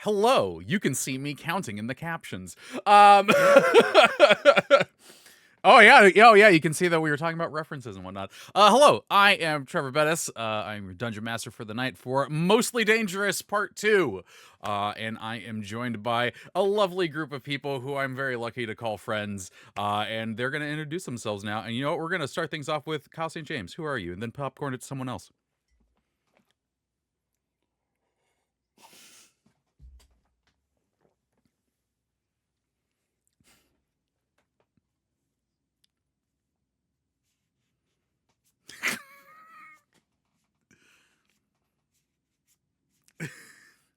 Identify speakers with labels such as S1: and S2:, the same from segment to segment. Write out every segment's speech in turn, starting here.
S1: Hello, you can see me counting in the captions. Oh yeah, you can see that we were talking about references and whatnot. Hello, I am Trevor Bettis. I'm your Dungeon Master for the night for Mostly Dangerous Part 2. And I am joined by a lovely group of people who I'm very lucky to call friends. And they're going to introduce themselves now. And you know what? We're going to start things off with Kyle St. James. Who are you? And then popcorn it to someone else.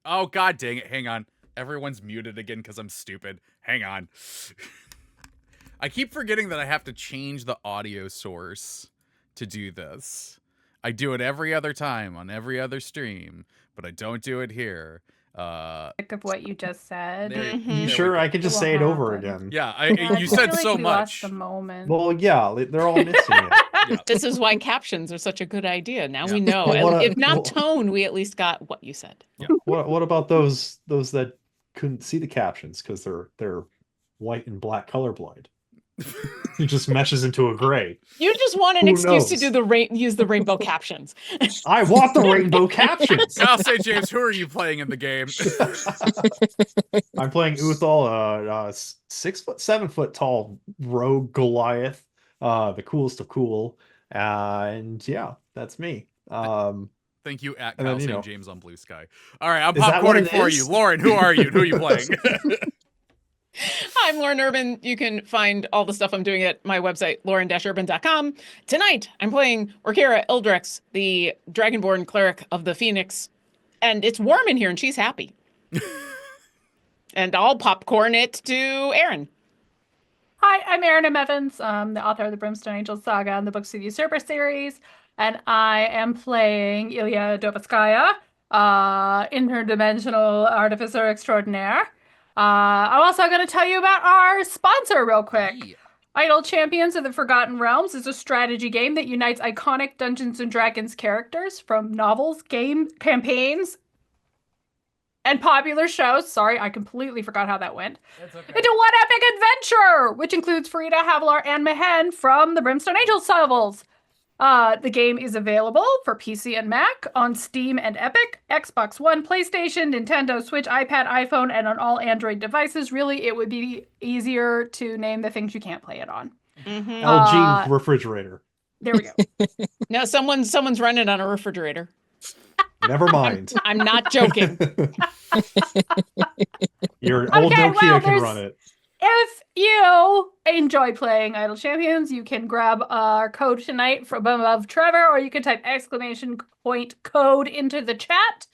S1: Oh, god dang it. Hang on. Everyone's muted again because I'm stupid. Hang on. I keep forgetting that I have to change the audio source to do this. I do it every other time on every other stream, but I don't do it here.
S2: Of what you just said.
S3: You sure? I could just say it over again.
S1: Yeah, you said so much.
S2: Lost the moment.
S3: Well, yeah, they're all missing it.
S4: Yeah. This is why captions are such a good idea. Now we know. If not tone, we at least got what you said.
S1: Yeah.
S3: What about those that couldn't see the captions because they're white and black colorblind? It just meshes into a gray.
S4: You just want an excuse to do use the rainbow captions.
S3: I want the rainbow captions.
S1: I'll say, James, who are you playing in the game?
S3: I'm playing Uthal, 7 foot tall rogue Goliath, the coolest of cool, and yeah, that's me.
S1: Thank you at Kyle St. James on Blue Sky. All right, I'm
S3: Is that what
S1: popcorning
S3: it
S1: for
S3: is?
S1: you, Lauren. Who are you? Who are you playing?
S4: I'm Lauren Urban. You can find all the stuff I'm doing at my website, lauren-urban.com. Tonight, I'm playing Orkira Ildrex, the Dragonborn cleric of the Phoenix. And it's warm in here, and she's happy. And I'll popcorn it to Aaron.
S2: Hi, I'm Erin M. Evans. I'm the author of the Brimstone Angels saga and the Books of the Usurper series. And I am playing Ilya Dovskaya, interdimensional artificer extraordinaire. I'm also going to tell you about our sponsor real quick. Yeah. Idle Champions of the Forgotten Realms is a strategy game that unites iconic Dungeons & Dragons characters from novels, game campaigns, and popular shows. Sorry, I completely forgot how that went. That's okay. Into one epic adventure, which includes Frida, Havilar, and Mehen from the Brimstone Angels novels. The game is available for PC and Mac on Steam and Epic, Xbox One, PlayStation, Nintendo, Switch, iPad, iPhone, and on all Android devices. Really, it would be easier to name the things you can't play it on.
S3: LG refrigerator.
S2: There we go.
S4: No, someone's running on a refrigerator.
S3: Never mind.
S4: I'm not joking.
S3: Your old Nokia can run it.
S2: If you enjoy playing Idle Champions, you can grab our code tonight from above Trevor, or you can type !code into the chat.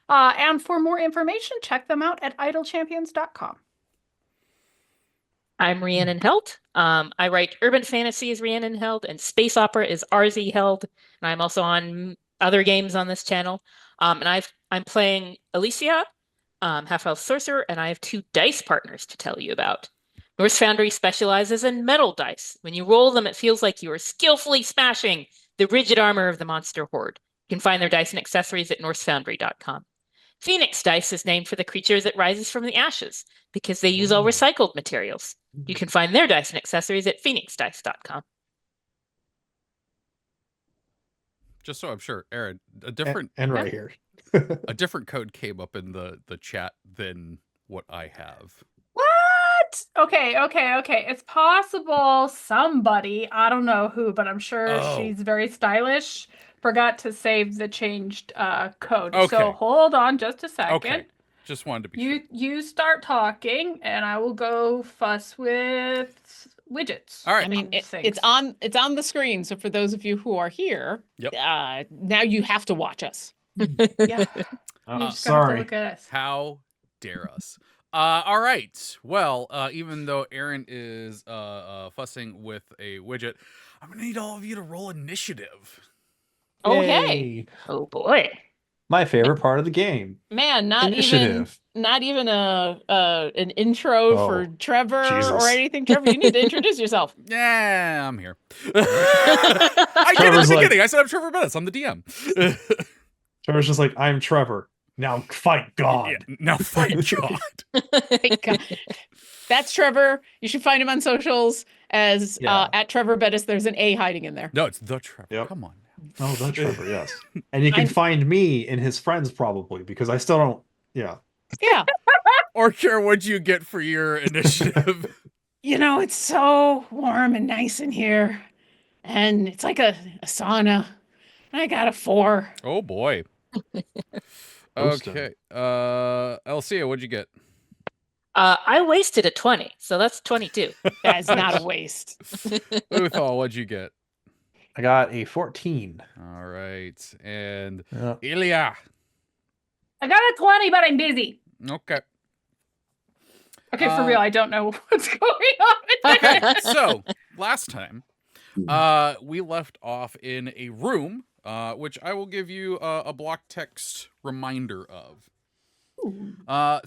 S2: And for more information, check them out at idlechampions.com.
S5: I'm Rhiannon Held. I write urban fantasy as Rhiannon Held, and space opera is RZ Held. And I'm also on other games on this channel. And I'm playing Alicia, half-elf sorcerer, and I have 2 dice partners to tell you about. Norse Foundry specializes in metal dice. When you roll them, it feels like you are skillfully smashing the rigid armor of the monster horde. You can find their dice and accessories at norsefoundry.com. Phoenix Dice is named for the creature that rises from the ashes because they use all recycled materials. You can find their dice and accessories at phoenixdice.com.
S1: Just so I'm sure, Aaron, a different
S3: and right here.
S1: A different code came up in the chat than what I have.
S2: What? Okay. It's possible somebody, I don't know who, but I'm sure she's very stylish, forgot to save the changed code. Okay. So hold on just a second.
S1: Okay. Just wanted to be sure.
S2: You start talking, and I will go fuss with widgets.
S1: All right.
S4: I mean, it's on the screen. So for those of you who are here, now you have to watch us.
S2: Yeah.
S3: Sorry.
S2: Look at us.
S1: How dare us? All right. Well, even though Aaron is fussing with a widget, I'm gonna need all of you to roll initiative.
S4: Okay.
S3: Yay.
S5: Oh boy.
S3: My favorite part of the game.
S4: Man, not
S3: Initiative.
S4: even an intro for Trevor
S3: Jesus.
S4: or anything. Trevor, you need to introduce yourself.
S1: Yeah, I'm here. I did at the beginning. I said I'm Trevor Bettis. I'm the DM.
S3: Trevor's just like, I'm Trevor. Now fight God.
S1: Yeah, now fight God.
S4: Thank God. That's Trevor. You should find him on socials as
S3: Yeah.
S4: at Trevor Bettis. There's an A hiding in there.
S1: No, it's the Trevor.
S3: Yep.
S1: Come on.
S3: Oh, the Trevor, yes. And you can
S4: I'm-
S3: find me in his friends probably because I still don't. Yeah.
S4: Yeah.
S1: Orkira, what'd you get for your initiative?
S4: It's so warm and nice in here. And it's like a sauna. I got a 4.
S1: Oh boy.
S3: Roasting.
S1: Okay. Elsia, what'd you get?
S5: I wasted a 20, so that's 22.
S4: That's not a waste.
S1: Uthal, what'd you get?
S3: I got a 14.
S1: All right. And
S3: Yeah.
S1: Ilya.
S2: I got a 20, but I'm busy.
S1: Okay.
S2: Okay, for real, I don't know what's going on.
S1: Okay. So last time, we left off in a room, which I will give you a block text reminder of.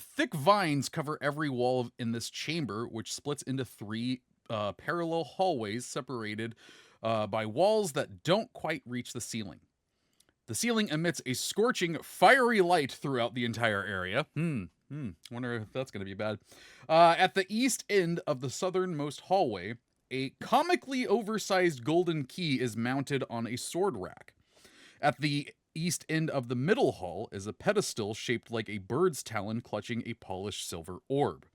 S1: Thick vines cover every wall in this chamber, which splits into 3 parallel hallways separated by walls that don't quite reach the ceiling. The ceiling emits a scorching, fiery light throughout the entire area. Wonder if that's going to be bad. At the east end of the southernmost hallway, a comically oversized golden key is mounted on a sword rack. At the east end of the middle hall is a pedestal shaped like a bird's talon clutching a polished silver orb.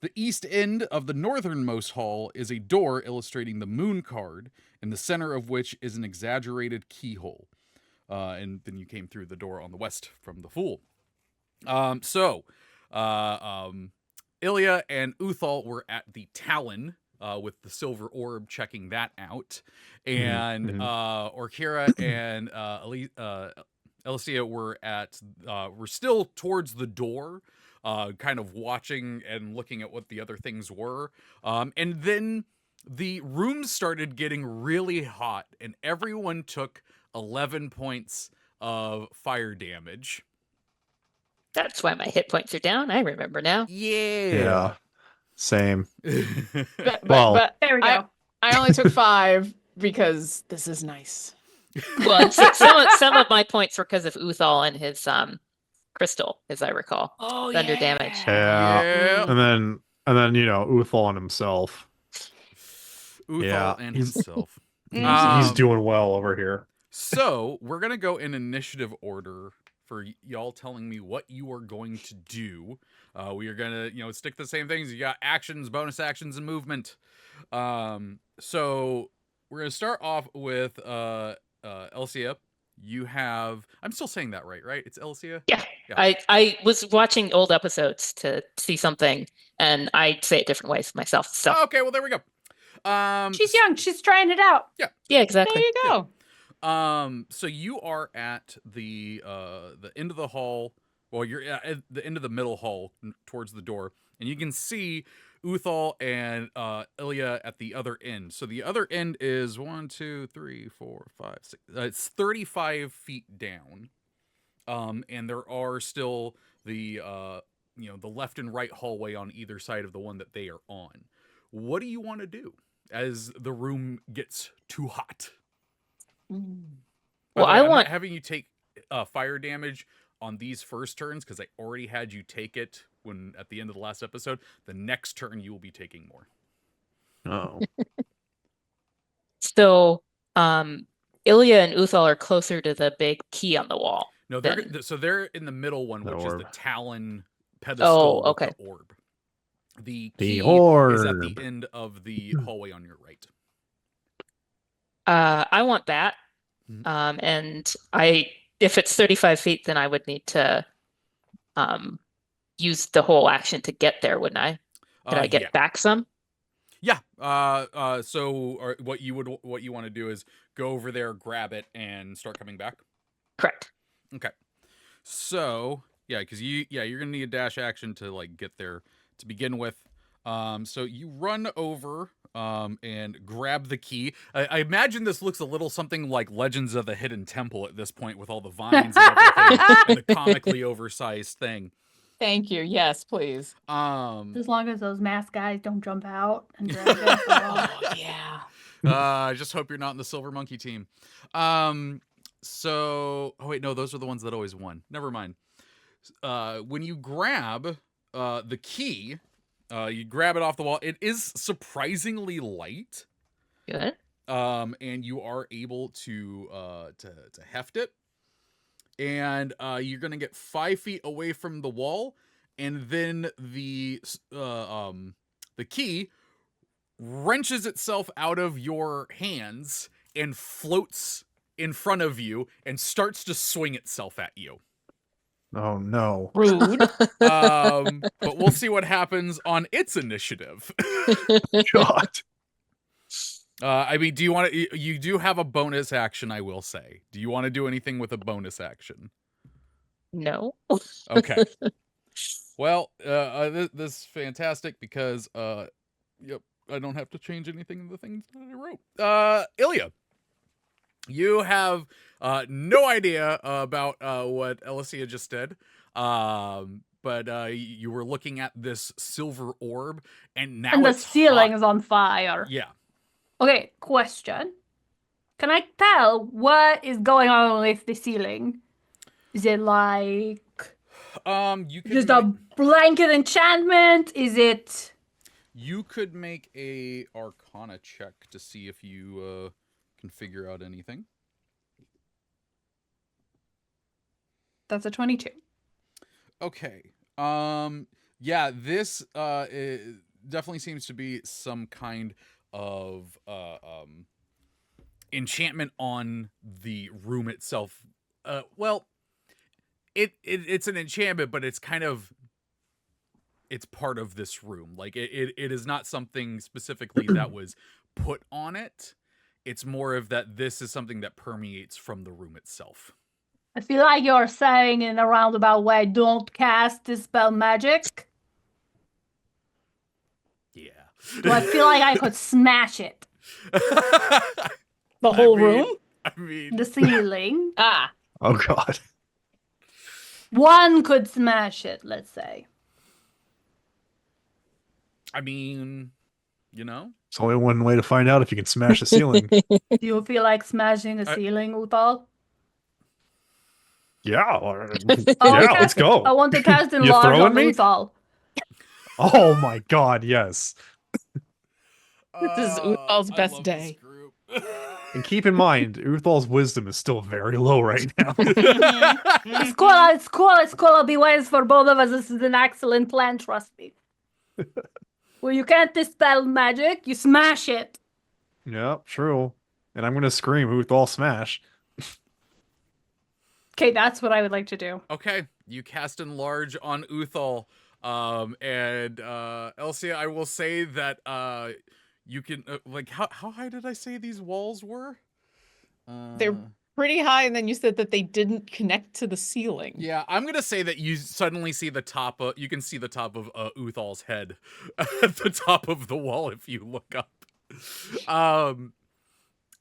S1: The east end of the northernmost hall is a door illustrating the moon card, in the center of which is an exaggerated keyhole. And then you came through the door on the west from the Fool. Ilya and Uthal were at the Talon with the silver orb checking that out. And Orkira and Elisia were still towards the door, kind of watching and looking at what the other things were. And then the rooms started getting really hot, and everyone took 11 points of fire damage.
S5: That's why my hit points are down. I remember now.
S3: Yeah. Same.
S4: But
S2: There we go.
S4: I only took 5 because this is nice.
S5: Well, and some of my points were because of Uthal and his crystal, as I recall.
S4: Oh,
S5: Thunder damage.
S3: Yeah. And then Uthal and himself.
S1: Uthal and himself.
S3: He's doing well over here.
S1: So we're gonna go in initiative order for y'all telling me what you are going to do. We are gonna, stick to the same things. You got actions, bonus actions, and movement. So we're gonna start off with Elsia. You have, I'm still saying that right? It's Elsia?
S5: Yeah.
S1: Yeah.
S5: I was watching old episodes to see something, and I say it different ways myself. So
S1: Okay, well there we go.
S2: She's young. She's trying it out.
S5: yeah, exactly.
S4: There you go.
S1: So you are at the end of the hall. Well, you're at the end of the middle hall towards the door, and you can see Uthal and Ilya at the other end. So the other end is 1, 2, 3, 4, 5, 6. It's 35 feet down, and there are still the the left and right hallway on either side of the one that they are on. What do you want to do as the room gets too hot?
S5: Well,
S1: I'm
S5: I want
S1: not having you take fire damage on these first turns because I already had you take it when at the end of the last episode. The next turn you will be taking more.
S3: Oh.
S5: so. Ilya and Uthal are closer to the big key on the wall.
S1: No, they're in the middle one,
S3: The
S1: which
S3: orb.
S1: is the Talon pedestal.
S5: Oh, okay.
S1: With the orb. The
S3: The
S1: key
S3: orb.
S1: is at the end of the hallway on your right.
S5: I want that.
S1: Mhm.
S5: And if it's 35 feet, then I would need to use the whole action to get there, wouldn't I? Did I get back some?
S1: Yeah. So what you want to do is go over there, grab it, and start coming back.
S5: Correct.
S1: Okay. So yeah, because you're gonna need a dash action to get there to begin with. So you run over and grab the key. I imagine this looks a little something like Legends of the Hidden Temple at this point with all the vines and everything and the comically oversized thing.
S4: Thank you. Yes, please.
S2: As long as those masked guys don't jump out and drag us along.
S4: Oh, yeah.
S1: I just hope you're not in the Silver Monkey team. Oh wait, no, those are the ones that always won. Never mind. when you grab the key, you grab it off the wall. It is surprisingly light.
S5: Good.
S1: And you are able to heft it, and you're gonna get 5 feet away from the wall, and then the key wrenches itself out of your hands and floats in front of you and starts to swing itself at you.
S3: Oh no.
S4: Rude.
S1: But we'll see what happens on its initiative.
S3: God.
S1: I mean, do you want to? You do have a bonus action, I will say. Do you want to do anything with a bonus action?
S5: No.
S1: Okay. Well, this is fantastic because, yep, I don't have to change anything in the things that I wrote. Ilya, you have no idea about what Alicia just did. But you were looking at this silver orb, and now
S2: And the
S1: it's
S2: ceiling
S1: hot.
S2: is on fire.
S1: Yeah.
S2: Okay, question. Can I tell what is going on with the ceiling? Is it like
S1: You could
S2: just a blanket enchantment? Is it...
S1: You could make a Arcana check to see if you can figure out anything.
S2: That's a 22.
S1: Okay. Yeah, this it definitely seems to be some kind of enchantment on the room itself. Well, it's an enchantment, but it's kind of it's part of this room. Like it is not something specifically that was put on it. It's more of that this is something that permeates from the room itself.
S2: I feel like you're saying in a roundabout way, don't cast Dispel Magic.
S1: Yeah.
S2: Do I feel like I could smash it?
S4: The whole
S1: I mean-
S4: room?
S1: I mean,
S2: The ceiling.
S4: Ah.
S3: Oh God.
S2: One could smash it, let's say.
S1: you know,
S3: There's only one way to find out if you can smash the ceiling.
S2: Do you feel like smashing a ceiling, Uthal?
S3: Yeah.
S2: Oh,
S3: Yeah,
S2: okay.
S3: let's go.
S2: I want to cast
S3: You
S2: Enlarge
S3: throwing
S2: on
S3: me?
S2: Uthal.
S3: Oh my God, yes.
S4: This is Uthal's
S1: I
S4: best
S1: love
S4: day.
S1: this group.
S3: And keep in mind, Uthal's wisdom is still very low right now.
S2: It's cool. I'll be wise for both of us. This is an excellent plan, trust me. Well, you can't dispel magic, you smash it.
S3: Yep, true. And I'm gonna scream Uthal smash.
S2: Okay, that's what I would like to do.
S1: Okay, you cast Enlarge on Uthal. And Elsia, I will say that you can like how high did I say these walls were?
S4: They're pretty high, and then you said that they didn't connect to the ceiling.
S1: Yeah, I'm gonna say that you suddenly see the top of you can see the top of Uthal's head at the top of the wall if you look up.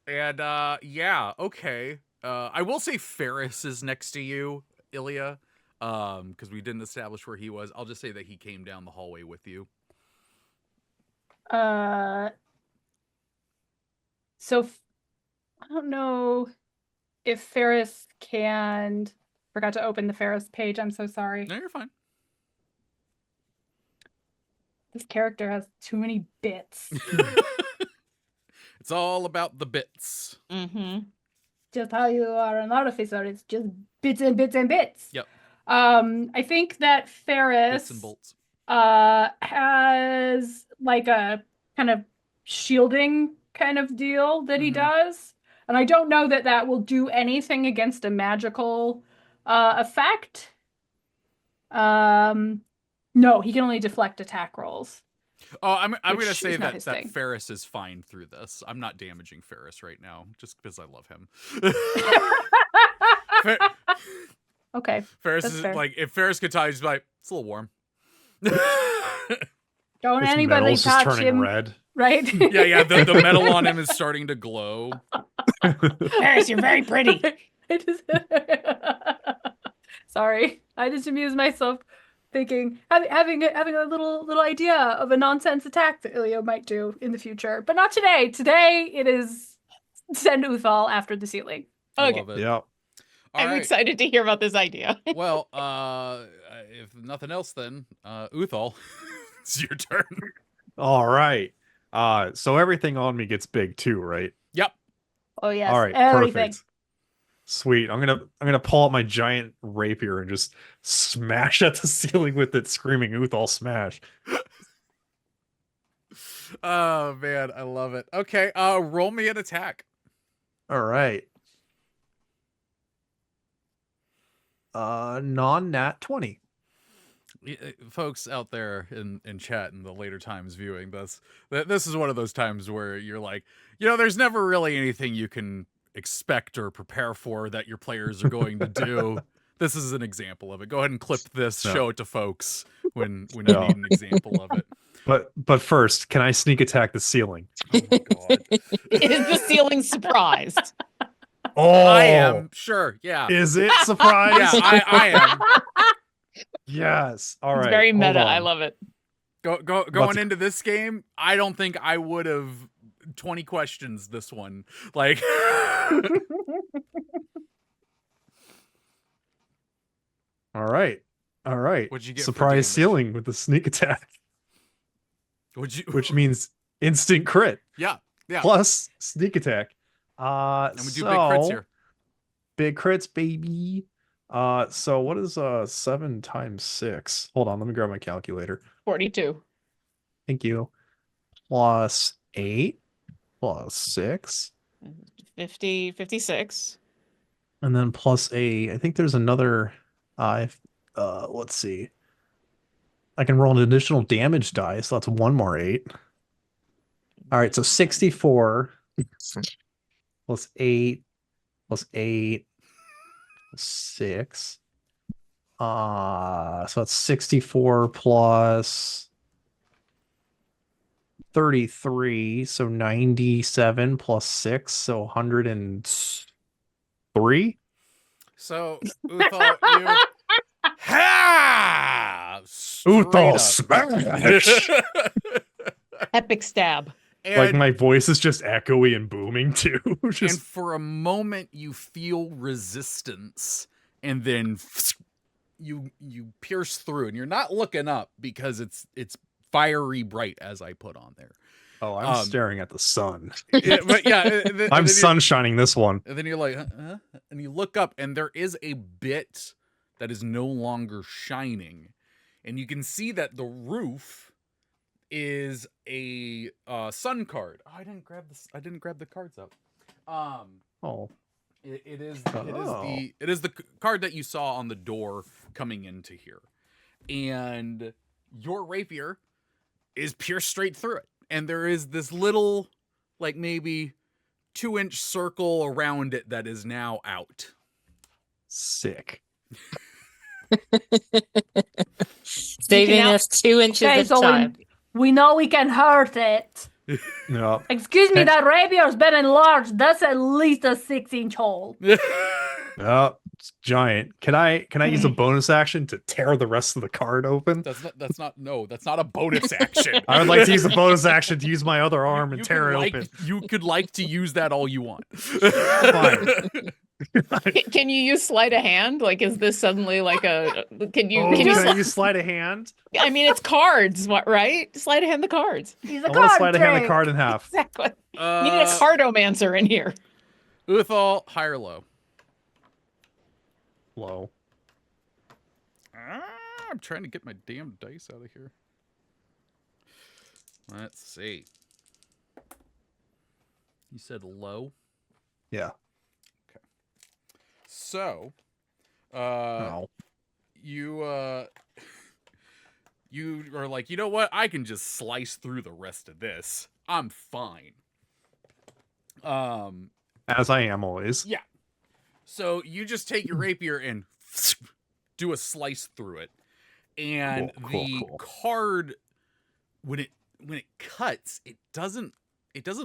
S1: Yeah, okay. I will say Ferris is next to you, Ilya. Because we didn't establish where he was. I'll just say that he came down the hallway with you.
S2: So I don't know if Ferris can... Forgot to open the Ferris page, I'm so sorry.
S1: No, you're fine.
S2: This character has too many bits.
S1: It's all about the bits.
S4: Mm-hmm.
S2: Just how you are an artificer, it's just bits and bits and bits.
S1: Yep.
S2: I think that Ferris
S1: Bits and bolts.
S2: has like a kind of shielding kind of deal that he
S1: Mhm.
S2: does. And I don't know that that will do anything against a magical effect. No, he can only deflect attack rolls.
S1: Oh, I'm
S2: Which
S1: gonna
S2: is
S1: say
S2: not
S1: that
S2: his thing.
S1: Ferris is fine through this. I'm not damaging Ferris right now, just because I love him.
S2: Okay.
S1: Ferris
S2: That's
S1: is
S2: fair.
S1: like if Ferris could tell, he's like, it's a little warm.
S2: Don't
S3: His
S2: anybody
S3: metal's just
S2: touch
S3: turning
S2: him,
S3: red.
S2: right?
S1: yeah, the metal on him is starting to glow.
S4: Ferris, you're very pretty.
S2: I just... Sorry, I just amuse myself thinking having a little idea of a nonsense attack that Ilya might do in the future, but not today. Today it is send Uthal after the ceiling.
S1: I
S4: Okay.
S1: love it.
S3: Yeah.
S4: I'm
S1: right.
S4: excited to hear about this idea.
S1: Well, if nothing else, then Uthal, it's your turn.
S3: All right. So everything on me gets big too, right?
S1: Yep.
S2: Oh yes,
S3: All right,
S2: everything.
S3: perfect. Sweet. I'm gonna pull out my giant rapier and just smash at the ceiling with it, screaming "Uthal smash!"
S1: Oh man, I love it. Okay, roll me an attack.
S3: All right. Non-nat 20.
S1: Folks out there in chat in the later times viewing this is one of those times where you're like, there's never really anything you can expect or prepare for that your players are going to do. This is an example of it. Go ahead and clip this, show it to folks when you
S3: No.
S1: need an example of it.
S3: But first, can I sneak attack the ceiling?
S1: Oh my god.
S4: Is the ceiling surprised?
S3: Oh,
S1: I am sure, yeah.
S3: Is it surprise?
S1: Yeah, I am.
S3: Yes. All
S4: It's
S3: right.
S4: very
S3: hold
S4: meta.
S3: on.
S4: I love it.
S1: Going into this game, I don't think I would have 20 questions this one. Like
S3: All right. All right.
S1: What'd you get for
S3: Surprise
S1: damage?
S3: ceiling with the sneak attack, which
S1: mean
S3: means instant crit
S1: yeah.
S3: plus sneak attack.
S1: And we do big crits here.
S3: Big crits, baby. So what is 7 times 6? Hold on, let me grab my calculator.
S4: 42.
S3: Thank you. Plus 8 plus 6.
S4: 50, 56.
S3: And then plus I think there's another let's see. I can roll an additional damage die, so that's one more 8. All right, so 64 plus 8 plus 8 plus 6. So that's 64 plus 33, so 97 plus 6, so 103.
S1: So Uthal, you
S3: Uthal
S1: smash.
S3: smash!
S4: Epic stab.
S3: Like my voice is just echoey and booming too.
S1: And
S3: Just
S1: for a moment you feel resistance, and then you pierce through, and you're not looking up because it's fiery bright as I put on there.
S3: oh, I'm staring at the sun.
S1: But yeah,
S3: I'm sun shining this one.
S1: And then you're like, huh? And you look up, and there is a bit that is no longer shining, and you can see that the roof is a sun card. Oh, I didn't grab the cards up.
S3: Oh,
S1: It is the card that you saw on the door coming into here, and your rapier is pierced straight through it, and there is this little, like maybe 2-inch circle around it that is now out.
S3: sick.
S5: Saving
S4: now-
S5: us 2 inches
S2: Okay,
S5: of
S2: so
S5: time.
S2: we know we can hurt it.
S3: No.
S2: Excuse me,
S3: Hey.
S2: that rapier's been enlarged. That's at least a 6-inch hole.
S3: Oh, it's giant. Can I use a bonus action to tear the rest of the card open?
S1: That's not a bonus action.
S3: I would like to use a bonus action to use my other arm and tear it open.
S1: You could like to use that all you want.
S3: Fine.
S4: Can you use sleight of hand? Like, is this suddenly like a? Can you?
S3: Oh,
S4: can you?
S3: can I use sleight of hand?
S4: I mean, it's cards, right? Sleight of hand the cards.
S2: He's
S3: I
S2: a
S3: want to
S2: card
S3: sleight of hand the
S2: trick.
S3: card in half.
S4: Exactly. You need a cardomancer in here.
S1: Uthal, high or low?
S3: Low.
S1: I'm trying to get my damn dice out of here. Let's see. You said low?
S3: Yeah.
S1: So,
S3: No.
S1: you are like, you know what? I can just slice through the rest of this. I'm fine.
S3: As I am always.
S1: Yeah. So you just take your rapier and do a slice through it, and
S3: Cool.
S1: card, when it cuts, it doesn't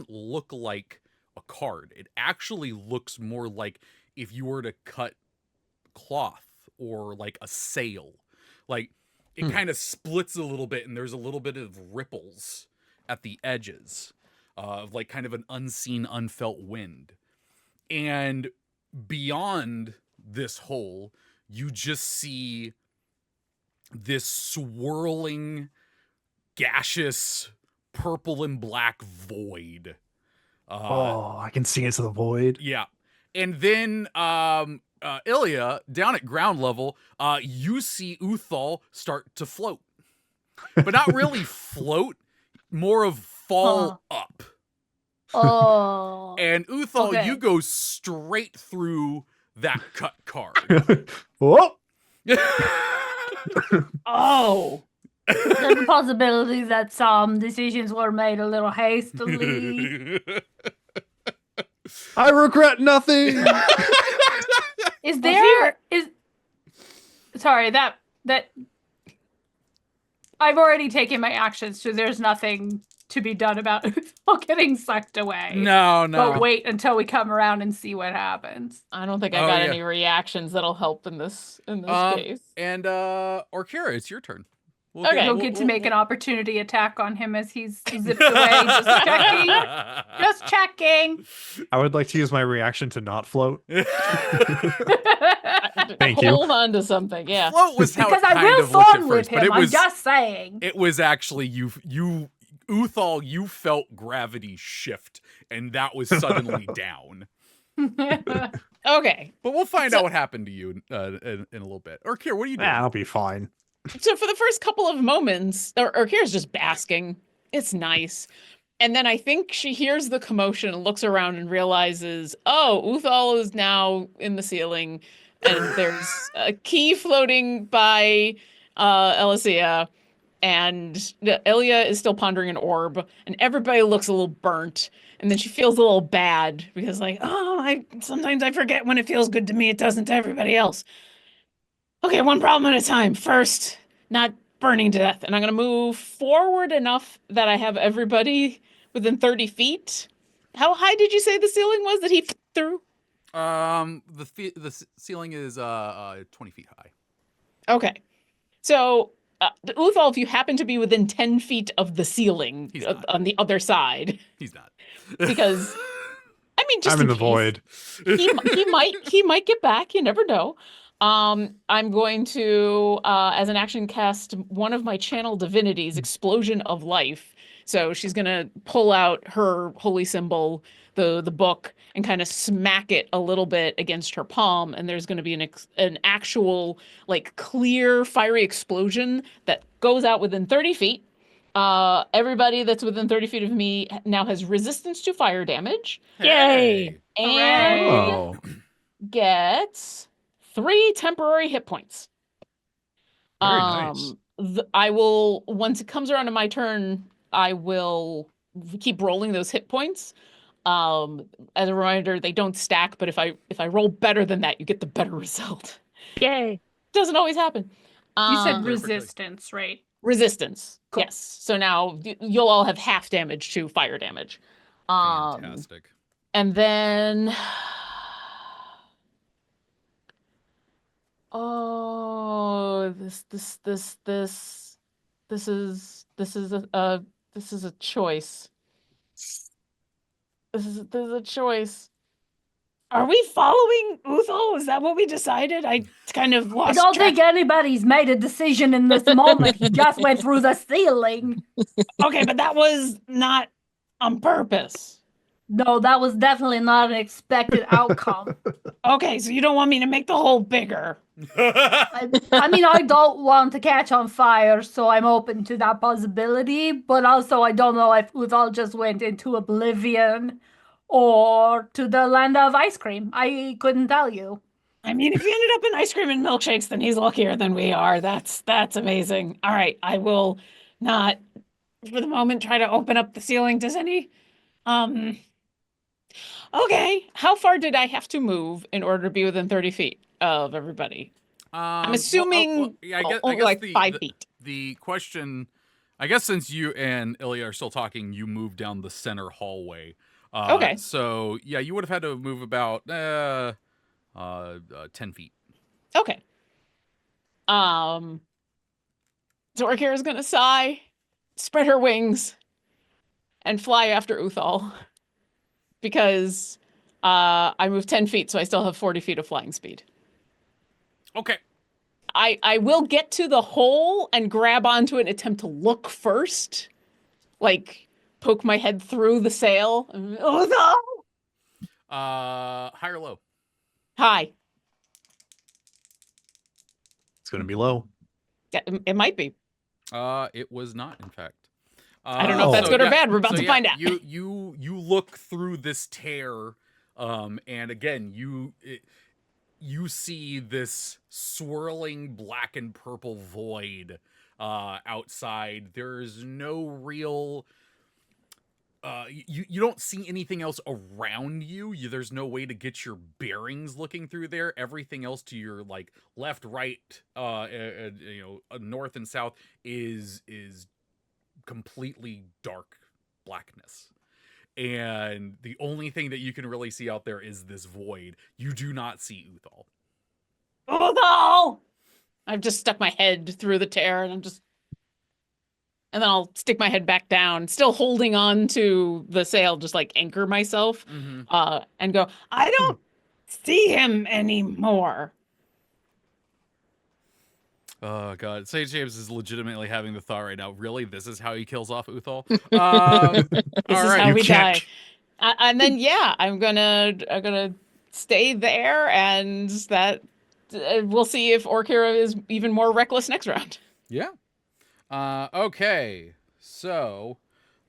S1: look like a card. It actually looks more like if you were to cut cloth or like a sail. Like it kind of splits a little bit, and there's a little bit of ripples at the edges of like kind of an unseen, unfelt wind. And beyond this hole, you just see this swirling, gaseous, purple and black void.
S3: I can see into the void.
S1: Yeah. And then Ilya, down at ground level, you see Uthal start to float. But not really float, more of fall up.
S2: Oh.
S1: And Uthal,
S2: Okay.
S1: you go straight through that cut card.
S3: Whoa!
S4: Oh.
S2: There's a possibility that some decisions were made a little hastily.
S3: I regret nothing.
S2: Sorry, that I've already taken my actions, so there's nothing to be done about getting sucked away.
S1: No.
S2: But wait until we come around and see what happens.
S4: I don't think I got any reactions that'll help in this case.
S1: And Orkira, it's your turn.
S4: Okay.
S2: You'll get to make an opportunity attack on him as he's zipped away. Just checking. Just checking.
S3: I would like to use my reaction to not float. Thank you.
S4: Hold on to something, yeah.
S1: Float was how
S2: Because
S1: it
S2: I
S1: kind
S2: will
S1: of looked at
S2: fawn with
S1: first, but
S2: him.
S1: it was
S2: I'm just saying.
S1: it was actually you Uthal, you felt gravity shift, and that was suddenly down.
S4: Okay.
S1: But we'll find out what happened to you in a little bit. Orkira, what are you doing?
S3: I'll be fine.
S4: So for the first couple of moments, Orkira's just basking. It's nice. And then I think she hears the commotion and looks around and realizes, oh, Uthal is now in the ceiling, and there's a key floating by Elysia, and Ilya is still pondering an orb, and everybody looks a little burnt. And then she feels a little bad because, like, sometimes I forget when it feels good to me, it doesn't to everybody else. Okay, one problem at a time. First, not burning to death. And I'm going to move forward enough that I have everybody within 30 feet. How high did you say the ceiling was that he threw?
S1: The ceiling is 20 feet high.
S4: Okay. So, Uthal, if you happen to be within 10 feet of the ceiling on the other side.
S1: He's not.
S4: Because, I mean, just
S3: I'm in the
S4: case,
S3: void.
S4: He might get back. You never know. I'm going to, as an action, cast one of my channel divinities, Explosion of Life. So she's going to pull out her holy symbol, the book, and kind of smack it a little bit against her palm. And there's going to be an actual, like, clear, fiery explosion that goes out within 30 feet. Everybody that's within 30 feet of me now has resistance to fire damage.
S5: Yay!
S4: And
S3: Oh.
S4: gets 3 temporary hit points.
S3: Very nice.
S4: I will, once it comes around to my turn, I will keep rolling those hit points. As a reminder, they don't stack, but if I roll better than that, you get the better result.
S5: Yay!
S4: Doesn't always happen.
S2: You said
S4: Um,
S2: resistance, right?
S4: resistance.
S2: Cool.
S4: Yes. So now you'll all have half damage to fire damage.
S1: Fantastic.
S4: And then this is a choice. This is a choice. Are we following Uthal? Is that what we decided? I kind of
S2: I
S4: lost
S2: don't
S4: track.
S2: think anybody's made a decision in this moment. He just went through the ceiling.
S4: Okay, but that was not on purpose.
S2: No, that was definitely not an expected outcome.
S4: Okay, so you don't want me to make the hole bigger.
S2: I mean, I don't want to catch on fire, so I'm open to that possibility. But also, I don't know if Uthal just went into oblivion or to the land of ice cream. I couldn't tell you.
S4: I mean, if he ended up in ice cream and milkshakes, then he's luckier than we are. That's amazing. All right, I will not, for the moment, try to open up the ceiling. Does any, okay, how far did I have to move in order to be within 30 feet of everybody? I'm assuming
S1: I guess
S4: like 5 feet.
S1: The question, I guess, since you and Ilya are still talking, you moved down the center hallway.
S4: Okay.
S1: So yeah, you would have had to move about 10 feet.
S4: Okay. So Orkira's gonna sigh, spread her wings, and fly after Uthal. Because I moved 10 feet, so I still have 40 feet of flying speed.
S1: Okay.
S4: I will get to the hole and grab onto it and attempt to look first. Like, poke my head through the sail. Oh, no!
S1: High or low?
S4: Hi.
S3: It's going to be low.
S4: Yeah, it might be.
S1: It was not, in fact.
S4: I don't know if that's good or bad. We're about to find out.
S1: You look through this tear, and again, you see this swirling black and purple void outside. There's no real. You don't see anything else around you. There's no way to get your bearings looking through there. Everything else to your like left, right, north and south is completely dark blackness. And the only thing that you can really see out there is this void. You do not see Uthal.
S4: Oh, no! I've just stuck my head through the tear and then I'll stick my head back down, still holding on to the sail, just like anchor myself, and go, I don't see him anymore.
S1: Oh, God. Sage James is legitimately having the thought right now. Really? This is how he kills off Uthal?
S4: This is how we die. And then, yeah, I'm gonna stay there, and that we'll see if Orkira is even more reckless next round.
S1: Yeah. Okay. So,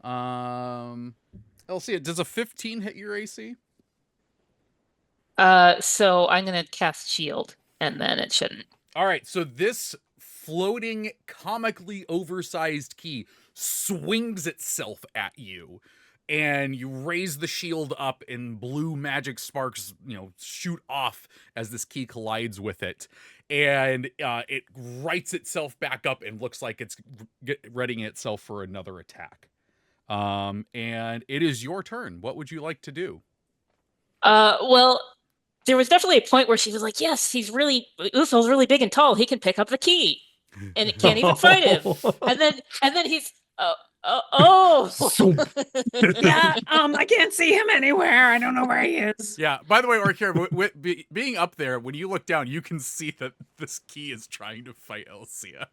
S1: Elsie, does a 15 hit your AC?
S5: So I'm gonna cast shield, and then it shouldn't.
S1: All right, so this floating, comically oversized key swings itself at you, and you raise the shield up, and blue magic sparks, shoot off as this key collides with it, and it rights itself back up and looks like it's readying itself for another attack. And it is your turn. What would you like to do?
S5: Well, there was definitely a point where she was like, yes, Uthal's really big and tall. He can pick up the key. And it can't even fight him. And then he's
S4: Yeah, I can't see him anywhere. I don't know where he is.
S1: Yeah, by the way, Orkira, being up there, when you look down, you can see that this key is trying to fight Elsia.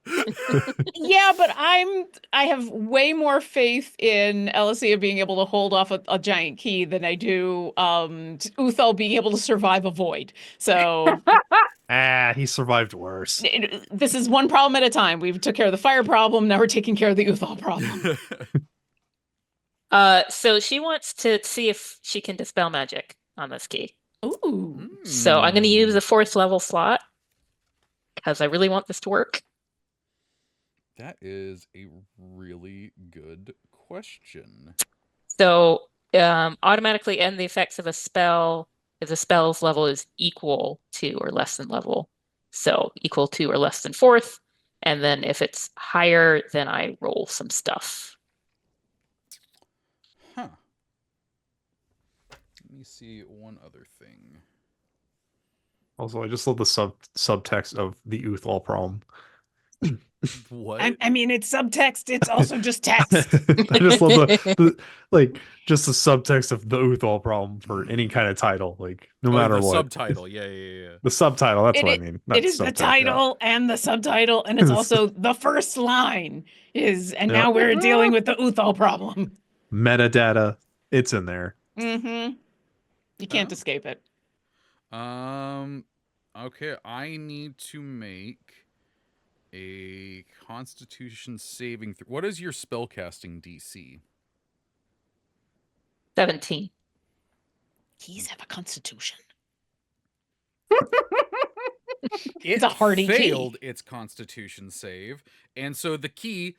S4: Yeah, but I have way more faith in Elsia being able to hold off a giant key than I do Uthal being able to survive a void. So
S3: he survived worse.
S4: This is one problem at a time. We took care of the fire problem. Now we're taking care of the Uthal problem.
S5: So she wants to see if she can dispel magic on this key.
S4: Ooh.
S5: So I'm going to use a 4th level slot because I really want this to work.
S1: That is a really good question.
S5: So automatically end the effects of a spell if the spell's level is equal to or less than level. So equal to or less than 4th. And then if it's higher, then I roll some stuff.
S1: Huh. Let me see one other thing.
S3: Also, I just love the subtext of the Uthal problem.
S1: What?
S4: I mean, it's subtext. It's also just text.
S3: I just love just the subtext of the Uthal problem for any kind of title, no matter
S1: the
S3: what.
S1: Subtitle, yeah.
S3: The subtitle, that's what I mean.
S4: It is the title and the subtitle, and it's also the first line now we're dealing with the Uthal problem.
S3: Metadata, it's in there.
S4: Mm-hmm. You can't escape it.
S1: Okay, I need to make a Constitution saving throw. What is your spellcasting DC?
S5: 17.
S4: Keys have a constitution.
S1: It's
S4: a hardy
S1: failed
S4: key.
S1: its Constitution save, and so the key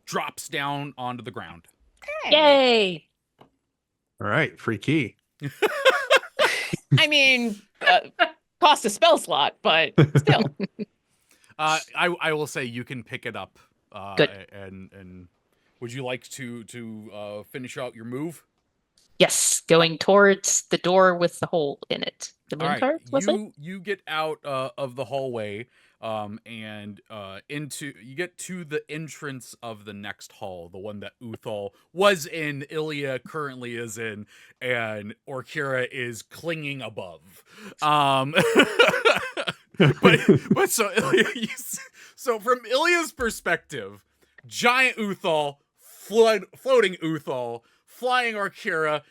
S1: drops down onto the ground.
S5: Yay!
S3: All right, free key.
S4: I mean, cost a spell slot, but still.
S1: I will say you can pick it up.
S5: Good.
S1: And would you like to finish out your move?
S5: Yes, going towards the door with the hole in it. The moon card, was it?
S1: You get out of the hallway, and you get to the entrance of the next hall, the one that Uthal was in, Ilya currently is in, and Orkira is clinging above. but so so from Ilya's perspective, giant Uthal, floating Uthal, flying Orkira,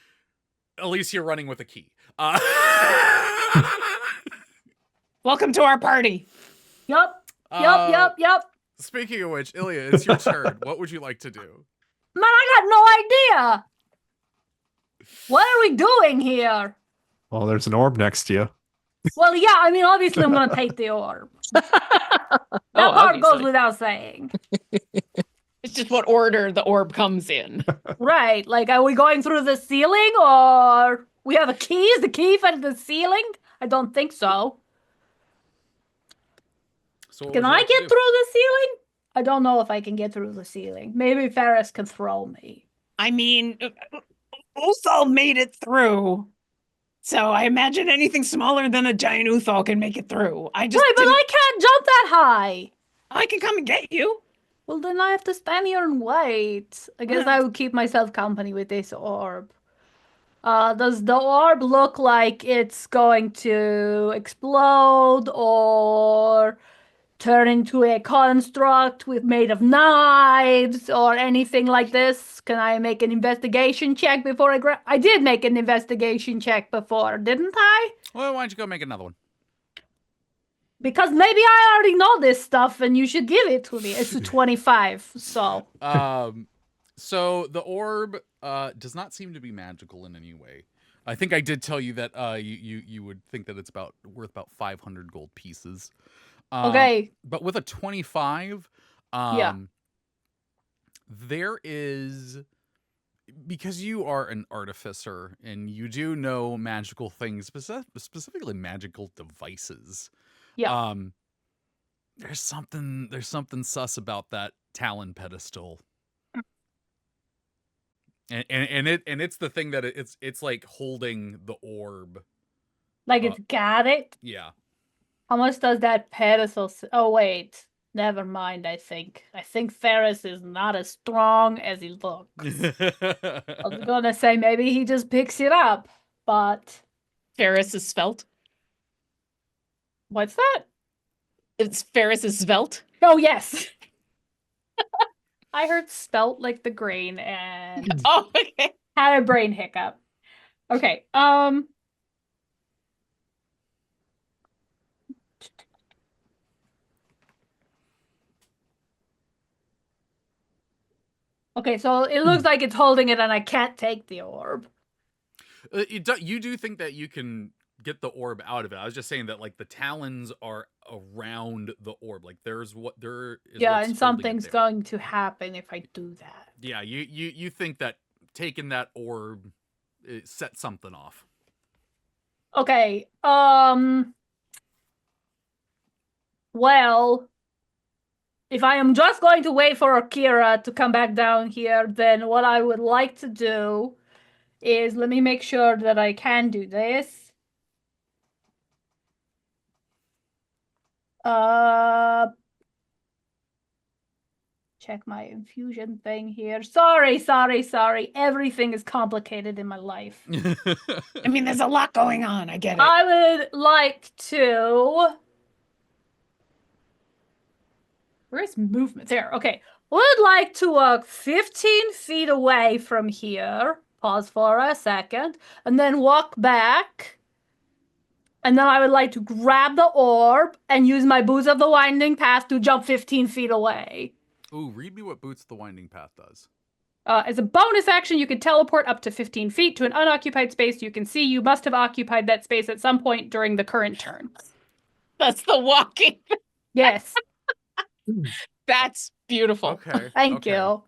S1: Alicia running with a key.
S4: Welcome to our party.
S2: Yup. Yup.
S1: Speaking of which, Ilya, it's your turn. What would you like to do?
S2: Man, I got no idea. What are we doing here?
S3: Well, there's an orb next to you.
S2: Well, yeah, I mean, obviously I'm going to take the orb. That part goes without saying.
S4: It's just what order the orb comes in.
S2: Right. Like, are we going through the ceiling or we have a key? Is the key for the ceiling? I don't think so.
S1: So what
S2: Can
S1: would you
S2: I
S1: like to
S2: get
S1: do?
S2: through the ceiling? I don't know if I can get through the ceiling. Maybe Ferris can throw me.
S4: I mean, Uthal made it through. So I imagine anything smaller than a giant Uthal can make it through. I just
S2: Right, but
S4: didn't-
S2: I can't jump that high.
S4: I can come and get you.
S2: Well, then I have to stand here and wait. I guess I would keep myself company with this orb. Does the orb look like it's going to explode or turn into a construct made of knives or anything like this? Can I make an investigation check before I did make an investigation check before, didn't I?
S1: Well, why don't you go make another one?
S2: Because maybe I already know this stuff and you should give it to me. It's a 25, so.
S1: So the orb does not seem to be magical in any way. I think I did tell you that you would think that it's worth about 500 gold pieces.
S2: Okay.
S1: But with a 25,
S2: Yeah.
S1: there is, because you are an artificer and you do know magical things, specifically magical devices.
S2: Yeah.
S1: There's something sus about that talon pedestal. And it's the thing that it's like holding the orb.
S2: Like it's got it.
S1: Yeah.
S2: How much does that pedestal? Oh wait, never mind. I think Ferris is not as strong as he looks. I was gonna say maybe he just picks it up, but
S4: Ferris is svelte.
S2: what's that?
S4: It's Ferris is svelte.
S2: Oh yes. I heard spelt like the grain and
S4: Oh, okay.
S2: had a brain hiccup. Okay. Okay, so it looks like it's holding it and I can't take the orb.
S1: You do think that you can get the orb out of it. I was just saying that like the talons are around the orb. Like there is
S2: Yeah,
S1: what's
S2: and
S1: holding it
S2: something's
S1: there.
S2: going to happen if I do that.
S1: Yeah, you think that taking that orb set something off.
S2: Okay, well, if I am just going to wait for Orkira to come back down here, then what I would like to do is, let me make sure that I can do this. Check my infusion thing here. Sorry. Everything is complicated in my life.
S4: I mean, there's a lot going on. I get it.
S2: I would like to. Where's movement? There. Okay. Would like to walk 15 feet away from here. Pause for a second. And then walk back. And then I would like to grab the orb and use my Boots of the Winding Path to jump 15 feet away.
S1: Ooh, read me what Boots the Winding Path does.
S2: As a bonus action, you can teleport up to 15 feet to an unoccupied space you can see. You must have occupied that space at some point during the current turn.
S4: That's the walking.
S2: Yes.
S4: That's beautiful.
S1: Okay.
S2: Thank you.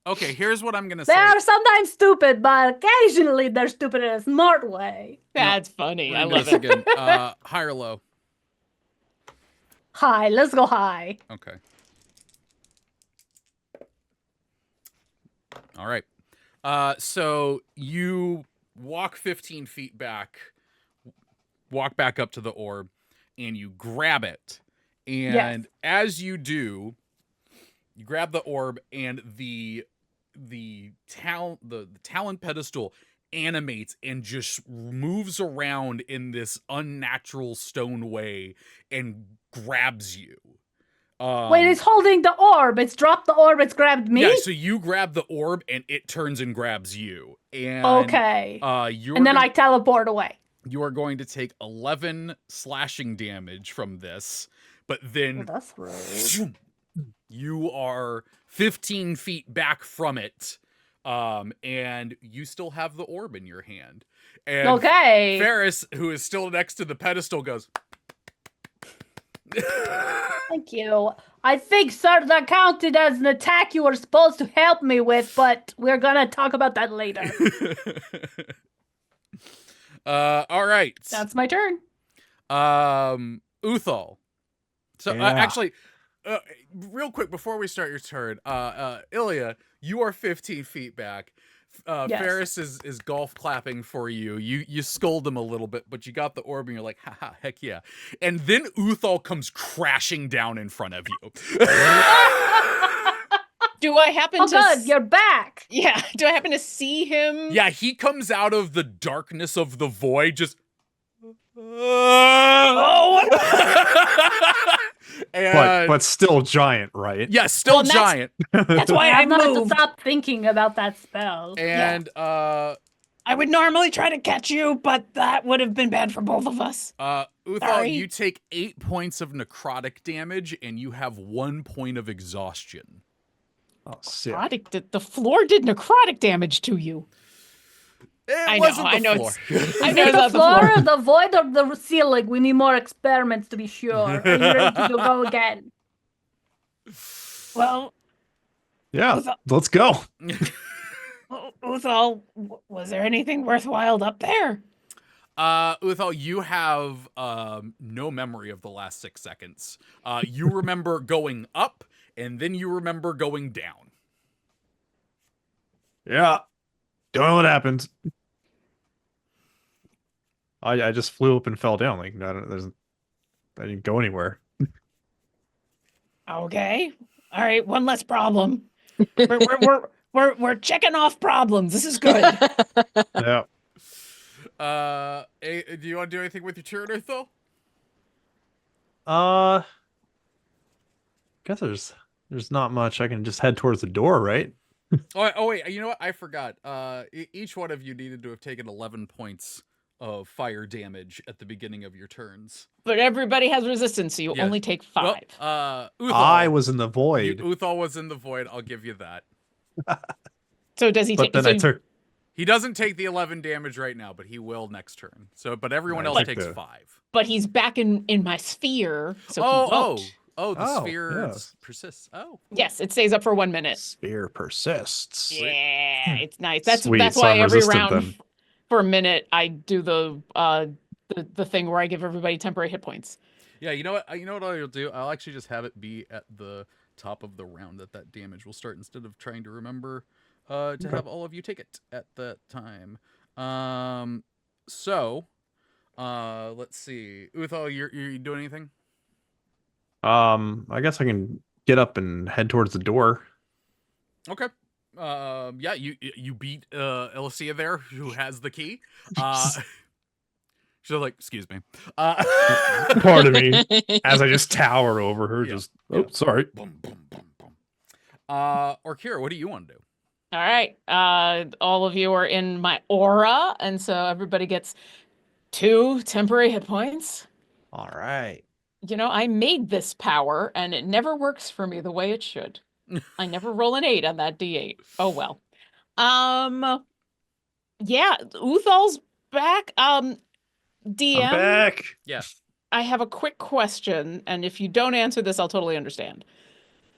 S1: Okay, here's what I'm gonna
S2: They
S1: say.
S2: are sometimes stupid, but occasionally they're stupid in a smart way.
S4: That's funny. I
S1: Read
S4: love
S1: this
S4: it.
S1: again. High or low?
S2: High. Let's go high.
S1: Okay. All right. So you walk 15 feet back, walk back up to the orb, and you grab it. And as you do, you grab the orb, and the talon pedestal animates and just moves around in this unnatural stone way and grabs you.
S2: Wait, it's holding the orb. It's dropped the orb. It's grabbed me.
S1: Yeah, so you grab the orb and it turns and grabs you. And
S2: okay. And then I teleport away.
S1: You are going to take 11 slashing damage from this, but then
S2: Well, that's rude.
S1: you are 15 feet back from it, and you still have the orb in your hand. And
S2: Okay.
S1: Ferris, who is still next to the pedestal, goes...
S2: Thank you. I think, sir, that counted as an attack you were supposed to help me with, but we're gonna talk about that later.
S1: All right.
S2: That's my turn.
S1: Uthal. So
S3: Yeah.
S1: actually, real quick before we start your turn, Ilya, you are 15 feet back.
S2: Yes.
S1: Ferris is golf clapping for you. You scold him a little bit, but you got the orb and you're like, haha, heck yeah. And then Uthal comes crashing down in front of you.
S4: Do I happen
S2: Oh,
S4: to?
S2: good, you're back.
S4: Yeah. Do I happen to see him?
S1: Yeah, he comes out of the darkness of the void, just. Oh!
S3: But still giant, right?
S1: Yeah, still
S4: Well, that's-
S1: giant.
S4: That's why I
S2: I'm not to
S4: moved.
S2: stop thinking about that spell.
S1: And
S4: I would normally try to catch you, but that would have been bad for both of us.
S1: Uthal,
S4: Sorry.
S1: you take 8 points of necrotic damage, and you have 1 point of exhaustion.
S3: Oh, sick.
S4: The floor did necrotic damage to you.
S1: It
S4: I
S1: wasn't
S4: know,
S1: the
S4: I know
S1: floor.
S4: I
S2: Is
S4: know
S2: it
S4: it's
S2: the
S4: not the
S2: floor,
S4: floor.
S2: the void, or the ceiling? We need more experiments to be sure. Are you ready to go again?
S4: Well,
S3: Yeah,
S4: Uthal-
S3: let's go.
S4: Uthal, was there anything worthwhile up there?
S1: Uthal, you have no memory of the last 6 seconds. You remember going up, and then you remember going down.
S3: Yeah. Don't know what happened. I just flew up and fell down. Like I didn't go anywhere.
S4: Okay. All right, one less problem. We're checking off problems. This is good.
S3: Yeah.
S1: Do you want to do anything with your turn, Uthal?
S3: Guess there's not much. I can just head towards the door, right?
S1: Oh wait, you know what? I forgot. Each one of you needed to have taken 11 points of fire damage at the beginning of your turns.
S4: But everybody has resistance, so you
S1: Yeah.
S4: only take 5.
S1: Well, Uthal,
S3: I was in the void,
S1: Uthal was in the void. I'll give you that.
S4: So does he
S3: but
S4: take?
S3: then
S4: So,
S3: I took.
S1: He doesn't take the 11 damage right now, but he will next turn. So, but everyone
S3: I
S1: else
S3: took
S1: takes
S3: the-
S1: 5.
S4: but he's back in my sphere. So he
S1: The
S3: Oh,
S1: sphere
S3: yes.
S1: persists. Oh,
S4: yes, it stays up for 1 minute.
S3: Sphere persists.
S4: Yeah, it's nice. That's
S3: Sweet,
S4: that's
S3: so
S4: why
S3: I'm
S4: every
S3: resistant
S4: round
S3: then.
S4: for a minute I do the thing where I give everybody temporary hit points.
S1: yeah. You know what? I'll do? I'll actually just have it be at the top of the round that damage will start instead of trying to remember to have all of you take it at that time. So, let's see. Uthal, you doing anything?
S3: I guess I can get up and head towards the door.
S1: Okay. Yeah, you beat Elysia there, who has the key. She's like, excuse me.
S3: Pardon me. As I just tower over her,
S1: Yeah,
S3: just
S1: yeah.
S3: sorry.
S1: Boom, boom, boom, boom. Orkira, what do you want to do?
S4: All right. All of you are in my aura, and so everybody gets 2 temporary hit points.
S3: All right.
S4: You know, I made this power, and it never works for me the way it should. I never roll an 8 on that D8. Oh well. Yeah, Uthal's back. DM,
S3: I'm back.
S1: Yeah.
S4: I have a quick question, and if you don't answer this, I'll totally understand.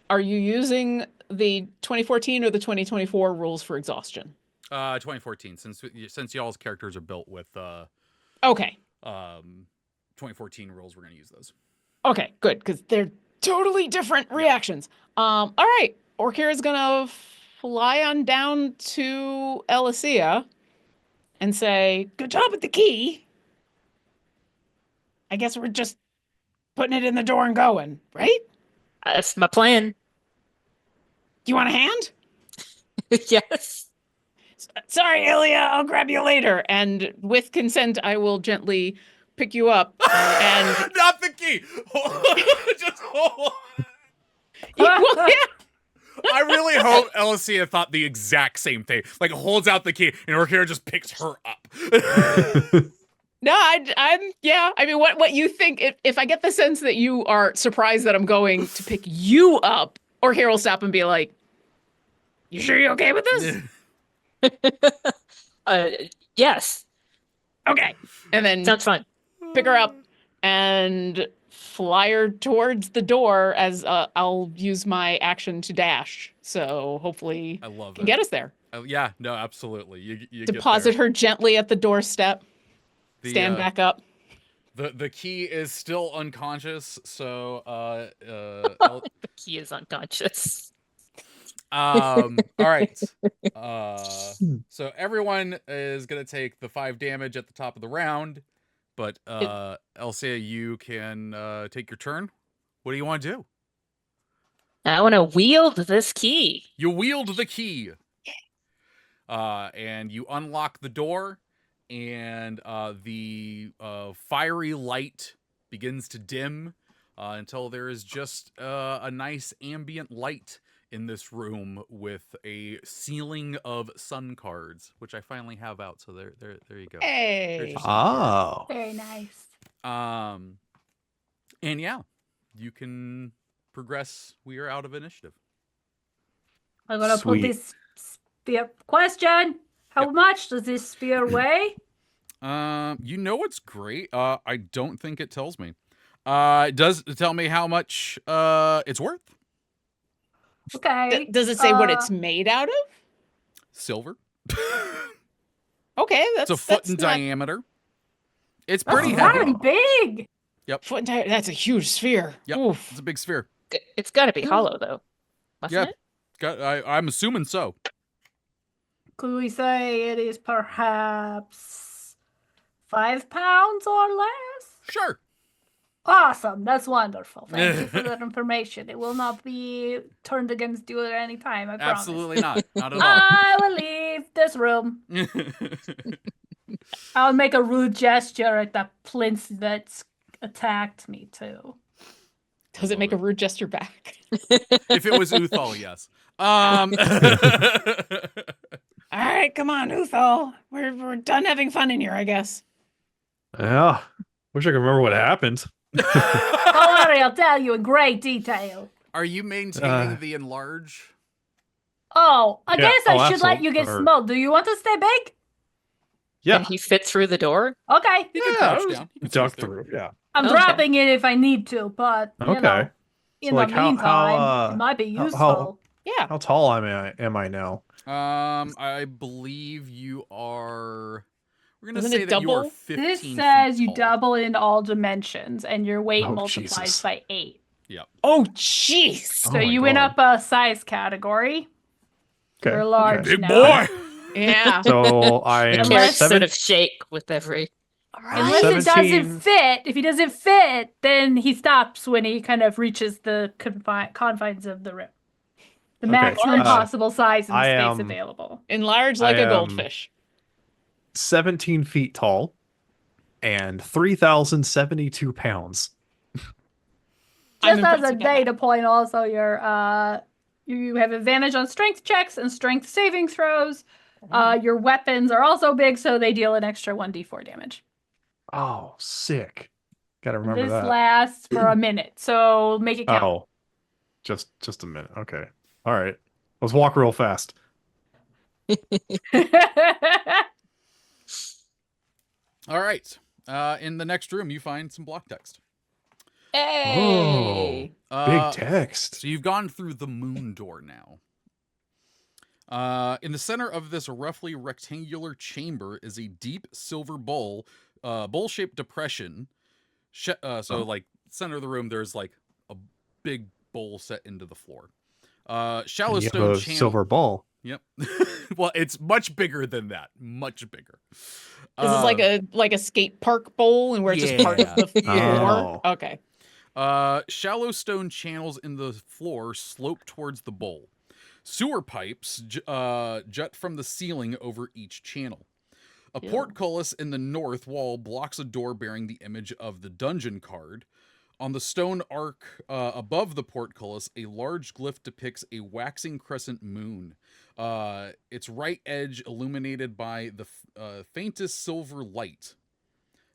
S4: Are you using the 2014 or the 2024 rules for exhaustion?
S1: 2014, since y'all's characters are built with
S4: Okay.
S1: 2014 rules, we're gonna use those.
S4: Okay, good, because they're totally different reactions. All right, Orkira's gonna fly on down to Elysia and say, "Good job with the key. I guess we're just putting it in the door and going, right?
S5: That's my plan.
S4: Do you want a hand?"
S5: Yes.
S4: Sorry, Ilya, I'll grab you later. And with consent, I will gently pick you up. And
S1: Not the key. Just hold.
S4: well, yeah.
S1: I really hope Alicia thought the exact same thing. Like holds out the key, and Orkira just picks her up.
S4: No, yeah. I mean, what you think? If I get the sense that you are surprised that I'm going to pick you up, Orkira will stop and be like, "You sure you're okay with this?"
S5: Yes,
S4: Okay. And then
S5: sounds fun.
S4: pick her up and fly her towards the door as I'll use my action to dash. So hopefully
S1: I love
S4: can
S1: it.
S4: get us there.
S1: Yeah, no, absolutely. You
S4: Deposit
S1: get there.
S4: her gently at the doorstep. Stand back up.
S1: The key is still unconscious, so
S5: The key is unconscious.
S1: all right. So everyone is gonna take the 5 damage at the top of the round, but Elsia, you can take your turn. What do you want to do?
S5: I want to wield this key.
S1: You wield the key, and you unlock the door, and the fiery light begins to dim until there is just a nice ambient light in this room with a ceiling of sun cards, which I finally have out. So there you go.
S4: Hey.
S3: Oh.
S2: Very nice.
S1: And yeah, you can progress. We are out of initiative.
S2: I'm gonna put
S3: Sweet.
S2: this spear. Question: How
S1: Yep.
S2: much does this spear weigh?
S1: You know what's great? I don't think it tells me. It does tell me how much it's worth.
S2: Okay.
S4: Does it say what it's made out of?
S1: Silver.
S4: Okay, that's
S1: It's a foot
S4: that's
S1: in
S4: not-
S1: diameter. It's
S2: That's
S1: pretty
S2: very
S1: heavy.
S2: big.
S4: Foot in diameter. That's a huge sphere.
S1: Yep.
S4: Oof.
S1: It's a big sphere.
S5: It's got to be hollow, though. Mustn't
S1: Yeah.
S5: it?
S1: I'm assuming so.
S2: Could we say it is perhaps 5 pounds or less?
S1: Sure.
S2: Awesome. That's wonderful. Thank you for that information. It will not be turned against you at any time, I promise.
S1: Absolutely not. Not at all.
S2: I will leave this room. I'll make a rude gesture at the plinth that's attacked me, too.
S4: Does it make a rude gesture back?
S1: If it was Uthal, yes.
S4: All right, come on, Uthal. We're done having fun in here, I guess.
S3: Yeah. Wish I could remember what happened.
S2: Don't worry, I'll tell you in great detail.
S1: Are you maintaining the enlarge?
S2: Oh, I
S3: Yeah,
S2: guess I should let
S3: absolutely.
S2: you get
S3: Or-
S2: smoked. Do you want to stay big?
S3: Yeah.
S5: Can he fit through the door?
S2: Okay.
S1: You can
S3: Yeah,
S1: crouch
S3: I was
S1: down. You can
S3: duck
S1: squeeze through.
S3: through. Yeah.
S2: I'm
S5: Okay.
S2: dropping it if I need to, but you
S3: Okay.
S2: know, in
S3: So, like,
S2: the
S3: how-
S2: meantime, it might be
S3: how-
S2: useful.
S4: Yeah.
S3: How tall am I now?
S1: I believe you are. We're gonna
S4: Isn't
S1: say
S4: it
S1: that you are
S4: double?
S1: 15
S2: This
S1: feet
S2: says you
S1: tall.
S2: double in all dimensions, and your weight
S3: Oh,
S2: multiplies
S3: Jesus.
S2: by 8.
S4: Oh, jeez.
S3: Oh
S2: So
S3: my
S2: you went
S3: God.
S2: up a size category.
S3: Okay.
S2: You're large
S3: okay.
S1: Big
S2: now.
S1: boy.
S4: Yeah.
S3: So I
S5: The
S3: am
S2: Unless-
S5: carrots sort
S3: seven.
S5: of shake with every.
S2: Unless it
S3: 17.
S2: doesn't fit. If he doesn't fit, then he stops when he kind of reaches the confines of the room. The
S3: Okay,
S2: maximum
S3: uh,
S2: possible size in the
S3: I
S2: space
S3: am-
S2: available.
S4: Enlarge like
S3: I
S4: a
S3: am-
S4: goldfish.
S3: 17 feet tall and 3,072 pounds.
S4: I'm
S2: Just as a
S4: impressed with that.
S2: data point, also you have advantage on strength checks and strength saving throws. Your weapons are also big, so they deal an extra 1d4 damage.
S3: Oh, sick. Gotta
S2: And
S3: remember
S2: this
S3: that.
S2: lasts for a minute, so make it count.
S3: Oh, just a minute. Okay. All right. Let's walk real fast.
S1: All right. In the next room, you find some block text.
S4: Hey.
S3: Big text.
S1: So you've gone through the moon door now. In the center of this roughly rectangular chamber is a deep silver bowl, bowl-shaped depression. Like center of the room, there's like a big bowl set into the floor. Shallow
S3: And you have
S1: stone
S3: a
S1: channel.
S3: silver ball.
S1: Yep. Well, it's much bigger than that. Much bigger.
S4: This is like a skate park bowl, and we're just part of the
S1: Yeah.
S4: floor.
S3: Oh.
S4: Okay.
S1: Shallow stone channels in the floor slope towards the bowl. Sewer pipes jut from the ceiling over each channel. A
S5: Ew.
S1: portcullis in the north wall blocks a door bearing the image of the dungeon card. On the stone arc above the portcullis, a large glyph depicts a waxing crescent moon. Its right edge illuminated by the faintest silver light.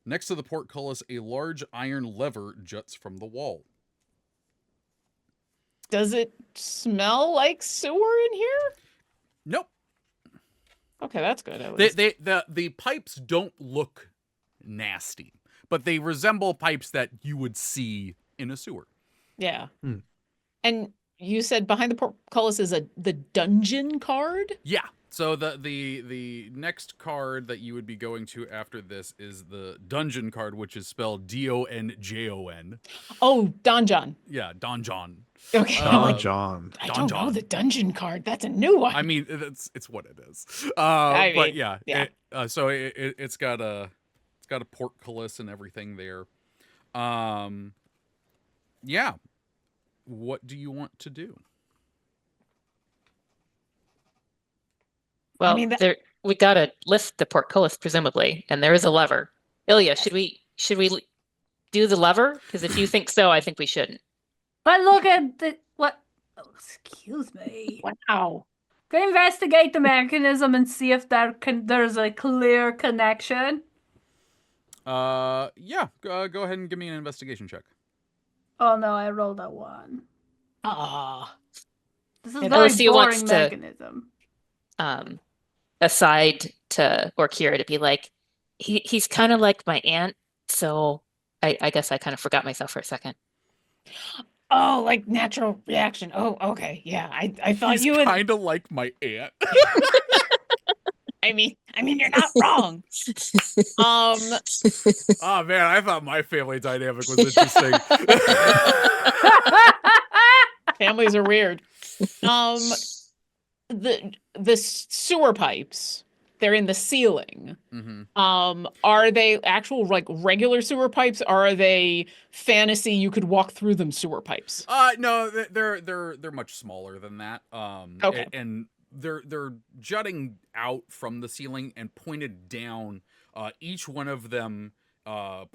S1: Next to the portcullis, a large iron lever juts from the wall.
S4: Does it smell like sewer in here?
S1: Nope.
S4: Okay, that's good. At least.
S1: The pipes don't look nasty, but they resemble pipes that you would see in a sewer.
S4: Yeah.
S3: Hmm.
S4: And you said behind the portcullis is the dungeon card?
S1: Yeah. So the next card that you would be going to after this is the dungeon card, which is spelled Donjon.
S4: Oh, donjon.
S1: Yeah, donjon.
S4: Okay.
S1: Uh,
S4: I'm like,
S3: John.
S4: I don't know
S1: donjon.
S4: the dungeon card. That's a new one.
S1: I mean, it's what it is.
S4: I
S1: But
S4: mean,
S1: yeah,
S4: yeah.
S1: so it's got a portcullis and everything there. Yeah. What do you want to do?
S5: Well,
S4: mean, that-
S5: we gotta lift the portcullis presumably, and there is a lever. Ilya, should we do the lever? Because if you think so, I think we shouldn't.
S2: But look at the what? Oh, excuse me.
S4: Wow.
S2: Go investigate the mechanism and see if there's a clear connection.
S1: Yeah. Go ahead and give me an investigation check.
S2: Oh no, I rolled a 1.
S4: Ah.
S2: This is
S4: And
S2: very
S5: Alicia wants
S2: boring
S5: to-
S2: mechanism.
S5: Aside to Orkira to be like, he's kind of like my aunt, so I guess I kind of forgot myself for a second.
S4: Oh, like natural reaction. Oh, okay. Yeah. I thought
S1: He's
S4: you would.
S1: kind of like my aunt.
S4: I mean, you're not wrong.
S1: Oh man, I thought my family dynamic was interesting.
S4: Families are weird. The sewer pipes, they're in the ceiling.
S1: Mm-hmm.
S4: Are they actual like regular sewer pipes? Or are they fantasy you could walk through them sewer pipes?
S1: No, they're much smaller than that.
S4: Okay.
S1: And they're jutting out from the ceiling and pointed down. Each one of them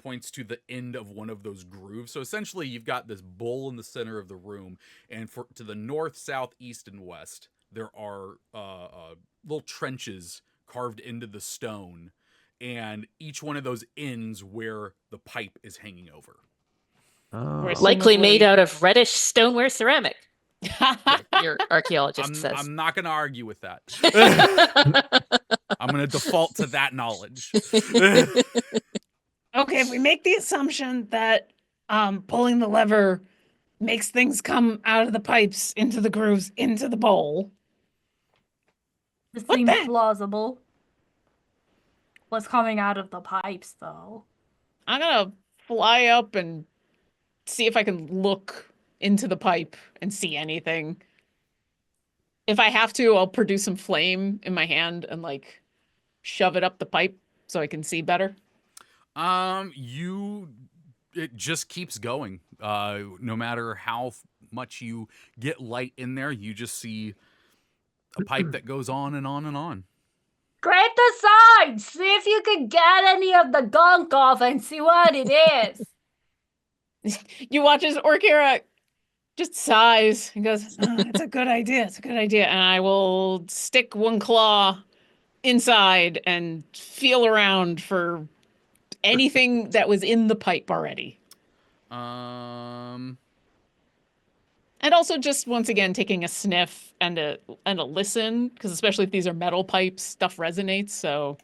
S1: points to the end of one of those grooves. So essentially, you've got this bowl in the center of the room, and to the north, south, east, and west, there are little trenches carved into the stone, and each one of those ends where the pipe is hanging over.
S3: Oh.
S5: Likely made
S4: Presumably-
S5: out of reddish stoneware ceramic, your archaeologist says.
S1: I'm not going to argue with that. I'm going to default to that knowledge.
S4: Okay, if we make the assumption that pulling the lever makes things come out of the pipes into the grooves into the bowl.
S2: This
S4: What
S2: seems
S4: the-
S2: plausible. What's coming out of the pipes, though?
S4: I'm gonna fly up and see if I can look into the pipe and see anything. If I have to, I'll produce some flame in my hand and like shove it up the pipe so I can see better.
S1: It just keeps going. No matter how much you get light in there, you just see a pipe that goes on and on and on.
S2: Grab the sign! See if you can get any of the gunk off and see what it is.
S4: You watch as Orkira just sighs and goes, "Oh, it's a good idea. It's a good idea." And I will stick one claw inside and feel around for anything that was in the pipe already. And also just once again taking a sniff and a listen, because especially if these are metal pipes, stuff resonates. So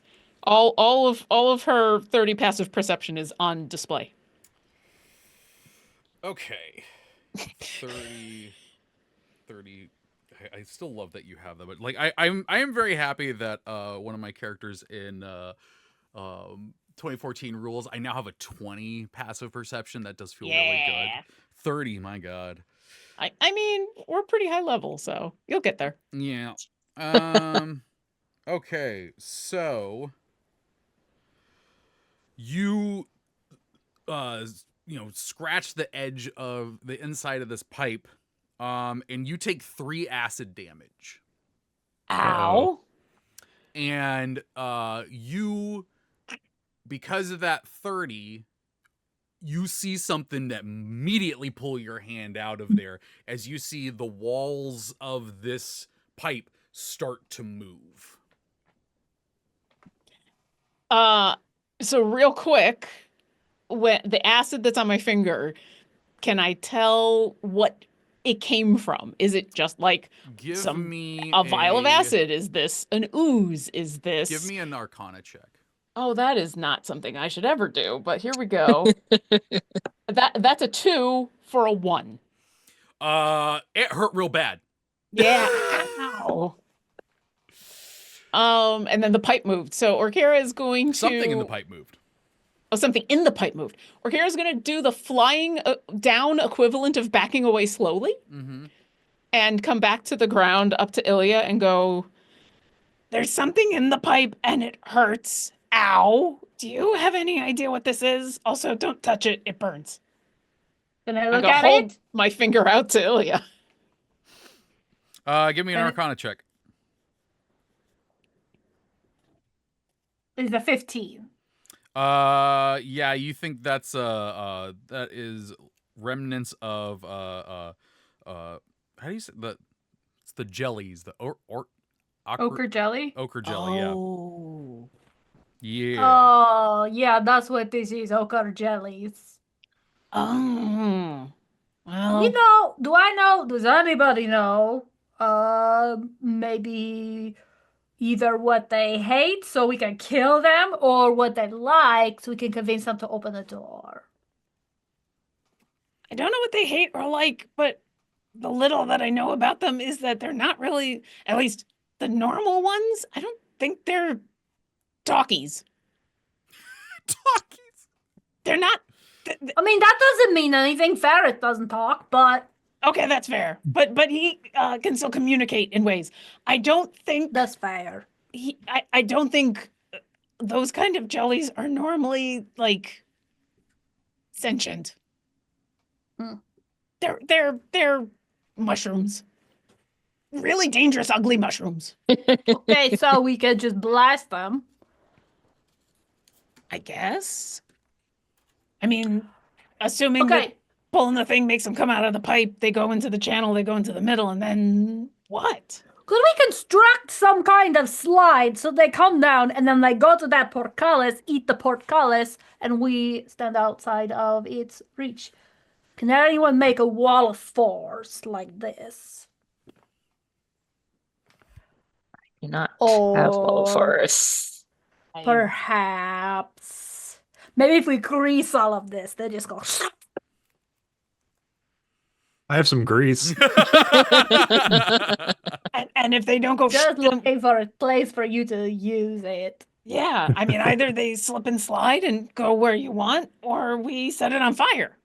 S4: all of her 30 passive perception is on display.
S1: Okay. 30. I still love that you have them, but like I am very happy that one of my characters in 2014 rules, I now have a 20 passive perception. That does feel really good. 30, my god.
S4: I mean, we're pretty high level, so you'll get there.
S1: Yeah. Okay, so you scratch the edge of the inside of this pipe, and you take 3 acid damage.
S4: Ow.
S1: And you, because of that 30, you see something that immediately pull your hand out of there as you see the walls of this pipe start to move.
S4: So real quick, when the acid that's on my finger, can I tell what it came from? Is it just like
S1: Give me
S4: a vial of acid? Is this an ooze? Is this...
S1: Give me an Arcana check.
S4: Oh, that is not something I should ever do, but here we go. That's a 2 for a 1.
S1: It hurt real bad.
S4: Yeah. Ow. And then the pipe moved. So Orkira is going to...
S1: Something in the pipe moved.
S4: Oh, something in the pipe moved. Orkira is going to do the flying down equivalent of backing away slowly and come back to the ground up to Ilya and go, "There's something in the pipe and it hurts. Ow. Do you have any idea what this is? Also, don't touch it. It burns."
S2: Can I
S4: I'm
S2: look
S4: gonna
S2: at
S4: hold
S2: it?
S4: my finger out to Ilya.
S1: Give me an Arcana check.
S2: It's a 15.
S1: Yeah, you think that's that is remnants of how do you say it's the jellies, the
S2: Ochre jelly?
S1: ochre jelly,
S4: Oh.
S1: yeah.
S2: Oh, yeah, that's what this is. Ochre jellies.
S4: Oh. Well,
S2: Does anybody know? Maybe either what they hate so we can kill them or what they like so we can convince them to open the door.
S4: I don't know what they hate or like, but the little that I know about them is that they're not really, at least the normal ones, I don't think they're talkies.
S1: Talkies.
S4: They're not.
S2: I mean, that doesn't mean anything. Ferret doesn't talk, but
S4: Okay, that's fair. But he can still communicate in ways. I don't think
S2: that's fair.
S4: I don't think those kind of jellies are normally like sentient.
S2: Hmm.
S4: They're mushrooms. Really dangerous, ugly mushrooms.
S2: Okay, so we can just blast them.
S4: I guess. I mean, assuming that
S2: Okay,
S4: pulling the thing makes them come out of the pipe, they go into the channel, they go into the middle, and then what?
S2: could we construct some kind of slide so they come down and then they go to that portcullis, eat the portcullis, and we stand outside of its reach? Can anyone make a wall of force like this?
S5: Do not travel
S2: Or
S5: force.
S2: perhaps maybe if we grease all of this, they just go.
S3: I have some grease.
S4: And if they don't go,
S2: Just looking for a place for you to use it.
S4: yeah, I mean, either they slip and slide and go where you want, or we set it on fire.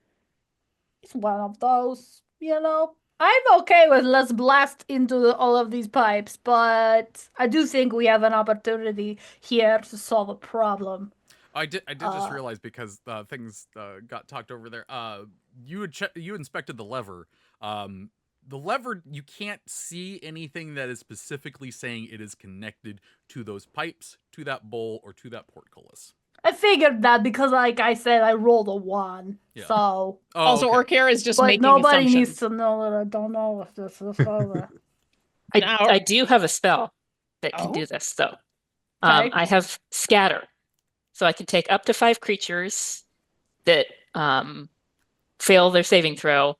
S2: It's one of those, I'm okay with let's blast into all of these pipes, but I do think we have an opportunity here to solve a problem.
S1: I did just realize because things got talked over there. You inspected the lever. The lever, you can't see anything that is specifically saying it is connected to those pipes, to that bowl, or to that portcullis.
S2: I figured that because, like I said, I rolled a 1.
S1: Yeah.
S2: So,
S1: Oh,
S4: Also,
S1: okay.
S4: Orkira is just
S2: but
S4: making
S2: nobody
S4: assumptions.
S2: needs to know that I don't know if this is over.
S4: Now-
S5: I do have a spell that can
S4: Oh?
S5: do this, though.
S2: Okay.
S5: I have scatter. So I can take up to 5 creatures that fail their saving throw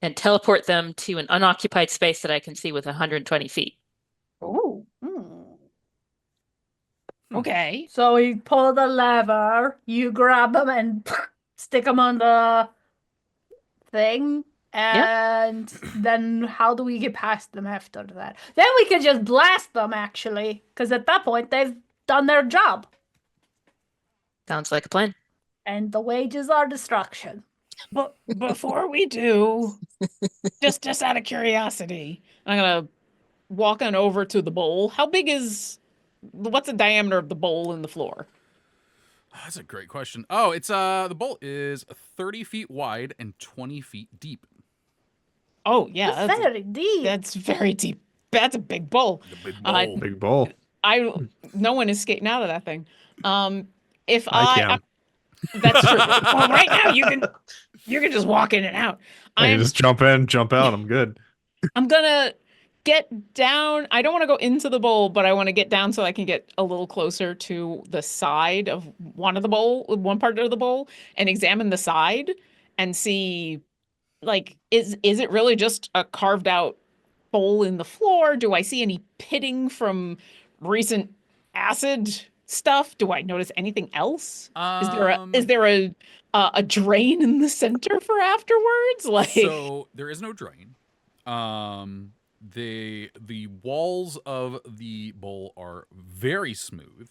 S5: and teleport them to an unoccupied space that I can see with 120 feet.
S2: Ooh.
S4: Okay.
S2: So you pull the lever, you grab them and stick them on the thing, and then how do we get past them after that? Then we can just blast them, actually, because at that point they've done their job,
S5: Sounds like a plan.
S2: and the wages are destruction.
S4: But before we do, just out of curiosity, I'm gonna walk on over to the bowl. How big what's the diameter of the bowl in the floor?
S1: That's a great question. Oh, it's the bowl is 30 feet wide and 20 feet deep.
S4: Oh yeah,
S2: That's very deep.
S4: that's very deep. That's a big bowl.
S1: The big bowl.
S3: Big bowl.
S4: No one is skating out of that thing. If
S3: I can.
S4: that's true. Well, right now you can just walk in and out.
S3: I can
S4: I'm
S3: just jump in, jump out. I'm good.
S4: I'm gonna get down. I don't want to go into the bowl, but I want to get down so I can get a little closer to the side of one part of the bowl, and examine the side and see, like, is it really just a carved out hole in the floor? Do I see any pitting from recent acid stuff? Do I notice anything else? Is there a drain in the center for afterwards? Like,
S1: So there is no drain. The walls of the bowl are very smooth,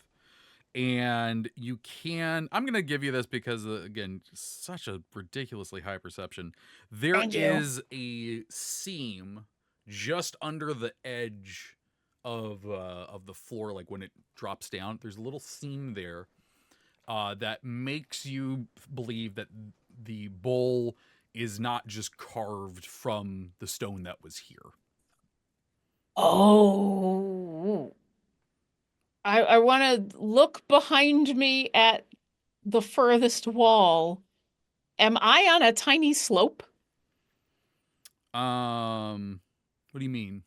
S1: and you can. I'm gonna give you this because again, such a ridiculously high perception. There
S4: Thank you.
S1: is a seam just under the edge of the floor, like when it drops down. There's a little seam there that makes you believe that the bowl is not just carved from the stone that was here.
S4: oh, I want to look behind me at the furthest wall. Am I on a tiny slope?
S1: What do you mean?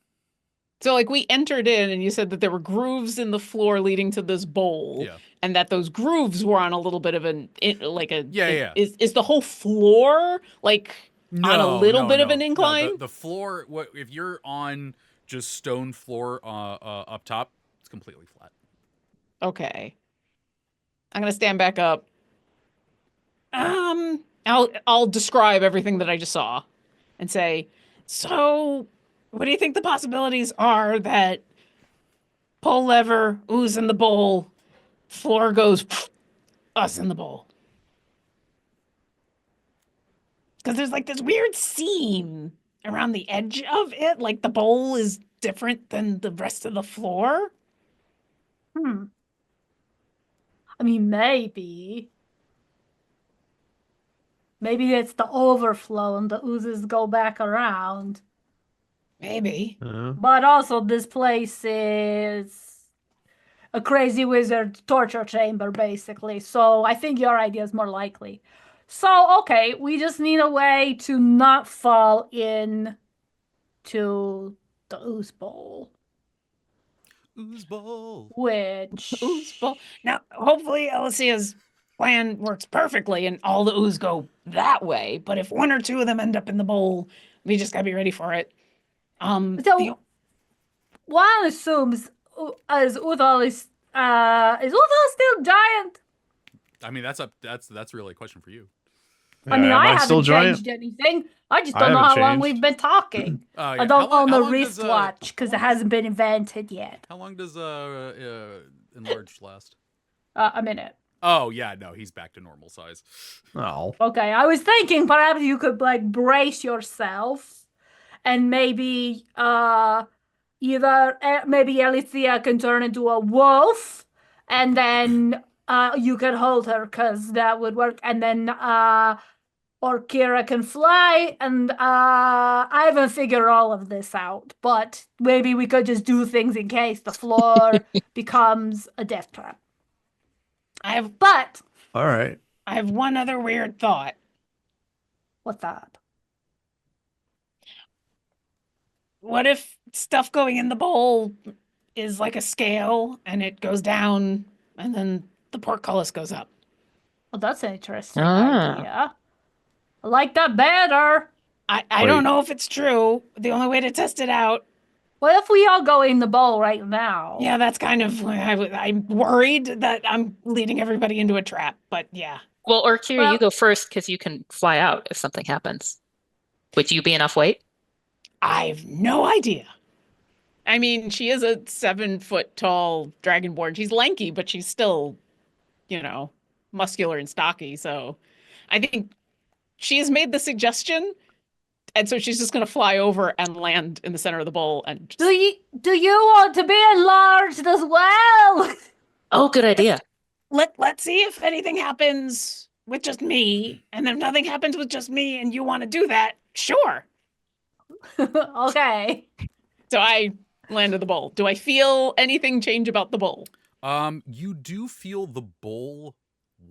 S4: So, like, we entered in and you said that there were grooves in the floor leading to this bowl,
S1: Yeah.
S4: and that those grooves were on a little bit of
S1: Yeah.
S4: Is the whole floor like on a little bit of an incline?
S1: No, the floor. What if you're on just stone floor up top? It's completely flat.
S4: Okay. I'm gonna stand back up. I'll describe everything that I just saw and say, so what do you think the possibilities are that pull lever, ooze in the bowl, floor goes us in the bowl? Because there's like this weird seam around the edge of it, like the bowl is different than the rest of the floor.
S2: I mean, maybe. Maybe it's the overflow and the oozes go back around.
S4: Maybe.
S2: But also, this place is a crazy wizard torture chamber, basically. So I think your idea is more likely. So, okay, we just need a way to not fall in to the ooze bowl.
S1: Ooze bowl.
S2: Which...
S4: Ooze bowl. Now, hopefully Alicia's plan works perfectly and all the ooze go that way. But if one or two of them end up in the bowl, we just gotta be ready for it.
S2: So, one assumes is Uthal still giant?
S1: I mean, that's really a question for you.
S2: I mean,
S3: am
S2: I
S3: still
S2: haven't
S3: giant?
S2: changed anything. I just
S3: I
S2: don't know how
S3: haven't
S2: long
S3: changed.
S2: we've been talking.
S1: Yeah.
S2: I don't own
S1: how
S2: a
S1: long does,
S2: wristwatch because it hasn't been invented yet.
S1: How long does enlarged last?
S2: A minute.
S1: Oh yeah, no, he's back to normal size.
S3: Oh.
S2: Okay, I was thinking perhaps you could like brace yourself, and maybe maybe Alicia can turn into a wolf, and then you can hold her because that would work, and then Orkira can fly, and I haven't figured all of this out, but maybe we could just do things in case the floor becomes a death trap. But
S3: All right.
S4: I have one other weird thought.
S2: what's that?
S4: What if stuff going in the bowl is like a scale and it goes down and then the portcullis goes up?
S2: Well, that's an interesting
S5: Ah.
S2: idea. I like that better.
S4: I
S3: Wait.
S4: don't know if it's true. The only way to test it out.
S2: What if we all go in the bowl right now?
S4: Yeah, that's kind of, I'm worried that I'm leading everybody into a trap, but yeah.
S5: Well, Orkira,
S2: Well-
S5: you go first because you can fly out if something happens. Would you be enough weight?
S4: I've no idea. I mean, she is a 7-foot tall dragonborn. She's lanky, but she's still, muscular and stocky. So I think she has made the suggestion. And so she's just going to fly over and land in the center of the bowl. And just...
S2: Do you want to be enlarged as well?
S5: Oh, good idea.
S4: let's see if anything happens with just me, and if nothing happens with just me, and you want to do that, sure.
S2: Okay.
S4: So I landed the bowl. Do I feel anything change about the bowl?
S1: You do feel the bowl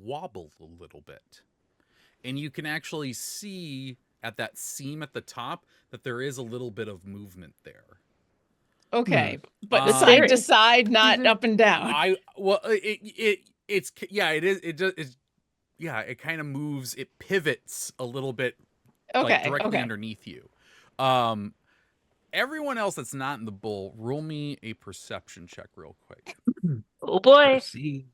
S1: wobble a little bit. And you can actually see at that seam at the top that there is a little bit of movement there.
S4: Okay, but
S1: The
S4: side to side, not
S2: it-
S4: up and down.
S1: It kind of moves, it pivots a little bit
S4: Okay,
S1: directly
S4: okay.
S1: underneath you. Everyone else that's not in the bowl, roll me a perception check real quick.
S5: Oh boy.
S3: See.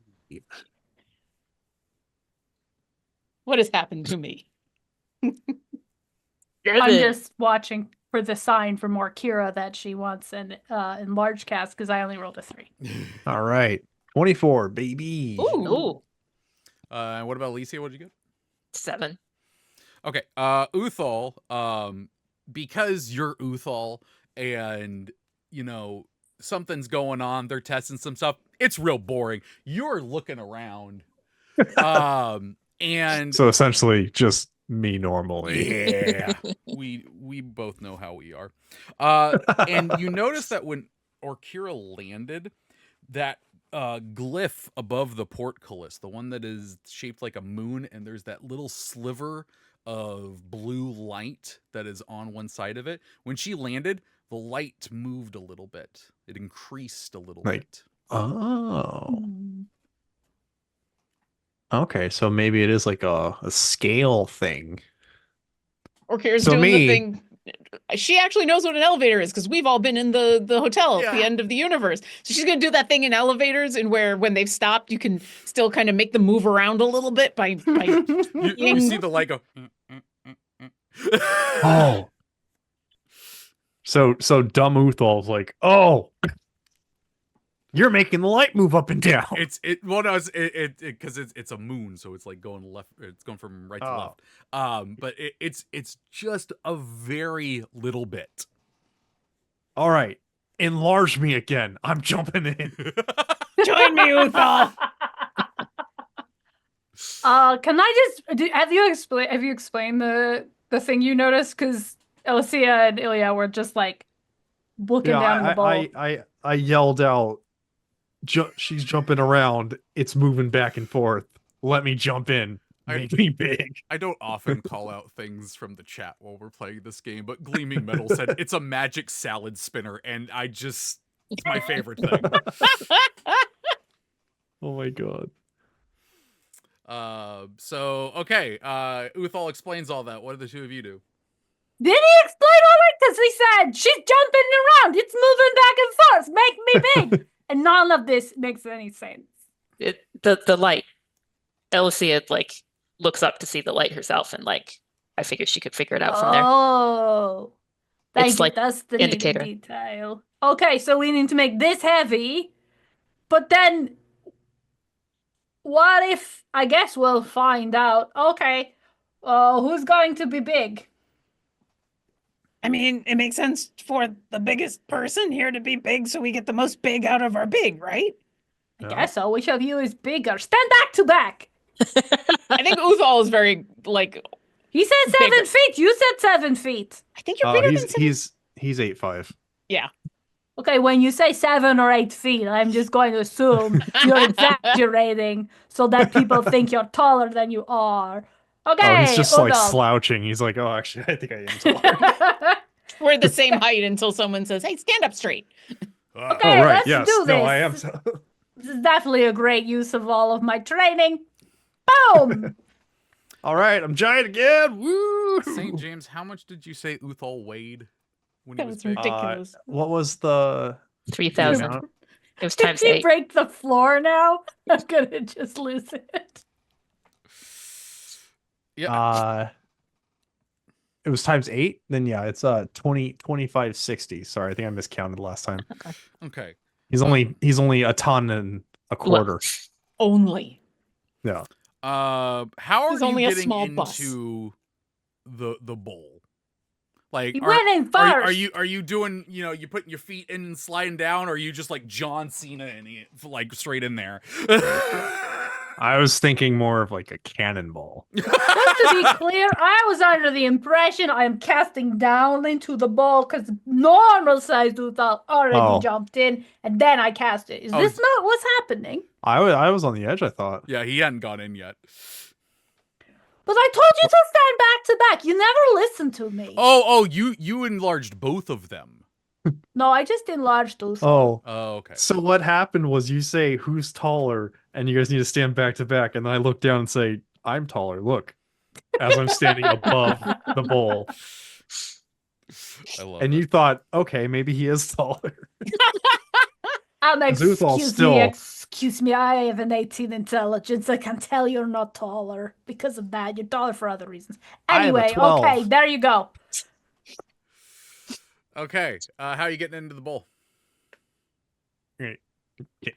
S4: What has happened to me?
S2: I'm
S5: Seven.
S2: just watching for the sign from Orkira that she wants in large cast because I only rolled a 3.
S3: All right. 24, baby.
S5: Ooh,
S1: What about Alicia? What'd you get?
S5: 7.
S1: Okay, Uthal, because you're Uthal and, you know, something's going on, they're testing some stuff, it's real boring. You're looking around. And
S3: So essentially just me normally.
S1: yeah, we both know how we are. And you notice that when Orkira landed, that glyph above the portcullis, the one that is shaped like a moon, and there's that little sliver of blue light that is on one side of it. When she landed, the light moved a little bit. It increased a little
S3: Like-
S1: bit.
S3: Oh. Okay, so maybe it is like a scale thing.
S4: Orkira's
S3: So
S4: doing
S3: me-
S4: the thing. She actually knows what an elevator is because we've all been in the hotel at the
S1: Yeah.
S4: end of the universe. So she's gonna do that thing in elevators, and where when they've stopped, you can still kind of make them move around a little bit by
S1: You see the light go.
S3: Oh. So dumb Uthal's like, oh, you're making the light move up and down.
S1: It's because it's a moon, so it's like going left. It's going from right to
S3: Oh.
S1: left. But it's just a very little bit.
S3: All right, enlarge me again. I'm jumping in.
S4: join me, Uthal.
S2: Can I just have you explained the thing you noticed? Because Alicia and Ilya were just like looking down in the bowl.
S3: I yelled out, she's jumping around. It's moving back and forth. Let me jump in. Make me big.
S1: I don't often call out things from the chat while we're playing this game, but Gleaming Metal said it's a magic salad spinner, and it's my favorite thing.
S3: Oh my god.
S1: Okay, Uthal explains all that. What do the two of you do?
S2: Did he explain all right? Because he said she's jumping around. It's moving back and forth. Make me big. And none of this makes any sense.
S5: The light. Alicia like looks up to see the light herself, and like I figured she could figure it out from there.
S2: Oh, thank
S5: It's
S2: you.
S5: like
S2: That's the
S5: indicator.
S2: needed detail. Okay, so we need to make this heavy, but then what if? I guess we'll find out. Okay, who's going to be big?
S4: I mean, it makes sense for the biggest person here to be big, so we get the most big out of our big, right?
S2: I
S3: Yeah.
S2: guess so. Which of you is bigger? Stand back to back.
S4: I think Uthal is very like.
S2: He said 7
S4: Bigger.
S2: feet. You said 7 feet.
S4: I think you're bigger than
S3: he's 8'5".
S2: Okay, when you say 7 or 8 feet, I'm just going to assume you're exaggerating so that people think you're taller than you are. Okay.
S3: Oh, he's just like
S2: Udal.
S3: slouching. He's like, oh, actually, I think I am taller.
S4: We're the same height until someone says, "Hey, stand up straight."
S2: Okay,
S3: oh, right.
S2: let's
S3: Yes.
S2: do
S3: No, I am.
S2: this. This is definitely a great use of all of my training. Boom!
S3: All right. I'm giant again. Woo!
S1: St. James, how much did you say Uthal weighed when he
S4: That
S1: was
S4: was
S1: big?
S4: ridiculous.
S3: What was the
S5: 3,000.
S3: amount?
S5: It was
S2: Did
S5: times
S2: he
S5: 8.
S2: break the floor now? I'm gonna just lose it.
S1: Yeah.
S3: It was times 8. Then yeah, it's 2560. Sorry, I think I miscounted last time.
S1: Okay.
S3: He's only a ton and a quarter.
S4: Only.
S3: Yeah.
S1: How are
S4: There's
S1: you
S4: only a
S1: getting
S4: small bus.
S1: into the bowl? Like,
S2: He went in first.
S1: are you doing, you putting your feet in and sliding down, or are you just like John Cena and like straight in there?
S3: I was thinking more of like a cannonball.
S2: Just to be clear, I was under the impression I am casting down into the ball because normal sized Uthal already
S3: Oh.
S2: jumped in and then I cast it. Is
S1: Oh.
S2: this not what's happening?
S3: I was on the edge, I thought.
S1: Yeah, he hadn't gone in yet.
S2: But I told you to stand back to back. You never listened to me.
S1: Oh, you enlarged both of them.
S2: No, I just enlarged Uthal.
S3: Oh.
S1: Oh, okay.
S3: So what happened was you say who's taller, and you guys need to stand back to back, and then I look down and say, I'm taller, look. As I'm standing above the bowl.
S1: I love
S3: And
S1: it.
S3: you thought, okay, maybe he is taller. Uthal
S2: Excuse me, I have an 18 intelligence. I can tell you're not taller because of that. You're taller for other reasons.
S3: I have a
S2: Anyway,
S3: 12.
S2: okay, there you go.
S1: Okay, how are you getting into the bowl?
S3: I'm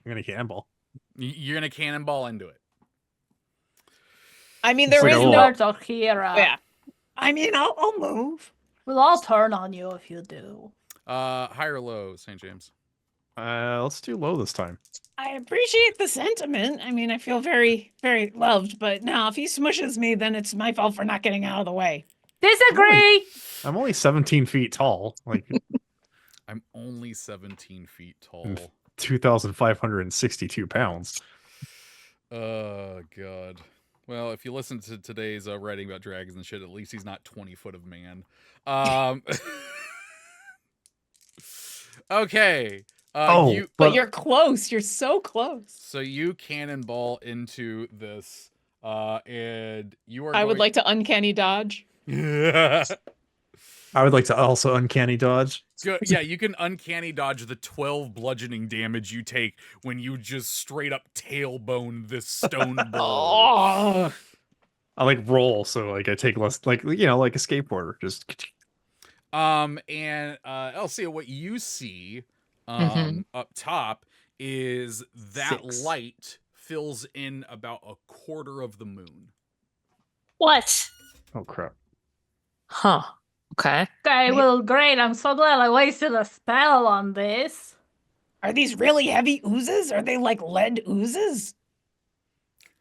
S3: gonna cannonball.
S1: You're gonna cannonball into it.
S4: I mean,
S3: It's
S4: there
S3: like
S4: is
S3: a
S4: no.
S2: Lord Orkira.
S4: Yeah. I mean, I'll move.
S2: We'll all turn on you if you do.
S1: High or low, St. James?
S3: Let's do low this time.
S4: I appreciate the sentiment. I mean, I feel very, very loved, but now if he smushes me, then it's my fault for not getting out of the way.
S2: Disagree!
S3: I'm only 17 feet tall, like
S1: I'm only 17 feet tall.
S3: 2,562 pounds.
S1: Oh, God. Well, if you listen to today's writing about dragons and shit, at least he's not 20 foot of man. Okay.
S4: But you're close. You're so close.
S1: So you cannonball into this, and you are.
S4: I would like to uncanny dodge.
S1: Yeah.
S3: I would like to also uncanny dodge.
S1: Yeah, you can uncanny dodge the 12 bludgeoning damage you take when you just straight up tailbone this stone ball.
S4: Oh.
S3: I like roll, so like I take less, like like a skateboarder. Just
S1: And Elsia, what you see up top is that
S3: 6.
S1: light fills in about a quarter of the moon.
S5: What?
S3: oh crap.
S5: Huh. Okay.
S2: Okay, well, great. I'm so glad I wasted a spell on this.
S4: Are these really heavy oozes? Are they like lead oozes?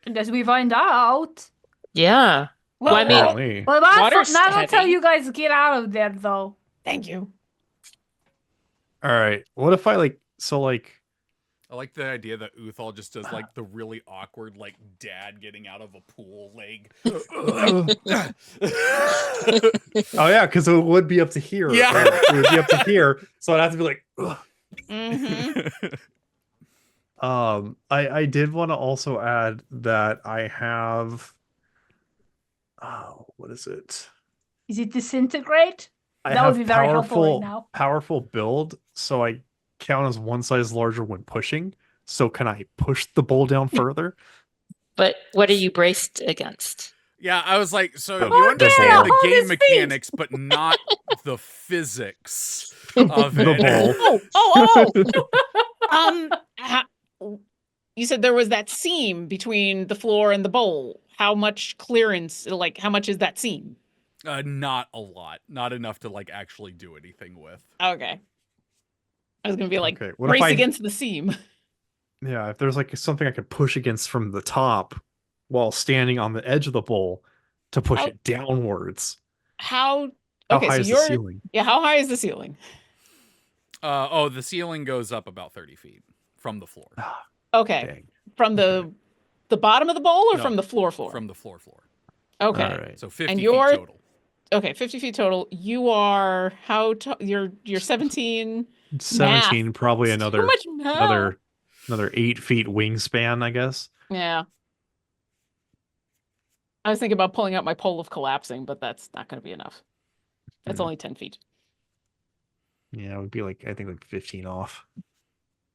S2: I guess we find out.
S5: Yeah. Well, I mean,
S3: Apparently.
S2: Well,
S5: Water's
S2: not until
S5: heavy.
S2: you guys get out of there, though.
S4: Thank you.
S3: All right. What if I like
S1: I like the idea that Uthal just does like the really awkward like dad getting out of a pool leg.
S3: oh yeah, because it would be up to here.
S1: Yeah.
S3: Right? It would be up to here. So I'd have to be like, ugh.
S4: Mm-hmm.
S3: I did want to also add that I have what is it?
S2: Is it disintegrate?
S3: I
S2: That would
S3: have
S2: be very helpful right now.
S3: Powerful build, so I count as one size larger when pushing. So can I push the bowl down further?
S5: but what are you braced against?
S1: Yeah, I was like, so
S3: Oh,
S1: you understand the
S2: hold
S1: game
S2: his feet.
S1: mechanics, but not the physics of
S3: The
S1: it.
S4: You said there was that seam between the floor and the bowl. How much clearance? Like, how much is that seam?
S1: Not a lot, not enough to like actually do anything with.
S4: Okay. I was gonna be like,
S3: Okay, what if
S4: brace
S3: I-
S4: against the seam.
S3: Yeah, if there's like something I could push against from the top while standing on the edge of the bowl to push
S4: Oh.
S3: it downwards.
S4: How?
S3: How
S4: Okay,
S3: high
S4: so
S3: is the
S4: you're
S3: ceiling?
S4: yeah. How high is the ceiling?
S1: The ceiling goes up about 30 feet from the floor.
S4: Okay,
S3: Dang.
S4: from the bottom of the bowl or
S1: No,
S4: from the floor?
S1: From the floor.
S4: Okay.
S3: All right.
S1: So 50
S4: And
S1: feet
S4: you're-
S1: total.
S4: Okay, 50 feet total. You are you're 17.
S3: 17, probably
S4: Too
S3: another
S4: much math.
S3: another 8 feet wingspan, I guess.
S4: Yeah. I was thinking about pulling out my pole of collapsing, but that's not going to be enough. That's
S3: Mhm.
S4: only 10 feet.
S3: Yeah, it would be like I think like 15 off.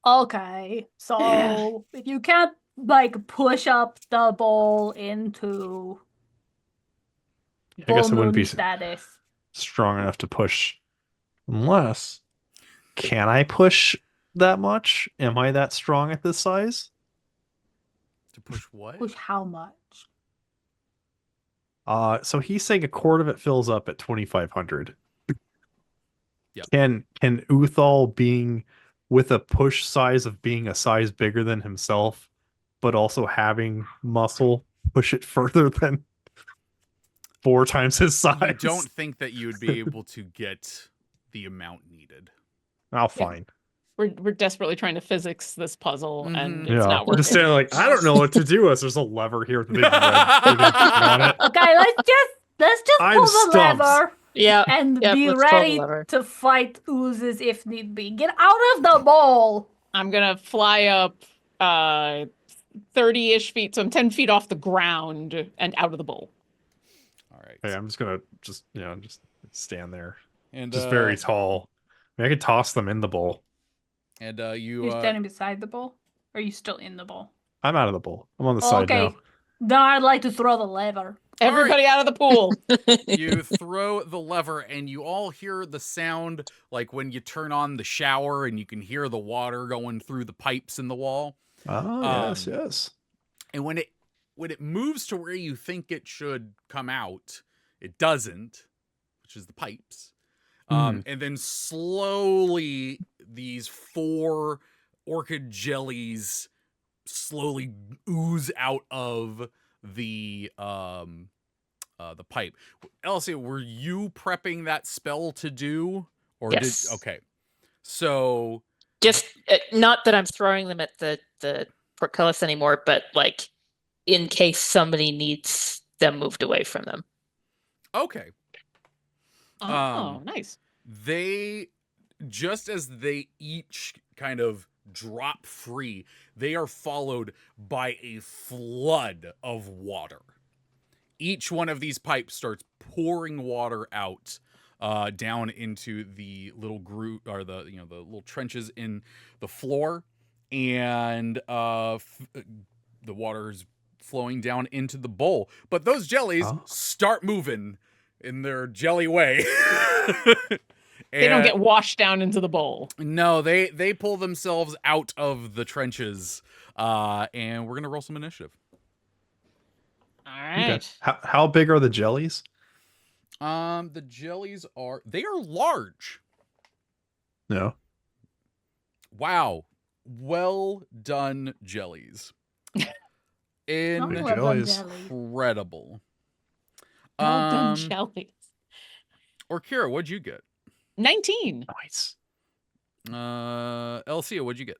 S2: Okay, so if you can't like push up the bowl into
S3: I guess
S2: full
S3: it wouldn't
S2: moon
S3: be
S2: status.
S3: strong enough to push unless can I push that much? Am I that strong at this size?
S1: To push what?
S2: Push how much?
S3: So he's saying a quarter of it fills up at 2,500.
S1: Yep.
S3: Can Uthal being with a push size of being a size bigger than himself but also having muscle push it further than 4 times his size.
S1: You don't think that you would be able to get the amount needed.
S3: I'll fine.
S4: We're desperately trying to physics this puzzle, and
S1: Mhm.
S4: it's not
S3: I'm
S4: working.
S3: just standing like, I don't know what to do. As there's a lever here with a big red thing on it.
S2: Okay, let's just
S3: I'm
S2: pull the
S3: stumped.
S2: lever
S5: Yeah.
S2: and
S5: Yep,
S2: be
S5: let's pull the
S2: ready
S5: lever.
S2: to fight oozes if need be. Get out of the bowl.
S4: I'm gonna fly up 30-ish feet, so I'm 10 feet off the ground and out of the bowl.
S1: All right.
S3: Hey, I'm just gonna just stand there.
S1: And
S3: Just very tall. I mean, I could toss them in the bowl.
S1: And
S2: You're
S1: you
S2: standing beside the bowl? Or are you still in the bowl?
S3: I'm out of the bowl. I'm on the side
S2: Okay.
S3: now.
S2: Then I'd like to throw the lever.
S4: Everybody out of the pool.
S1: you throw the lever and you all hear the sound like when you turn on the shower and you can hear the water going through the pipes in the wall.
S3: Oh, yes, yes.
S1: And when it moves to where you think it should come out, it doesn't, which is the pipes. And then slowly these 4 orchid jellies slowly ooze out of the pipe. Elsie, were you prepping that spell to do? Or
S5: Yes.
S1: Okay. So
S5: Just not that I'm throwing them at the portcullis anymore, but like in case somebody needs them moved away from them.
S1: okay.
S4: Oh, nice.
S1: They, just as they each kind of drop free, they are followed by a flood of water. Each one of these pipes starts pouring water out down into the little groove, or the little trenches in the floor, and the water's flowing down into the bowl. But those jellies start moving in their jelly way.
S4: They don't get washed down into the bowl.
S1: No, they pull themselves out of the trenches, and we're gonna roll some initiative.
S4: All right.
S3: Okay. How big are the jellies?
S1: The jellies are large.
S3: No.
S1: Wow, well done, jellies.
S2: Not well done,
S3: jellies.
S2: jelly.
S1: Incredible.
S4: Well done, jellies.
S1: Orkira, what'd you get?
S4: 19.
S3: Nice.
S1: Elsia, what'd you get?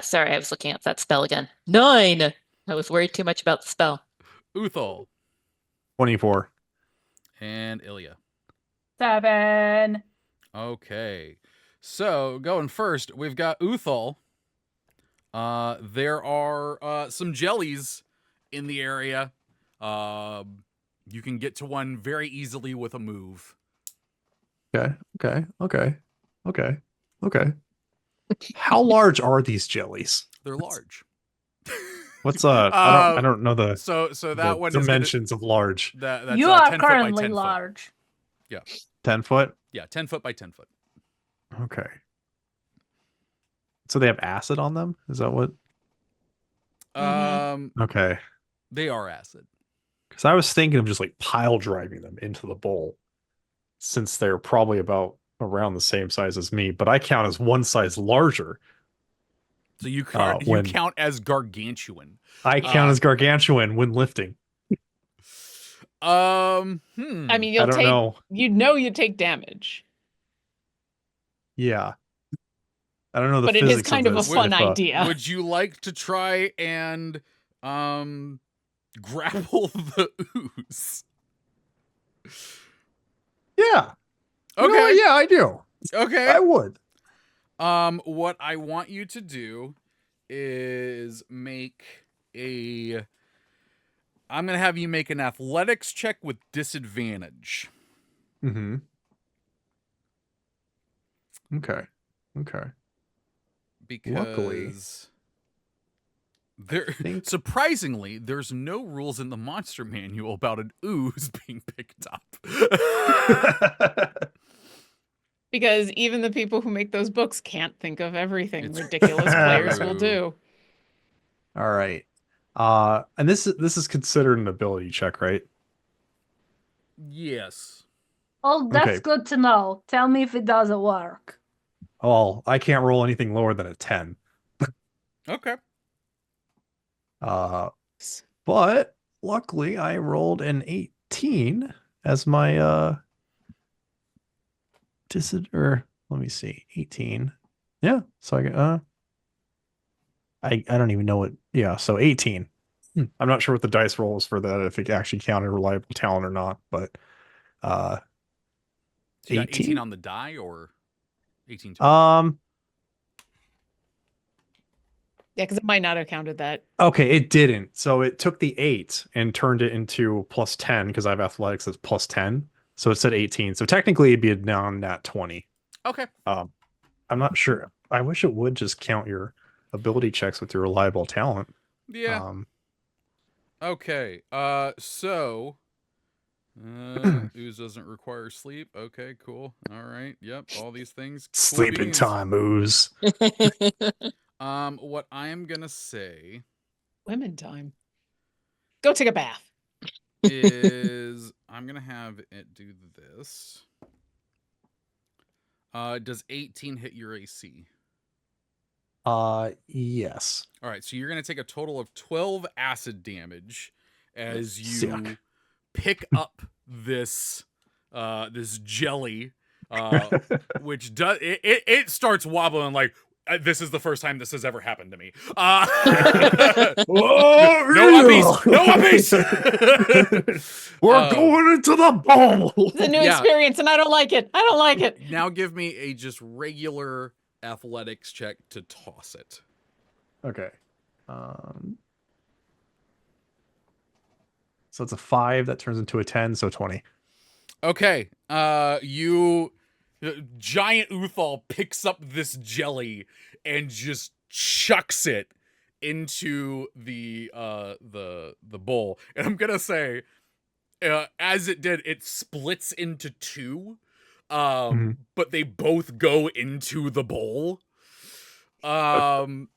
S5: Sorry, I was looking at that spell again. 9! I was worried too much about the spell.
S1: Uthal
S3: 24.
S1: and Ilya.
S2: 7.
S1: Okay, so going first, we've got Uthal. There are some jellies in the area. You can get to one very easily with a move.
S3: Okay. How large are these jellies?
S1: They're large.
S3: What's I don't know the
S1: So that
S3: the
S1: one
S3: dimensions of large.
S1: that's
S2: You
S1: 10
S2: are
S1: foot by
S2: currently
S1: 10 foot.
S2: large.
S3: 10 foot?
S1: Yeah, 10 foot by 10 foot.
S3: Okay. So they have acid on them? Is that what? Okay.
S1: They are acid.
S3: Because I was thinking of just like pile driving them into the bowl, since they're probably about around the same size as me, but I count as one size larger.
S1: So you count as gargantuan.
S3: I count as gargantuan when lifting.
S4: I mean,
S3: I don't know.
S4: You take damage.
S3: Yeah. I don't know the
S4: But it is
S3: physics
S4: kind of a
S3: this.
S4: fun
S3: If,
S4: idea.
S1: Would you like to try and grapple the ooze?
S3: Yeah.
S1: Okay.
S3: You know what? Yeah, I do.
S1: Okay.
S3: I would.
S1: What I want you to do is I'm gonna have you make an athletics check with disadvantage.
S3: Mm-hmm. Okay.
S1: Because
S3: Luckily,
S1: surprisingly, there's no rules in the monster manual about an ooze being picked up.
S4: Because even the people who make those books can't think of everything ridiculous players will do.
S3: All right. And this is considered an ability check, right?
S1: Yes.
S2: Oh, that's
S3: Okay.
S2: good to know. Tell me if it doesn't work.
S3: Oh, I can't roll anything lower than a 10.
S1: Okay.
S3: But luckily I rolled an 18 as my or let me see, 18. Yeah, so I don't even know what. Yeah, so 18. I'm not sure what the dice roll is for that, if it actually counted reliable talent or not, but
S1: So you got 18
S3: 18
S1: on the die or 18 total?
S4: Yeah, because it might not have counted that.
S3: Okay, it didn't. So it took the 8 and turned it into plus 10 because I have athletics as plus 10. So it said 18. So technically it'd be a non-nat 20.
S1: Okay.
S3: I'm not sure. I wish it would just count your ability checks with your reliable talent.
S1: Yeah. Okay. So ooze doesn't require sleep. Okay, cool. All right. Yep. All these things. Cool
S3: Sleeping
S1: beans.
S3: time, ooze.
S1: What I am gonna say
S4: Women time. Go take a bath.
S1: is I'm gonna have it do this. Does 18 hit your AC?
S3: Yes.
S1: All right, so you're gonna take a total of 12 acid damage as you
S3: Sick.
S1: pick up this this jelly, which does it starts wobbling like this is the first time this has ever happened to me.
S3: Oh,
S1: no uppies!
S3: We're going into the bowl.
S4: It's a new
S1: Yeah.
S4: experience, and I don't like it. I don't like it.
S1: Now give me a just regular athletics check to toss it.
S3: Okay. So it's a 5 that turns into a 10, so 20.
S1: Okay. Giant Uthal picks up this jelly and just chucks it into the bowl. And I'm gonna say, as it did, it splits into 2. But they both go into the bowl. And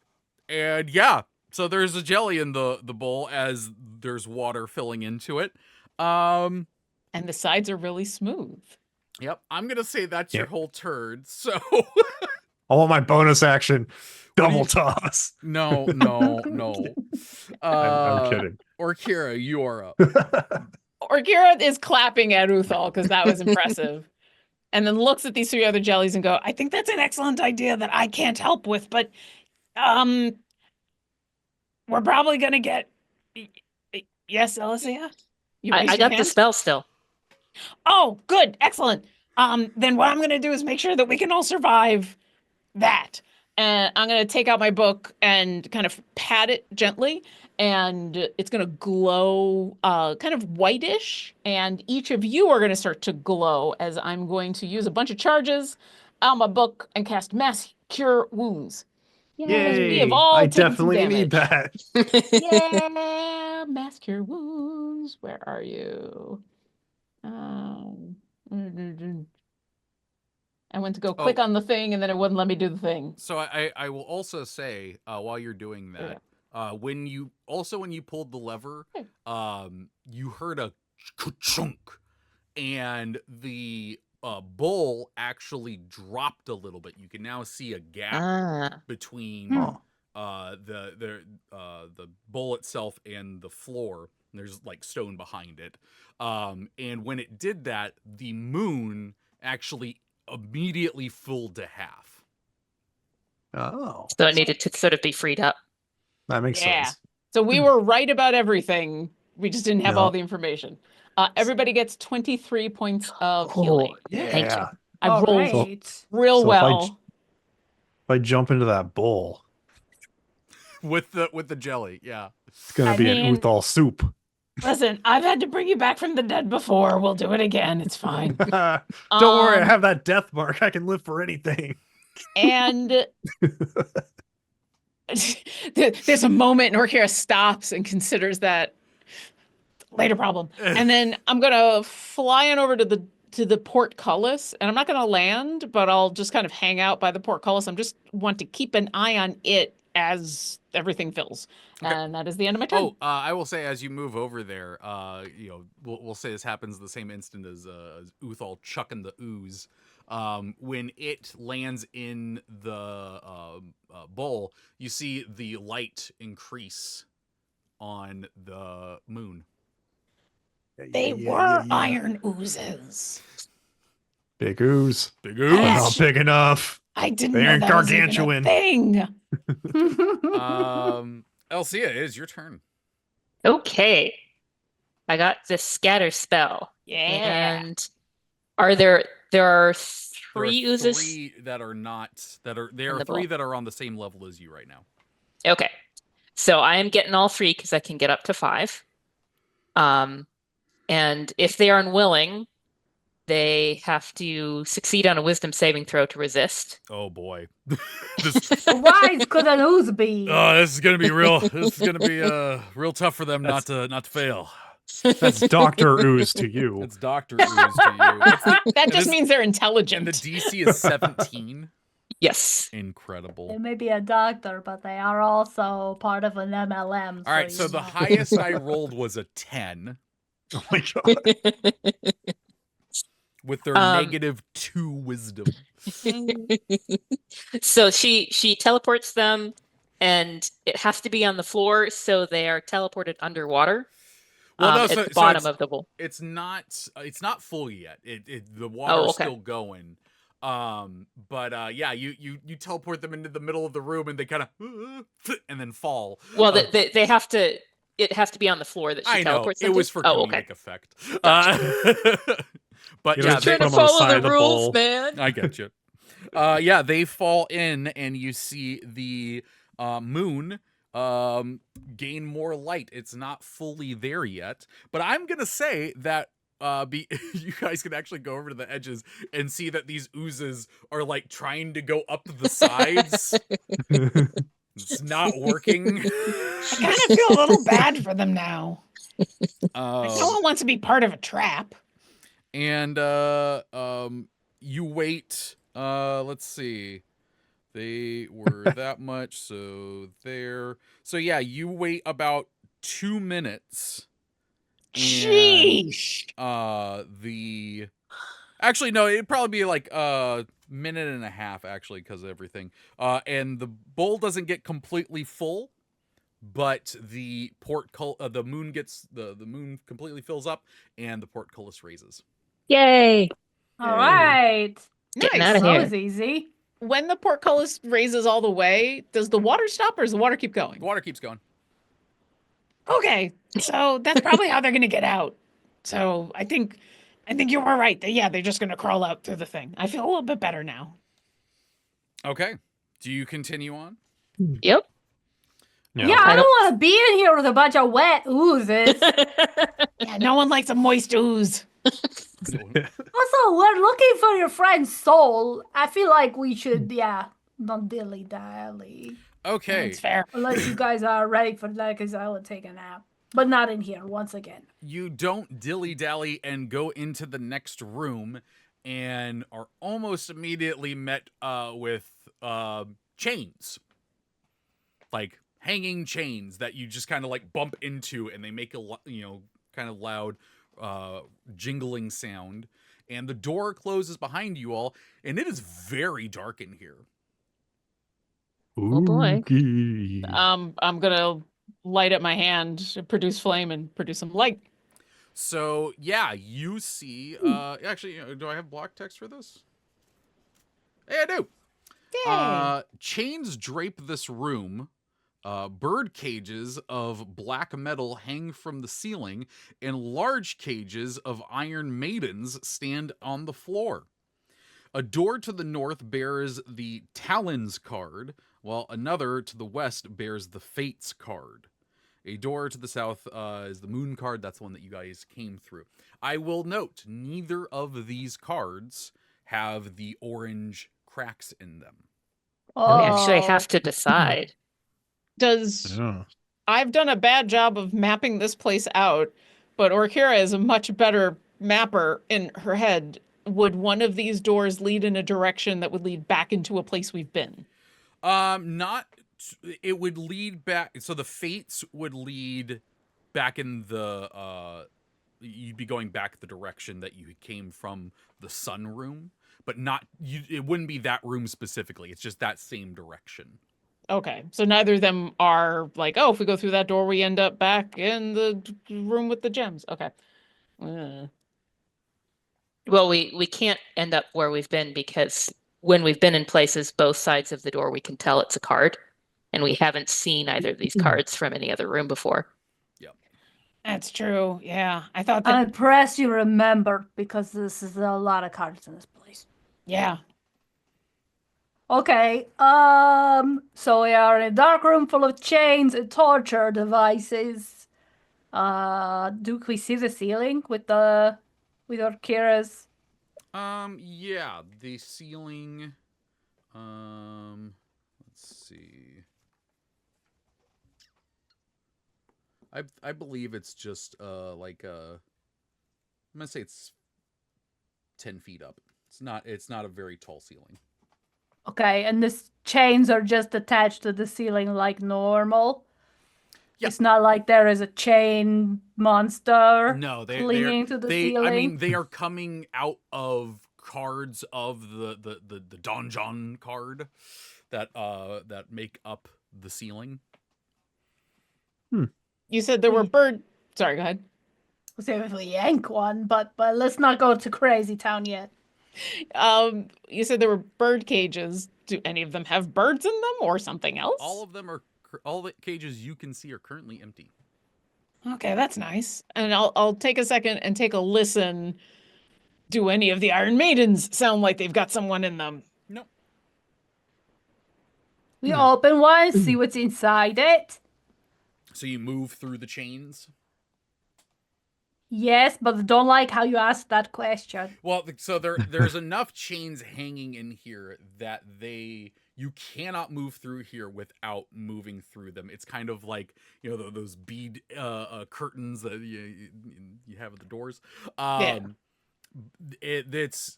S1: yeah, so there's a jelly in the bowl as there's water filling into it.
S4: And the sides are really smooth.
S1: Yep, I'm gonna say that's your whole turd. So
S3: I want my bonus action.
S1: What do
S3: Double
S1: you-
S3: toss.
S1: no.
S3: I'm kidding.
S1: Orkira, you are up.
S4: Orkira is clapping at Uthal because that was impressive. And then looks at these 3 other jellies and go, I think that's an excellent idea that I can't help with, but we're probably gonna get yes, Alicia? You raised
S5: I
S4: your
S5: got the
S4: hand?
S5: spell still.
S4: Oh, good, excellent. Then what I'm gonna do is make sure that we can all survive that. And I'm gonna take out my book and kind of pat it gently, and it's gonna glow kind of whitish, and each of you are gonna start to glow as I'm going to use a bunch of charges on my book and cast Mass Cure Wounds. We have
S3: Yay!
S4: all
S3: I
S4: taken some
S3: definitely need
S4: damage.
S3: that.
S4: Yeah, Mass Cure Wounds. Where are you? I went to go click on the thing, and then it wouldn't let me do the thing.
S1: So I will also say while you're doing that, when you pulled the lever, you heard a chunk, and the bowl actually dropped a little bit. You can now see a gap between the bowl itself and the floor. And there's like stone behind it. And when it did that, the moon actually immediately filled to half.
S3: Oh.
S5: So it needed to sort of be freed up.
S3: That makes sense.
S4: So we were right about everything. We just didn't have all
S3: No.
S4: the information. Everybody gets 23 points of healing.
S3: Yeah.
S5: Thank you.
S4: I
S2: All
S4: rolled
S2: right.
S4: real
S3: So if
S4: well.
S3: If I jump into that bowl,
S1: with the jelly, yeah.
S3: it's gonna
S4: I
S3: be
S4: mean-
S3: an Uthal soup.
S4: Listen, I've had to bring you back from the dead before. We'll do it again. It's fine.
S3: Don't worry, I
S4: Um,
S3: have that death mark. I can live for anything.
S4: And there's a moment and Orkira stops and considers that later problem. And then I'm gonna fly on over to the portcullis, and I'm not gonna land, but I'll just kind of hang out by the portcullis. I'm just want to keep an eye on it as everything fills.
S1: Okay.
S4: And that is the end of my turn.
S1: Oh, I will say as you move over there, we'll say this happens the same instant as Uthal chucking the ooze. When it lands in the bowl, you see the light increase on the moon.
S4: They were iron oozes.
S3: Big ooze.
S1: Big
S3: But
S1: ooze.
S3: not big enough.
S4: I didn't
S3: They
S4: know
S3: aren't
S4: that was even a
S3: gargantuan.
S4: thing.
S1: Elsia, it is your turn.
S5: Okay. I got the scatter spell.
S4: Yeah.
S5: And there are three
S1: There are
S5: oozes?
S1: three that are not there
S5: In
S1: are
S5: the
S1: three
S5: bowl.
S1: that are on the same level as you right now.
S5: Okay. So I am getting all three because I can get up to 5. And if they are unwilling, they have to succeed on a wisdom saving throw to resist.
S1: Oh boy. this,
S2: Wise could an ooze be?
S1: this is gonna be real. This is gonna be real tough for them not to fail.
S3: That's Dr. Ooze to you.
S1: It's Dr. Ooze to you.
S4: That just
S1: this-
S4: means they're
S1: And
S4: intelligent.
S1: the DC is 17.
S5: Yes.
S1: Incredible.
S2: They may be a doctor, but they are also part of an MLM.
S1: All right, so
S2: you
S1: the
S2: know.
S1: highest I rolled was a 10
S3: Oh my god.
S1: with their -2 wisdom.
S5: So she teleports them, and it has to be on the floor, so they are teleported underwater.
S1: Well, no,
S5: at
S1: so
S5: the bottom
S1: it's-
S5: of the bowl.
S1: It's not full yet. The water's
S5: okay.
S1: still going. But yeah, you teleport them into the middle of the room and they kind of and then fall.
S5: Well, they have to. It has to be on the floor that she
S1: I know
S5: teleports them
S1: it
S5: to.
S1: was for
S5: Oh,
S1: comedic
S5: okay.
S1: effect. But
S3: You
S1: yeah,
S3: know,
S1: they,
S3: put
S5: Trying to
S3: 'em on the
S5: follow
S3: side
S5: the
S3: of the
S5: rules,
S3: bowl.
S5: man.
S1: I get you. Yeah, they fall in and you see the moon gain more light. It's not fully there yet, but I'm gonna say that you guys can actually go over to the edges and see that these oozes are like trying to go up the sides. It's not working.
S4: I kind of feel a little bad for them now. No one wants to be part of a trap.
S1: And you wait. Let's see. They were that much, so there. So yeah, you wait about 2 minutes. And
S4: Sheesh.
S1: actually no, it'd probably be like a minute and a half actually because of everything. And the bowl doesn't get completely full, but the the moon gets the moon completely fills up and the portcullis raises.
S5: Yay!
S2: All right.
S5: Getting
S4: Nice.
S5: out of
S2: That
S5: here.
S2: was easy.
S4: When the portcullis raises all the way, does the water stop or does the water keep going?
S1: The water keeps going.
S4: Okay, so that's probably how they're gonna get out. So I think you were right. Yeah, they're just gonna crawl out through the thing. I feel a little bit better now.
S1: Okay. Do you continue on?
S5: Yep.
S3: No.
S2: Yeah,
S5: I
S2: I
S5: don't-
S2: don't want to be in here with a bunch of wet oozes.
S4: Yeah, no one likes a moist ooze.
S2: Also, we're looking for your friend's soul. I feel like we should, not dilly-dally.
S1: Okay.
S4: That's fair.
S2: Unless you guys are ready for that, because I would take a nap. But not in here, once again.
S1: You don't dilly-dally and go into the next room and are almost immediately met with chains. Like hanging chains that you just kind of like bump into and they make a kind of loud jingling sound. And the door closes behind you all and it is very dark in here.
S5: Oh, boy.
S3: Oogie.
S4: I'm gonna light up my hand, produce flame, and produce some light.
S1: So yeah, you see actually do I have block text for this? Hey, I do. Chains drape this room. Bird cages of black metal hang from the ceiling, and large cages of iron maidens stand on the floor. A door to the north bears the Talons card, while another to the west bears the Fates card. A door to the south is the Moon card. That's the one that you guys came through. I will note, neither of these cards have the orange cracks in them.
S2: Oh,
S5: We actually have to decide.
S4: Does
S3: Yeah.
S4: I've done a bad job of mapping this place out, but Orkira is a much better mapper in her head. Would one of these doors lead in a direction that would lead back into a place we've been?
S1: It would lead back. So the Fates would lead back in the. You'd be going back the direction that you came from the sun room, but not. It wouldn't be that room specifically. It's just that same direction.
S4: Okay, so neither of them are like, oh, if we go through that door, we end up back in the room with the gems. Okay.
S5: Well, we can't end up where we've been because when we've been in places, both sides of the door, we can tell it's a card, and we haven't seen either of these cards from any other room before.
S1: Yep.
S4: That's true. Yeah, I thought that.
S2: I'm impressed you remembered because this is a lot of cards in this place.
S4: Yeah.
S2: Okay, so we are in a dark room full of chains and torture devices. Do we see the ceiling with Orkira's?
S1: Yeah, the ceiling. Let's see. I believe it's just I'm gonna say it's 10 feet up. It's not a very tall ceiling.
S2: Okay, and these chains are just attached to the ceiling like normal.
S1: Yep.
S2: It's not like there is a chain monster
S1: No,
S2: clinging to the ceiling.
S1: I mean, they are coming out of cards of the donjon card that make up the ceiling.
S4: You said there were bird. Sorry, go ahead.
S2: We'll see if we yank one, but let's not go to Crazy Town yet.
S4: You said there were bird cages. Do any of them have birds in them or something else?
S1: All the cages you can see are currently empty.
S4: Okay, that's nice. And I'll take a second and take a listen. Do any of the Iron Maidens sound like they've got someone in them?
S1: No.
S2: We open one, see what's inside it.
S1: So you move through the chains.
S2: Yes, but don't like how you asked that question.
S1: Well, so there's enough chains hanging in here that you cannot move through here without moving through them. It's kind of like, those bead curtains that you have at the doors. It's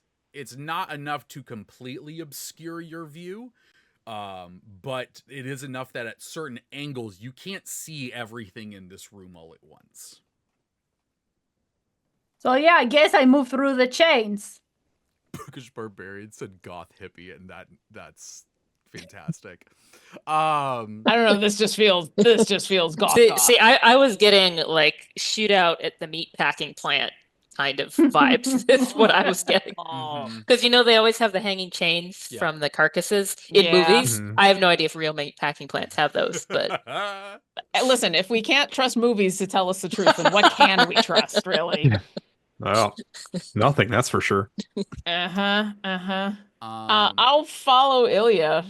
S1: not enough to completely obscure your view, but it is enough that at certain angles you can't see everything in this room all at once.
S2: So yeah, I guess I move through the chains.
S1: Bookish Barbarian said goth hippie, and that's fantastic. I
S4: don't know, this just feels goth.
S5: See, I was getting like shootout at the meat packing plant kind of vibes. Is what I was getting. Because they always have the hanging chains from the carcasses in movies. I have no idea if real meat packing plants have those, but
S4: listen, if we can't trust movies to tell us the truth, then what can we trust, really?
S3: Well, nothing, that's for sure.
S4: I'll follow Ilya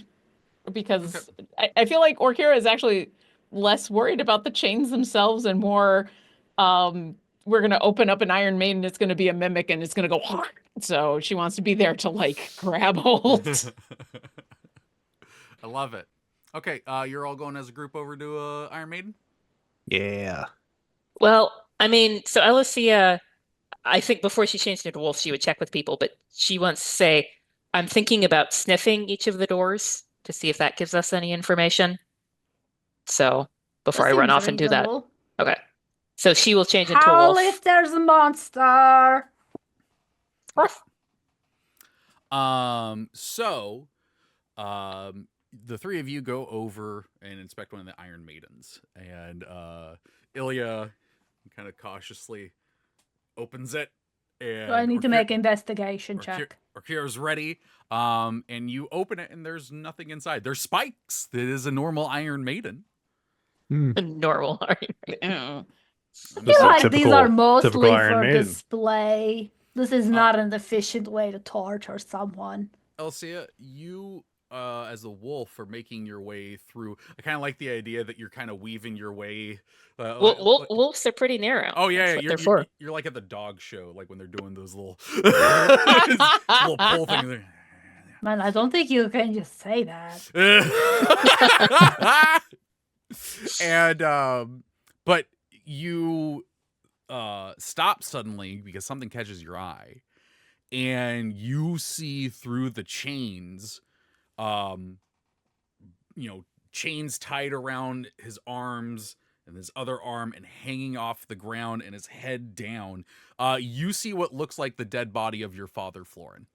S4: because I feel like Orkira is actually less worried about the chains themselves and more we're going to open up an Iron Maiden, it's going to be a mimic and it's going to go so she wants to be there to like grab hold.
S1: I love it. Okay, you're all going as a group over to Iron Maiden?
S3: Yeah.
S5: Well, I mean, so Alicia, I think before she changed into wolf, she would check with people, but she wants to say, I'm thinking about sniffing each of the doors to see if that gives us any information. So before I run off and do that. Okay. So she will change into a wolf.
S2: Howl if there's a monster.
S1: The three of you go over and inspect one of the Iron Maidens, and Ilya kind of cautiously opens it. And
S2: Do I need to make an investigation check?
S1: Orkira's ready, and you open it, and there's nothing inside. There's spikes. That is a normal Iron Maiden.
S5: A normal Iron Maiden.
S2: I feel like these are mostly for
S3: Maiden.
S2: display. This is not an efficient way to torture someone.
S1: Elsia, you, as a wolf, are making your way through. I kind of like the idea that you're kind of weaving your way.
S5: Wolves are pretty narrow.
S1: Oh yeah, you're like at the dog show, like when they're doing those little little pull things.
S2: Man, I don't think you can just say that.
S1: And but you stop suddenly because something catches your eye, and you see through the chains, chains tied around his arms and his other arm and hanging off the ground and his head down. You see what looks like the dead body of your father, Florin.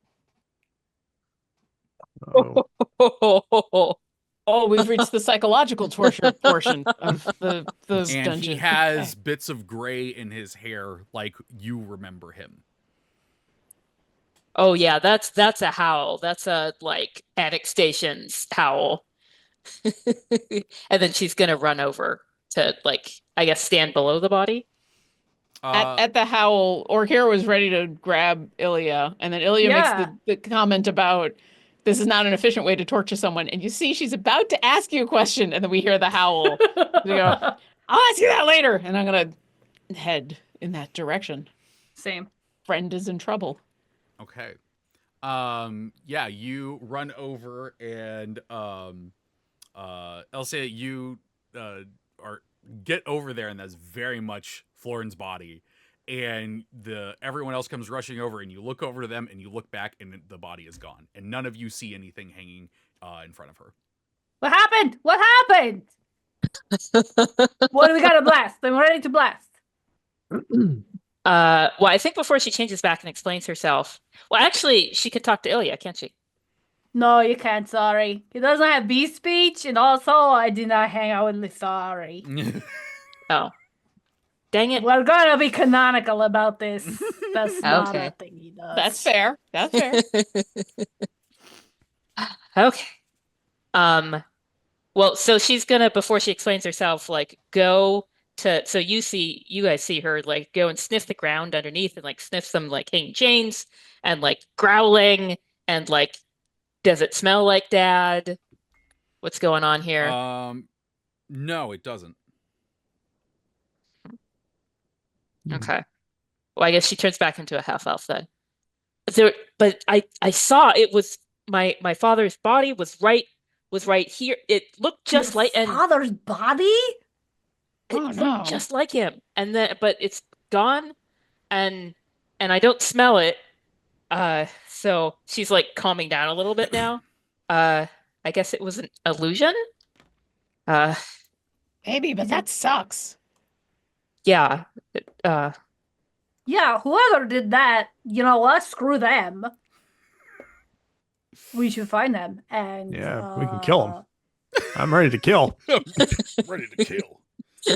S3: Oh.
S4: Oh, we've reached the psychological torture portion of the
S1: And
S4: dungeon.
S1: he has bits of gray in his hair, like you remember him.
S5: Oh yeah, that's a howl. That's a like Attic Stations howl. And then she's gonna run over to like I guess stand below the body.
S4: At the howl, Orkira was ready to grab Ilya, and then Ilya
S2: Yeah.
S4: makes the comment about this is not an efficient way to torture someone. And you see she's about to ask you a question, and then we hear the howl. We go, I'll ask you that later. And I'm gonna head in that direction.
S2: Same.
S4: Friend is in trouble.
S1: Okay. Yeah, you run over and Elsa, you get over there, and that's very much Florin's body. And everyone else comes rushing over, and you look over to them, and you look back, and the body is gone, and none of you see anything hanging in front of her.
S2: What happened? What happened? What do we got to blast? I'm ready to blast.
S5: Well, I think before she changes back and explains herself. Well, actually, she could talk to Ilya, can't she?
S2: No, you can't. Sorry, he doesn't have beast speech, and also I did not hang out with Lithari.
S5: Oh, dang it!
S2: We're gonna be canonical about this. That's not
S5: Okay.
S2: a thing he does.
S4: That's fair. That's fair.
S5: Okay. Well, so she's gonna before she explains herself, like go to so you guys see her like go and sniff the ground underneath and like sniff some like hanging chains and like growling and like does it smell like Dad? What's going on here?
S1: No, it doesn't.
S5: Okay. Well, I guess she turns back into a half elf then. But I saw it was my father's body was right here. It looked just
S2: Your
S5: like and
S2: father's body.
S5: it
S4: Oh,
S5: looked
S4: no.
S5: just like him. And then but it's gone and I don't smell it. So she's like calming down a little bit now. I guess it was an illusion.
S4: Maybe, but that sucks.
S5: Yeah.
S2: Yeah, whoever did that, you know what? Screw them. We should find them and
S3: Yeah, we can kill 'em. I'm ready to kill.
S1: Ready to kill.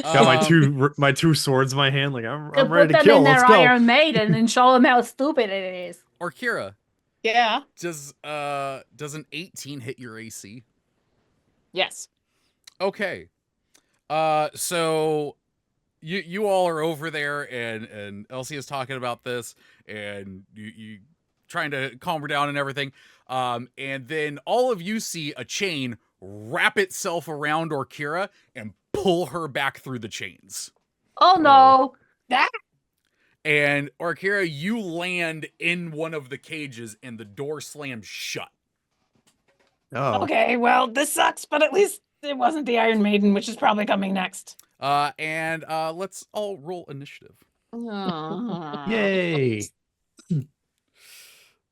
S3: Got my two swords in my hand. Like I'm
S2: Could
S3: ready
S2: put
S3: to
S2: them
S3: kill.
S2: in
S3: Let's
S2: their
S3: go.
S2: Iron Maiden and show them how stupid it is.
S1: Orkira,
S4: Yeah.
S1: does an 18 hit your AC?
S4: Yes.
S1: Okay. So you all are over there, and Elsie is talking about this, and you trying to calm her down and everything. And then all of you see a chain wrap itself around Orkira and pull her back through the chains.
S2: Oh no.
S1: And Orkira, you land in one of the cages, and the door slams shut.
S3: Oh,
S4: Okay, well, this sucks, but at least it wasn't the Iron Maiden, which is probably coming next.
S1: And let's all roll initiative.
S3: yay!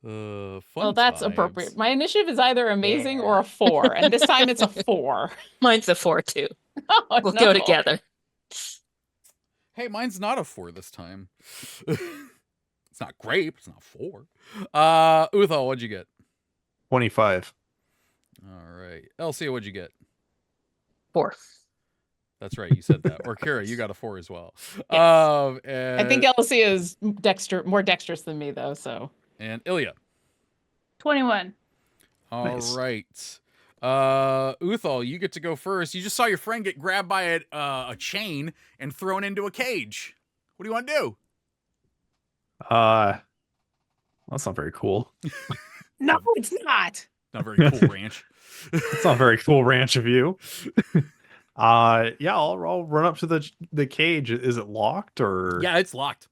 S1: Fun
S4: Well, that's
S1: times.
S4: appropriate. My initiative is either amazing or a 4, and this time it's a 4.
S5: Mine's a 4 too.
S4: Oh,
S5: We'll
S4: no.
S5: go together.
S1: Hey, mine's not a 4 this time. It's not great, but it's not 4. Uthal, what'd you get?
S3: 25.
S1: All right. Elsie, what'd you get?
S5: 4.
S1: That's right, you said that. Or Kara, you got a 4 as well.
S4: Yes.
S1: And,
S4: I think Elsie is more dexterous than me, though, so.
S1: and Ilya.
S2: 21.
S1: All
S3: Nice.
S1: right. Uthal, you get to go first. You just saw your friend get grabbed by a chain and thrown into a cage. What do you want to do?
S3: That's not very cool.
S4: No, it's not.
S1: Not very cool ranch.
S3: It's not very cool ranch of you. Yeah, I'll run up to the cage. Is it locked or?
S1: Yeah, it's locked.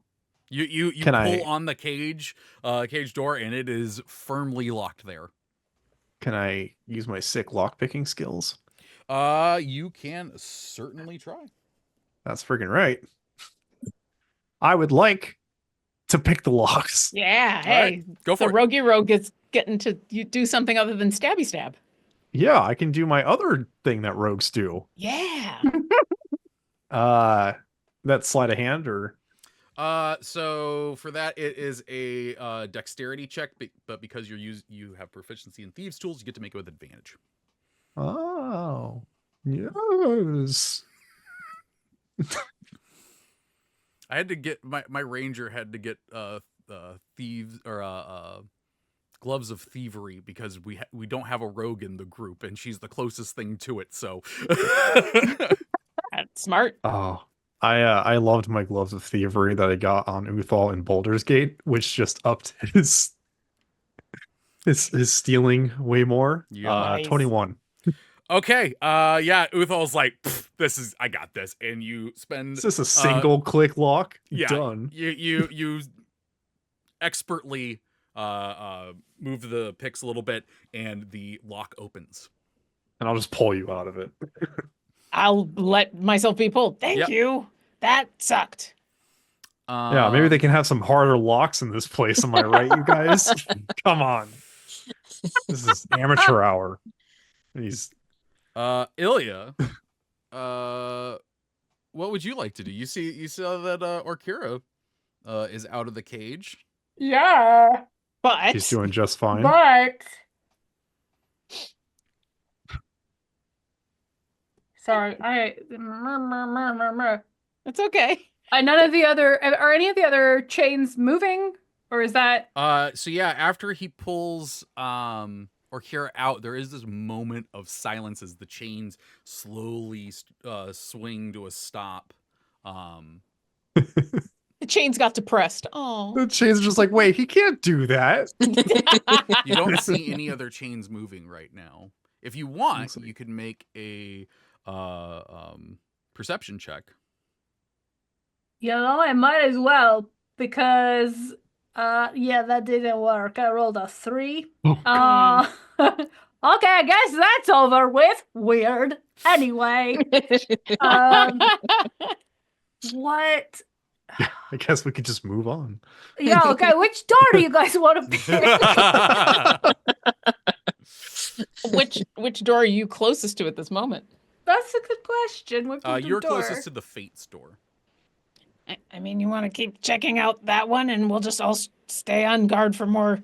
S1: You
S3: Can
S1: pull
S3: I-
S1: on the cage door, and it is firmly locked there.
S3: Can I use my sick lockpicking skills?
S1: You can certainly try.
S3: That's freaking right. I would like to pick the locks.
S4: Yeah,
S1: All
S4: hey.
S1: right, go
S4: The
S1: for it.
S4: roguey rogue is getting to you do something other than stabby stab.
S3: Yeah, I can do my other thing that rogues do.
S4: Yeah.
S3: That sleight of hand or
S1: So for that, it is a dexterity check, but because you have proficiency in thieves' tools, you get to make it with advantage.
S3: oh. Yes.
S1: I had to get my ranger had to get thieves or gloves of thievery because we don't have a rogue in the group and she's the closest thing to it. So
S4: That's smart.
S3: Oh, I loved my gloves of thievery that I got on Uthal in Baldur's Gate, which just upped his stealing way more.
S1: Yeah.
S4: Nice.
S3: 21.
S1: Okay. Yeah. Uthal's like, I got this, and you spend.
S3: It's just a single click lock.
S1: Yeah.
S3: Done.
S1: You expertly move the picks a little bit, and the lock opens.
S3: And I'll just pull you out of it.
S4: I'll let myself be pulled. Thank
S1: Yep.
S4: you. That sucked.
S3: Yeah, maybe they can have some harder locks in this place. Am I right, you guys? Come on. This is amateur hour. He's
S1: Ilya. What would you like to do? You saw that Orkira is out of the cage.
S2: Yeah,
S4: But
S3: he's doing just fine.
S2: but sorry,
S4: it's okay.
S2: none of the other are any of the other chains moving, or is that
S1: So yeah, after he pulls Orkira out, there is this moment of silence as the chains slowly swing to a stop.
S4: The chains got depressed. Oh.
S3: The chains are just like, wait, he can't do that.
S1: You don't see any other chains moving right now. If you want,
S3: Awesome.
S1: you can make a perception check.
S2: I might as well because yeah, that didn't work. I rolled a 3.
S3: Oh,
S2: Okay, I guess that's over with. Weird. Anyway, what?
S3: I guess we could just move on.
S2: Yeah, okay, which door do you guys want to pick?
S4: Which door are you closest to at this moment?
S2: That's a good question. What
S1: You're
S2: door?
S1: closest to the Fates door.
S4: I mean, you want to keep checking out that one, and we'll just all stay on guard for more.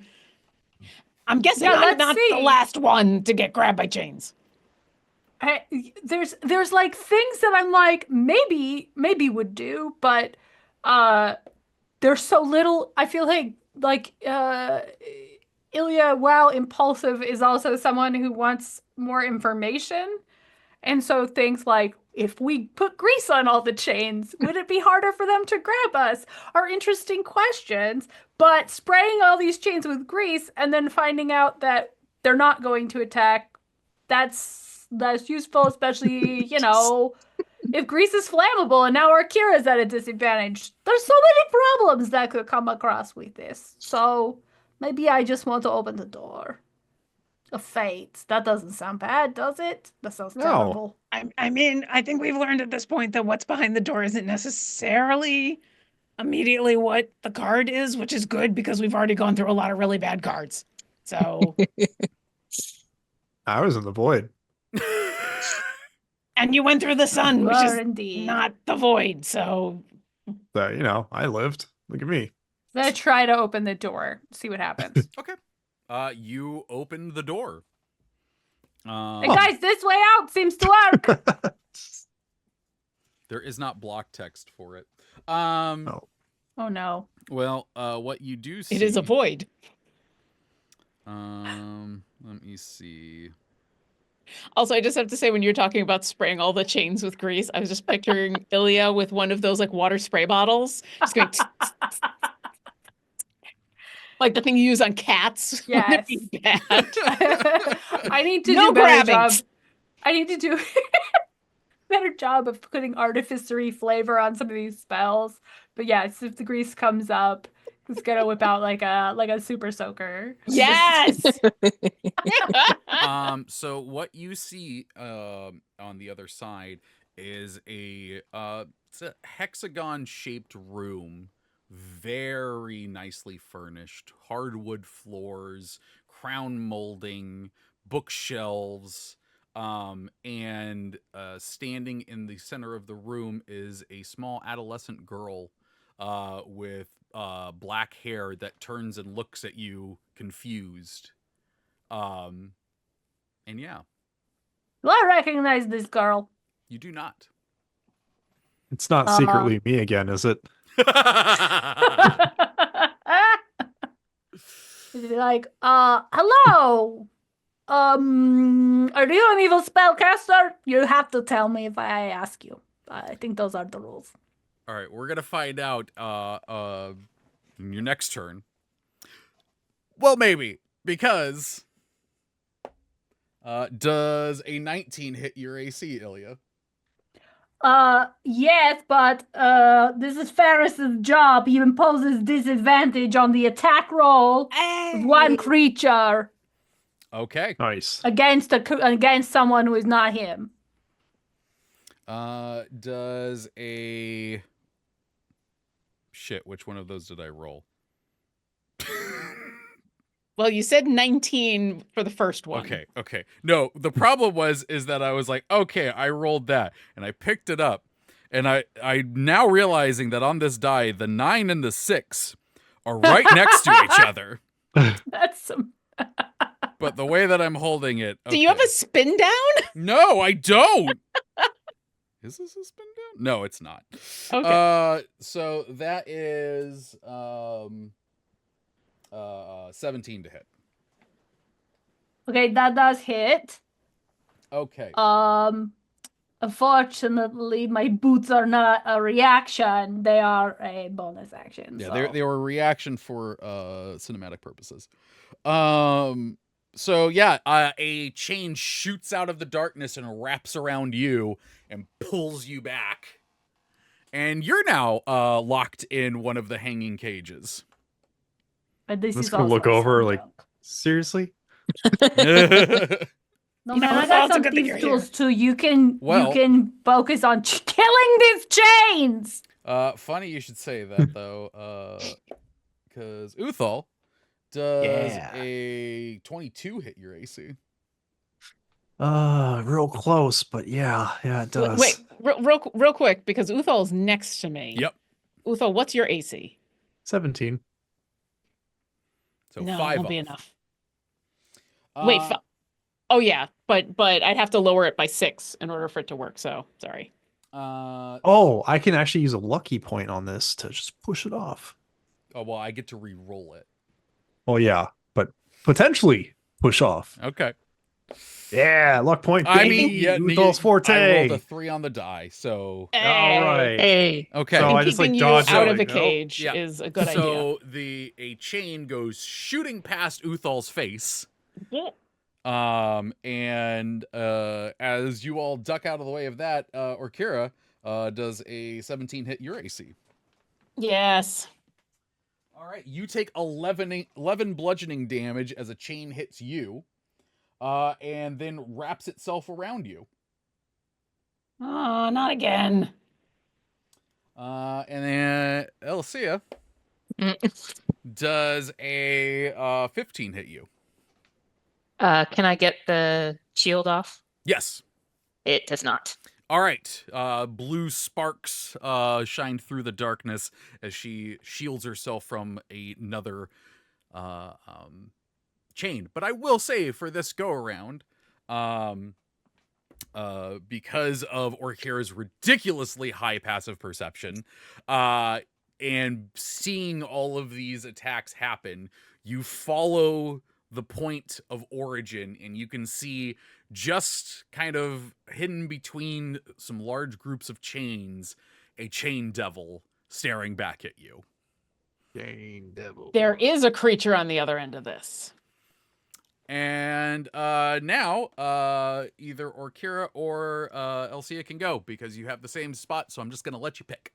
S4: I'm guessing
S2: Yeah,
S4: I'm
S2: let's
S4: not
S2: see.
S4: the last one to get grabbed by chains.
S2: There's like things that I'm like maybe would do, but there's so little. I feel like Ilya, while impulsive, is also someone who wants more information. And so things like, if we put grease on all the chains, would it be harder for them to grab us? Are interesting questions. But spraying all these chains with grease and then finding out that they're not going to attack, that's useful, especially, if grease is flammable and now Orkira's at a disadvantage. There's so many problems that could come across with this. So maybe I just want to open the door. A fate. That doesn't sound bad, does it? That sounds
S3: No.
S2: terrible.
S4: I mean, I think we've learned at this point that what's behind the door isn't necessarily immediately what the card is, which is good because we've already gone through a lot of really bad cards. So,
S3: I was in the void.
S4: and you went through the sun, which is
S2: indeed.
S4: not the void. So,
S3: So, I lived. Look at me.
S2: I'm gonna try to open the door. See what happens.
S1: Okay. You open the door.
S2: Hey guys, this way out seems to work.
S1: There is not block text for it.
S3: No.
S2: Oh no.
S1: Well, what you do see...
S4: it is a void.
S1: Let me see.
S4: Also, I just have to say, when you're talking about spraying all the chains with grease, I was just picturing Ilya with one of those like water spray bottles, just going like the thing you use on cats. when they're
S2: Yes.
S4: being bad.
S2: I need to
S4: No
S2: do better
S4: grabbing.
S2: job. I need to do better job of putting artificery flavor on some of these spells. But yes, if the grease comes up, it's gonna whip out like a super soaker.
S4: Yes.
S1: So what you see on the other side is it's a hexagon shaped room, very nicely furnished, hardwood floors, crown molding, bookshelves, and standing in the center of the room is a small adolescent girl with black hair that turns and looks at you confused. And yeah.
S2: Do I recognize this girl?
S1: You do not.
S3: It's not secretly me again, is it?
S2: Like, hello. Are you an evil spellcaster? You have to tell me if I ask you. I think those are the rules.
S1: All right, we're gonna find out in your next turn. Well, maybe because does a 19 hit your AC, Ilya?
S2: Yes, but this is Ferris's job. He imposes disadvantage on the attack roll of one creature
S1: Okay.
S3: Nice.
S2: against someone who is not him.
S1: Does a shit? Which one of those did I roll?
S4: Well, you said 19 for the first one.
S1: Okay. No, the problem is that I was like, okay, I rolled that, and I picked it up, and I'm now realizing that on this die, the 9 and the 6 are right next to each other.
S2: That's some.
S1: But the way that I'm holding it,
S4: Do you have
S1: okay.
S4: a spin down?
S1: No, I don't. Is this a spin down? No, it's not.
S4: Okay.
S1: So that is 17 to hit.
S2: Okay, that does hit.
S1: Okay.
S2: Unfortunately, my boots are not a reaction. They are a bonus action.
S1: Yeah,
S2: so.
S1: they were a reaction for cinematic purposes. So yeah, a chain shoots out of the darkness and wraps around you and pulls you back. And you're now locked in one of the hanging cages.
S2: But this
S3: I'm
S2: is
S3: just gonna
S2: also
S3: look
S2: a
S3: over
S2: sound
S3: like,
S2: joke.
S3: seriously?
S2: No,
S4: You
S2: man,
S4: know,
S2: I
S4: it's
S2: got
S4: also
S2: some
S4: good that you're
S2: thieves tools
S4: here.
S2: too. You can
S1: Well-
S2: focus on killing these chains.
S1: Funny you should say that though, because Uthal, does
S3: Yeah.
S1: a 22 hit your AC?
S3: Real close, but yeah, it does.
S4: Wait, real quick, because Uthal's next to me.
S1: Yep.
S4: Uthal, what's your AC?
S3: 17.
S1: So
S4: No,
S1: 5
S4: won't be
S1: off.
S4: enough. Wait, oh yeah, but I'd have to lower it by 6 in order for it to work. So sorry.
S3: Oh, I can actually use a lucky point on this to just push it off.
S1: Oh well, I get to re-roll it.
S3: Oh yeah, but potentially push off.
S1: Okay.
S3: Yeah, luck point.
S1: I
S3: baby.
S1: mean, yeah,
S3: Uthal's forte.
S1: I rolled a 3 on the die, so
S3: All right.
S5: Hey.
S1: okay.
S3: So
S4: And
S3: I just, like,
S4: keeping you
S3: dodged
S4: out
S3: it,
S4: of a
S3: like, nope.
S4: cage
S1: Yeah.
S4: is a good idea.
S1: So a chain goes shooting past Uthal's face. And as you all duck out of the way of that, Orkira, does a 17 hit your AC?
S4: Yes.
S1: All right, you take 11 bludgeoning damage as a chain hits you, and then wraps itself around you.
S4: Oh, not again.
S1: And then Elsia does a 15 hit you.
S5: Can I get the shield off?
S1: Yes.
S5: It does not.
S1: All right. Blue sparks shine through the darkness as she shields herself from another chain. But I will say for this go around, because of Orkira's ridiculously high passive perception, and seeing all of these attacks happen, you follow the point of origin, and you can see just kind of hidden between some large groups of chains, a chain devil staring back at you.
S3: Chain devil.
S4: There is a creature on the other end of this.
S1: And now either Orkira or Elsia can go because you have the same spot, so I'm just going to let you pick.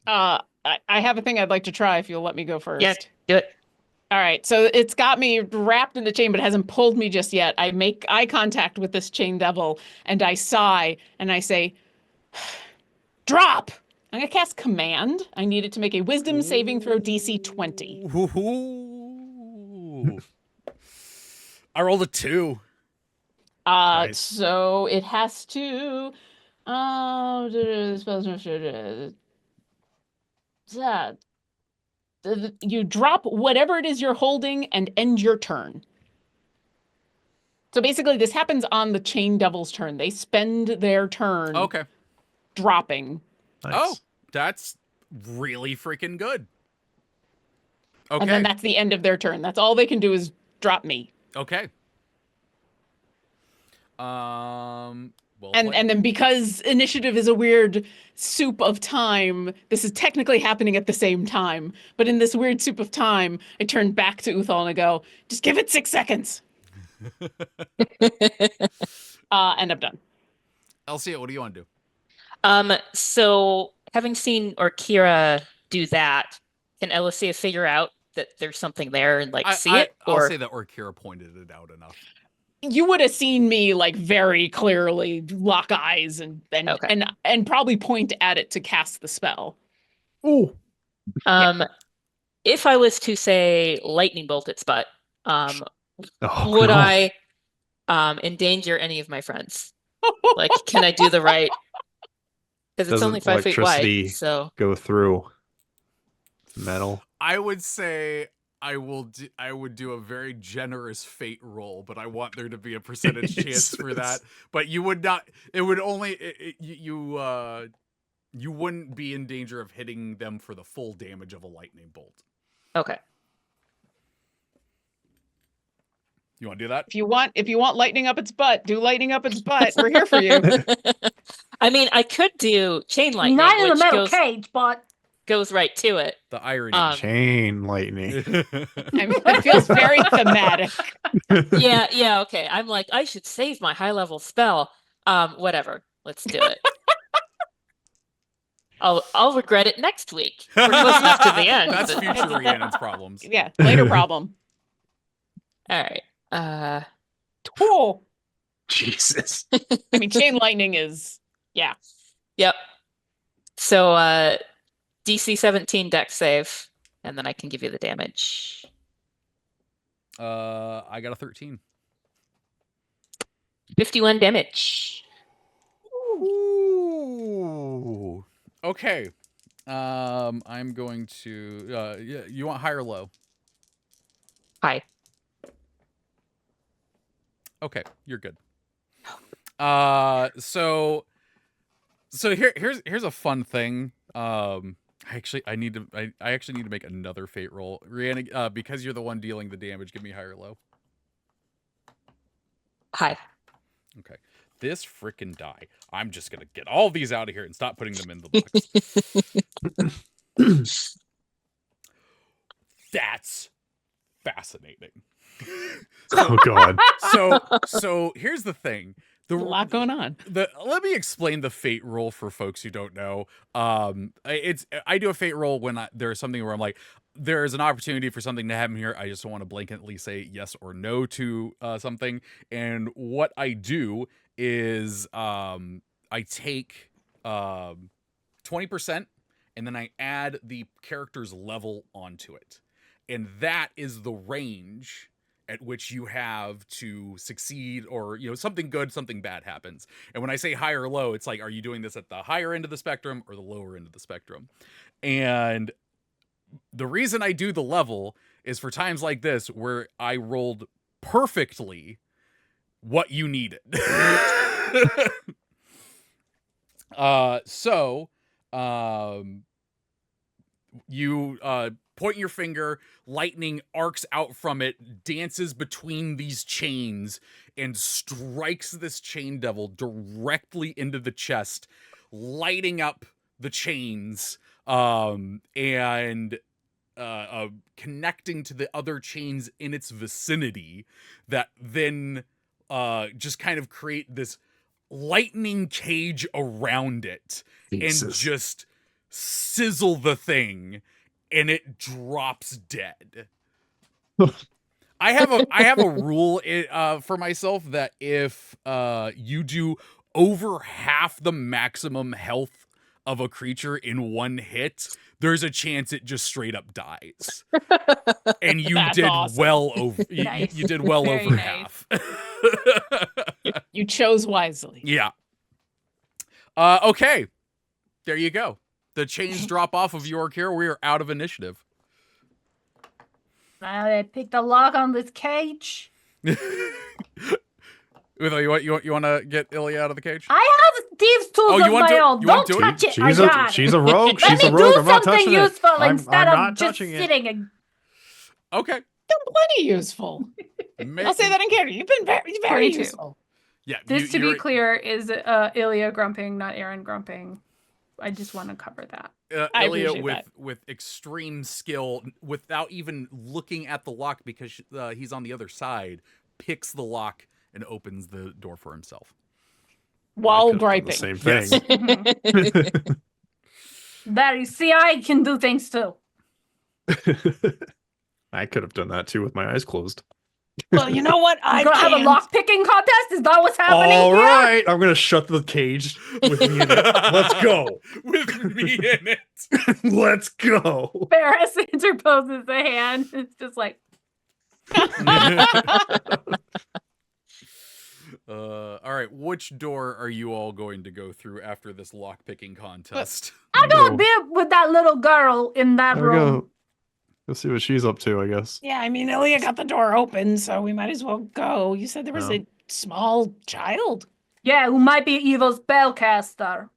S4: I have a thing I'd like to try if you'll let me go first.
S5: Yeah, do it.
S4: All right, so it's got me wrapped in the chain, but it hasn't pulled me just yet. I make eye contact with this chain devil, and I sigh, and I say, drop! I'm going to cast Command. I need it to make a Wisdom saving throw DC 20.
S1: Ooh. I rolled a 2.
S3: Nice.
S4: So it has to... you drop whatever it is you're holding and end your turn. So basically, this happens on the Chain Devil's turn. They spend their turn
S1: Okay.
S4: dropping.
S3: Nice.
S1: Oh, that's really freaking good. Okay.
S4: And then that's the end of their turn. That's all they can do is drop me.
S1: Okay. Well
S4: And
S1: played.
S4: then because initiative is a weird soup of time, this is technically happening at the same time. But in this weird soup of time, I turn back to Uthal and I go, just give it 6 seconds. And I'm done.
S1: Elsia, what do you want to do?
S5: So having seen Orkira do that, can Alicia figure out that there's something there and like see it?
S1: I'll
S5: Or
S1: say that Orkira pointed it out enough.
S4: You would have seen me like very clearly lock eyes and
S5: Okay.
S4: and probably point at it to cast the spell.
S3: Ooh.
S5: if I was to say lightning bolt its butt,
S3: Oh,
S5: would
S3: no.
S5: I endanger any of my friends? Like, can I do the right? Because it's
S3: Doesn't
S5: only 5 feet
S3: electricity
S5: wide, so
S3: go through metal?
S1: I would say I would do a very generous fate roll, but I want there to be a percentage chance for that. But you would not. It would only you wouldn't be in danger of hitting them for the full damage of a lightning bolt.
S5: okay.
S1: You want to do that?
S4: If you want lightning up its butt, do lightning up its butt. We're here for you.
S5: I mean, I could do chain lightning,
S2: Not in the
S5: which
S2: metal cage, but
S5: goes right to it.
S1: The irony.
S3: Chain lightning.
S4: I mean, it feels very thematic.
S5: Yeah, okay. I'm like, I should save my high level spell. Whatever. Let's do it. I'll regret it next week. We're close enough to the end.
S1: That's
S5: but-
S1: future Rhiannon's problems.
S4: Yeah, later problem.
S5: All right.
S4: Cool.
S3: Jesus.
S4: I mean, chain lightning is
S5: Yep. So DC 17 dex save, and then I can give you the damage.
S1: I got a 13.
S5: 51 damage.
S1: Ooh. Okay. I'm going to. Yeah, you want high or low?
S5: Hi.
S1: Okay, you're good. So here's a fun thing. I actually need to make another fate roll. Rhiannon, because you're the one dealing the damage, give me high or low.
S5: Hi.
S1: Okay. This frickin' die. I'm just gonna get all these out of here and stop putting them in the box. That's fascinating.
S3: Oh God.
S1: So here's the thing.
S4: a lot going on.
S1: Let me explain the fate roll for folks who don't know. I do a fate roll when there's something where I'm like, there's an opportunity for something to happen here. I just don't want to blanketly say yes or no to something. And what I do is I take 20% and then I add the character's level onto it. And that is the range at which you have to succeed, or something good, something bad happens. And when I say high or low, it's like, are you doing this at the higher end of the spectrum or the lower end of the spectrum? And the reason I do the level is for times like this where I rolled perfectly what you needed. You point your finger, lightning arcs out from it, dances between these chains, and strikes this chain devil directly into the chest, lighting up the chains, and connecting to the other chains in its vicinity that then just kind of create this lightning cage around it.
S3: Jesus.
S1: And just sizzle the thing, and it drops dead. I have a rule for myself that if you do over half the maximum health of a creature in one hit, there's a chance it just straight up dies. And you
S4: That's
S1: did
S4: awesome.
S1: well over.
S2: Nice.
S1: You did well
S2: Very
S1: over
S2: nice.
S1: half.
S4: You chose wisely.
S1: Yeah. Okay. There you go. The chains drop off of York here. We are out of initiative.
S2: I picked a lock on this cage.
S1: Utho, you want to get Ilya out of the cage?
S2: I have thieves' tools
S1: Oh, you
S2: of
S1: want
S2: my
S1: to-
S2: own.
S1: you
S2: Don't
S1: want to do it?
S2: touch it. I got it.
S3: She's a rogue.
S2: Let
S3: She's
S2: me
S3: a rogue.
S2: do
S3: I'm not touching
S2: something
S3: it.
S2: useful
S3: I'm
S2: instead
S3: not
S2: of just
S3: touching it.
S2: sitting and
S1: Okay.
S4: Done plenty useful. I'll say that in character. You've been very
S2: 22.
S4: useful.
S1: Yeah.
S2: This, to be
S1: you're-
S2: clear, is Ilya grumping, not Aaron grumping. I just want to cover that.
S4: I
S1: Ilya
S4: appreciate that.
S1: with extreme skill, without even looking at the lock because he's on the other side, picks the lock and opens the door for himself.
S4: While
S3: I could've done
S4: griping.
S3: the same
S1: Yes.
S3: thing.
S2: Mhm. There, you see, I can do things too.
S3: I could have done that too with my eyes closed.
S4: Well, you know what? I
S2: You're gonna have a
S4: can't.
S2: lock picking contest? Is that what's happening
S3: All
S2: here?
S3: right, I'm gonna shut the cage with me in it. Let's go.
S1: With me in it.
S3: Let's go.
S2: Ferris interposes a hand. It's just like,
S1: All right, which door are you all going to go through after this lock-picking contest?
S2: I
S3: Go.
S2: don't be with that little girl in that
S3: There we
S2: room.
S3: go. Let's see what she's up to, I guess.
S4: Yeah, I mean, Ilya got the door open, so we might as well go. You said there was
S3: No.
S4: a small child.
S2: Yeah, who might be evil spellcaster.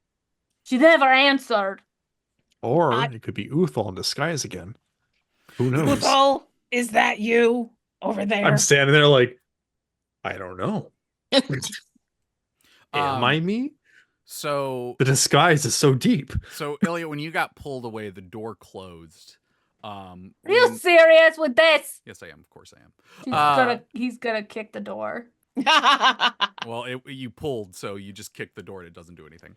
S2: She never answered.
S3: Or
S4: I-
S3: it could be Uthal in disguise again. Who knows?
S4: Uthal, is that you over there?
S3: I'm standing there like, I don't know. Am I me?
S1: So,
S3: The disguise is so deep.
S1: Ilya, when you got pulled away, the door closed.
S2: Are you
S1: when-
S2: serious with this?
S1: Yes, I am. Of course, I am.
S2: He's gonna kick the door.
S1: Well, you pulled, so you just kick the door and it doesn't do anything.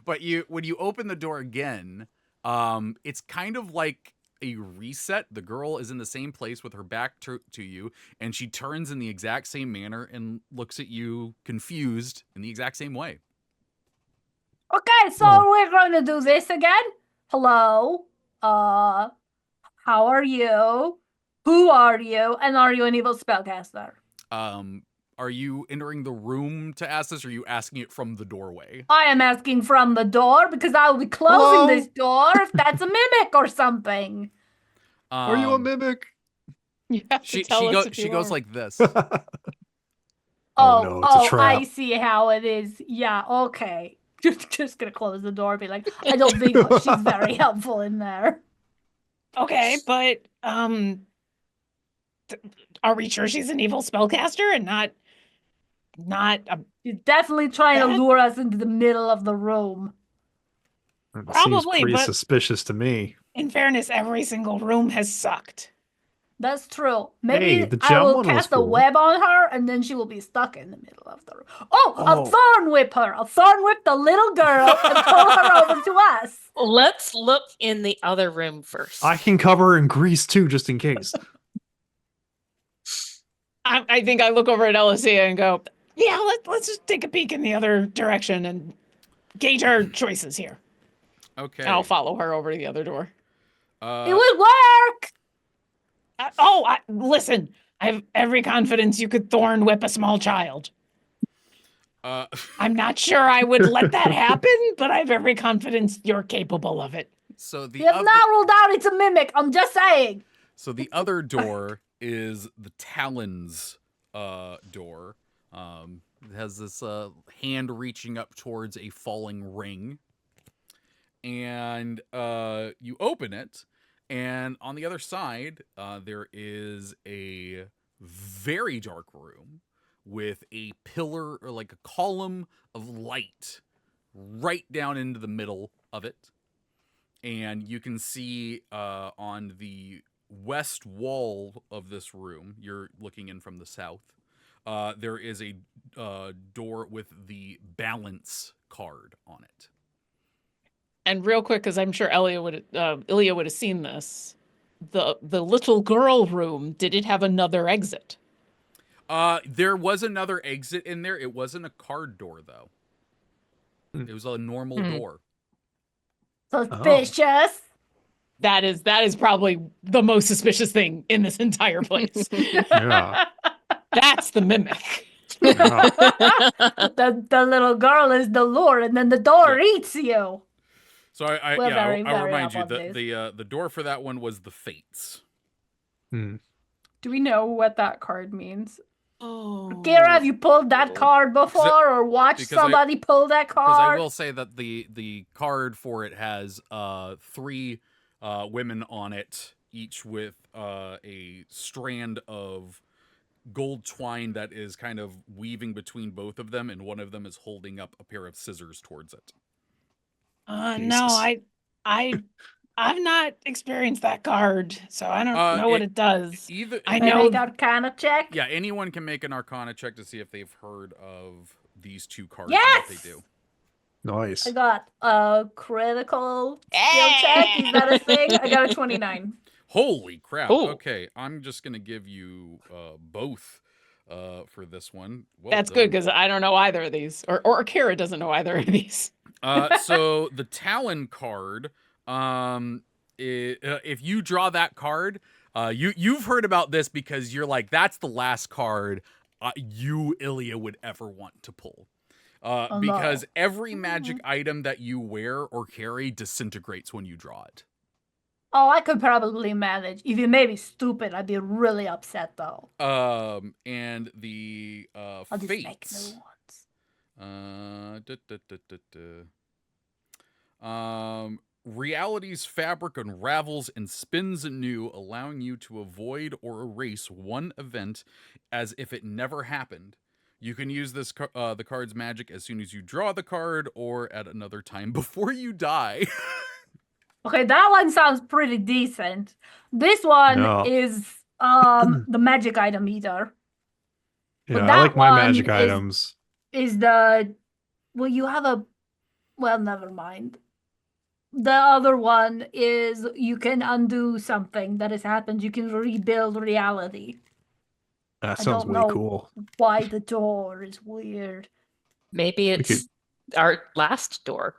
S1: But when you open the door again, it's kind of like a reset. The girl is in the same place with her back to you, and she turns in the exact same manner and looks at you confused in the exact same way.
S2: Okay, so
S3: Oh.
S2: we're gonna do this again. Hello. How are you? Who are you? And are you an evil spellcaster?
S1: Are you entering the room to ask this, or are you asking it from the doorway?
S2: I am asking from the door because I will be closing
S3: Hello?
S2: this door if that's a mimic or something.
S3: Are you a mimic?
S4: You have to
S1: She
S4: tell us
S1: goes
S4: if
S1: she
S4: you
S1: goes
S4: are.
S1: like this.
S3: Oh, no, it's a
S2: I
S3: trap.
S2: see how it is. Yeah, okay. Just gonna close the door and be like, I don't think she's very helpful in there.
S4: Okay, but are we sure she's an evil spellcaster and not a
S2: She's definitely trying to
S4: That-
S2: lure us into the middle of the room.
S3: It seems
S4: Probably,
S3: pretty
S4: but-
S3: suspicious to me.
S4: in fairness, every single room has sucked.
S2: That's true. Maybe
S3: Hey, the
S2: I
S3: gem
S2: will
S3: one was
S2: cast a
S3: cool.
S2: web on her, and then she will be stuck in the middle of the room. Oh,
S3: Oh.
S2: a thorn whip her! A thorn whip the little girl and pull her over to us.
S5: Let's look in the other room first.
S3: I can cover her in grease too, just in case.
S4: I think I look over at Alicia and go, yeah, let's just take a peek in the other direction and gauge our choices here.
S1: Okay.
S4: And I'll follow her over to the other door.
S2: It will work.
S4: Listen, I have every confidence you could thorn whip a small child.
S1: uh,
S4: I'm not sure I would let that happen, but I have every confidence you're capable of it.
S1: so the
S2: You have
S1: other,
S2: not ruled out it's a mimic. I'm just saying.
S1: so the other door is the Talons door. It has this hand reaching up towards a falling ring. And you open it, and on the other side, there is a very dark room with a pillar or like a column of light right down into the middle of it. And you can see on the west wall of this room, you're looking in from the south, there is a door with the balance card on it.
S4: And real quick, because I'm sure Ilya would have seen this. The little girl room, did it have another exit?
S1: There was another exit in there. It wasn't a card door though. It was a normal door.
S2: Suspicious.
S4: That is probably the most suspicious thing in this entire place.
S3: Yeah.
S4: That's the mimic.
S3: Yeah.
S2: The little girl is the lure, and then the door eats you.
S1: So I'll
S2: We're very,
S1: remind
S2: very
S1: you
S2: above
S1: that
S2: this.
S1: the door for that one was the Fates.
S3: Hmm.
S2: Do we know what that card means?
S4: Oh.
S2: Kira, have you pulled that card before or watched
S1: because I-
S2: somebody pull that
S1: Because I
S2: card?
S1: will say that the card for it has 3 women on it, each with a strand of gold twine that is kind of weaving between both of them, and one of them is holding up a pair of scissors towards it.
S4: No,
S3: Jesus.
S4: I've not experienced that card, so I don't know what it does.
S1: Either
S4: I
S2: Can I
S4: know.
S2: make Arcana check?
S1: Yeah, anyone can make an Arcana check to see if they've heard of these 2 cards
S2: Yes!
S1: and what they do.
S3: Nice.
S2: I got a critical skill check. Is that a thing? I got a 29.
S1: Holy crap!
S5: Ooh.
S1: Okay, I'm just gonna give you both for this one. Well
S4: That's
S1: done.
S4: good because I don't know either of these, or Orkira doesn't know either of these.
S1: So the Talon card, if you draw that card, you've heard about this because you're like, that's the last card you, Ilya, would ever want to pull.
S2: Oh,
S1: Because
S2: no.
S1: every magic item that you wear or carry disintegrates when you draw it.
S2: Oh, I could probably manage. If you made me stupid, I'd be really upset though.
S1: And the
S2: I'll just make
S1: fates.
S2: new ones.
S1: Reality's fabric unravels and spins anew, allowing you to avoid or erase one event as if it never happened. You can use this the card's magic as soon as you draw the card or at another time before you die.
S2: Okay, that one sounds pretty decent. This one
S3: No.
S2: is the magic item eater.
S3: Yeah, I
S2: that
S3: like my
S2: one
S3: magic
S2: is-
S3: items.
S2: Is the well, you have a well, never mind. The other one is you can undo something that has happened. You can rebuild reality.
S3: That
S2: I
S3: sounds
S2: don't
S3: way
S2: know.
S3: cool.
S2: Why the door is weird.
S5: Maybe it's our last door.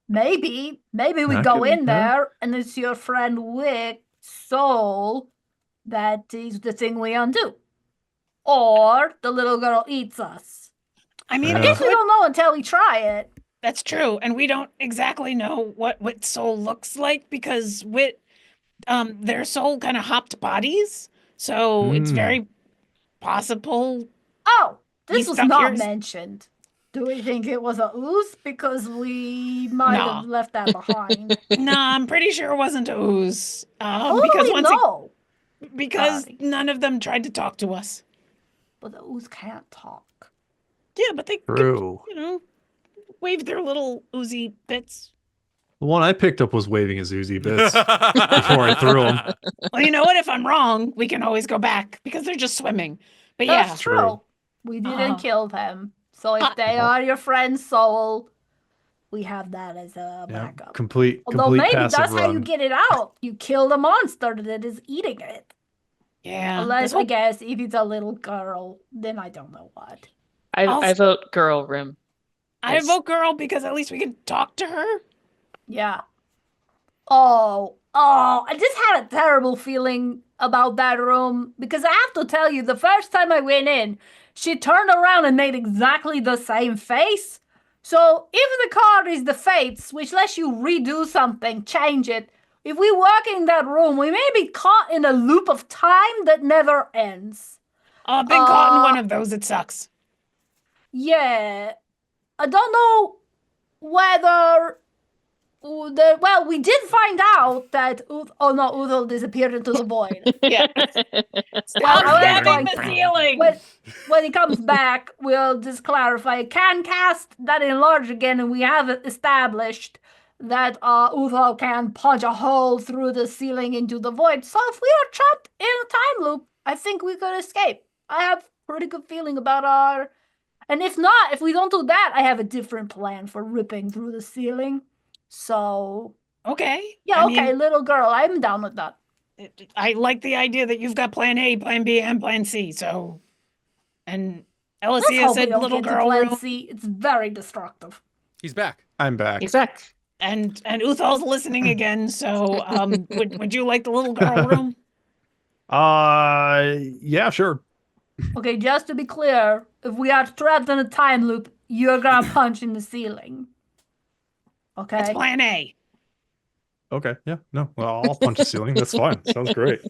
S2: Maybe we
S3: That
S2: go
S3: could-
S2: in
S3: yeah.
S2: there and it's your friend Wick's soul that is the thing we undo. Or the little girl eats us.
S4: I mean,
S2: I
S3: Yeah.
S2: guess we don't know until we try it.
S4: that's true, and we don't exactly know what Wit's soul looks like because Wit, their soul kind of hopped bodies, so it's
S3: Mm.
S4: very possible.
S2: Oh, this
S4: He's
S2: was
S4: stuck
S2: not
S4: here.
S2: mentioned. Do we think it was a ooze? Because we might
S4: No.
S2: have left that behind.
S4: Nah, I'm pretty sure it wasn't a ooze.
S2: How do
S4: Because
S2: we
S4: once
S2: know?
S4: because
S2: Sorry.
S4: none of them tried to talk to us.
S2: But the ooze can't talk.
S4: Yeah, but they could,
S3: True.
S4: wave their little oozy bits.
S3: The one I picked up was waving his oozy bits before I threw him.
S4: Well, you know what? If I'm wrong, we can always go back because they're just swimming. But yeah,
S2: That's true. We didn't
S4: Uh-huh.
S2: kill them. So if they
S3: Uh-huh.
S2: are your friend's soul, we have that as a
S3: Yeah,
S2: backup.
S3: complete
S2: Although maybe
S3: passive
S2: that's how you
S3: run.
S2: get it out. You kill the monster that is eating it.
S4: yeah.
S2: Unless,
S4: this
S2: I
S4: whole-
S2: guess, if it's a little girl, then I don't know what.
S5: I
S4: Also-
S5: vote girl room.
S4: I
S5: Yes.
S4: vote girl because at least we can talk to her.
S2: Yeah. Oh, I just had a terrible feeling about that room because I have to tell you, the first time I went in, she turned around and made exactly the same face. So if the card is the fates, which lets you redo something, change it, if we work in that room, we may be caught in a loop of time that never ends.
S4: I've been caught in one of those. It sucks.
S2: Yeah. I don't know whether well, we did find out that Uthal disappeared into the void.
S4: Yeah.
S2: Stop
S4: stabbing the ceiling.
S2: When he comes back, we'll just clarify. Can cast that enlarge again, and we have established that Uthal can punch a hole through the ceiling into the void. So if we are trapped in a time loop, I think we could escape. I have pretty good feeling about our. And if not, if we don't do that, I have a different plan for ripping through the ceiling. So
S4: Okay.
S2: yeah,
S4: I
S2: okay,
S4: mean,
S2: little girl, I'm down with that.
S4: I like the idea that you've got plan A, plan B, and plan C. So, and
S2: Let's
S4: Alicia
S2: hope we
S4: said
S2: don't
S4: little
S2: get to
S4: girl
S2: plan
S4: room,
S2: C. It's very destructive.
S1: He's back.
S3: I'm back.
S5: Exactly.
S4: and Uthal's listening again. So, would you like the little girl room?
S3: Yeah, sure.
S2: Okay, just to be clear, if we are trapped in a time loop, you're gonna punch in the ceiling.
S4: It's
S2: Okay.
S4: plan A.
S3: Okay, yeah, no. Well, I'll punch the ceiling. That's fine. Sounds great.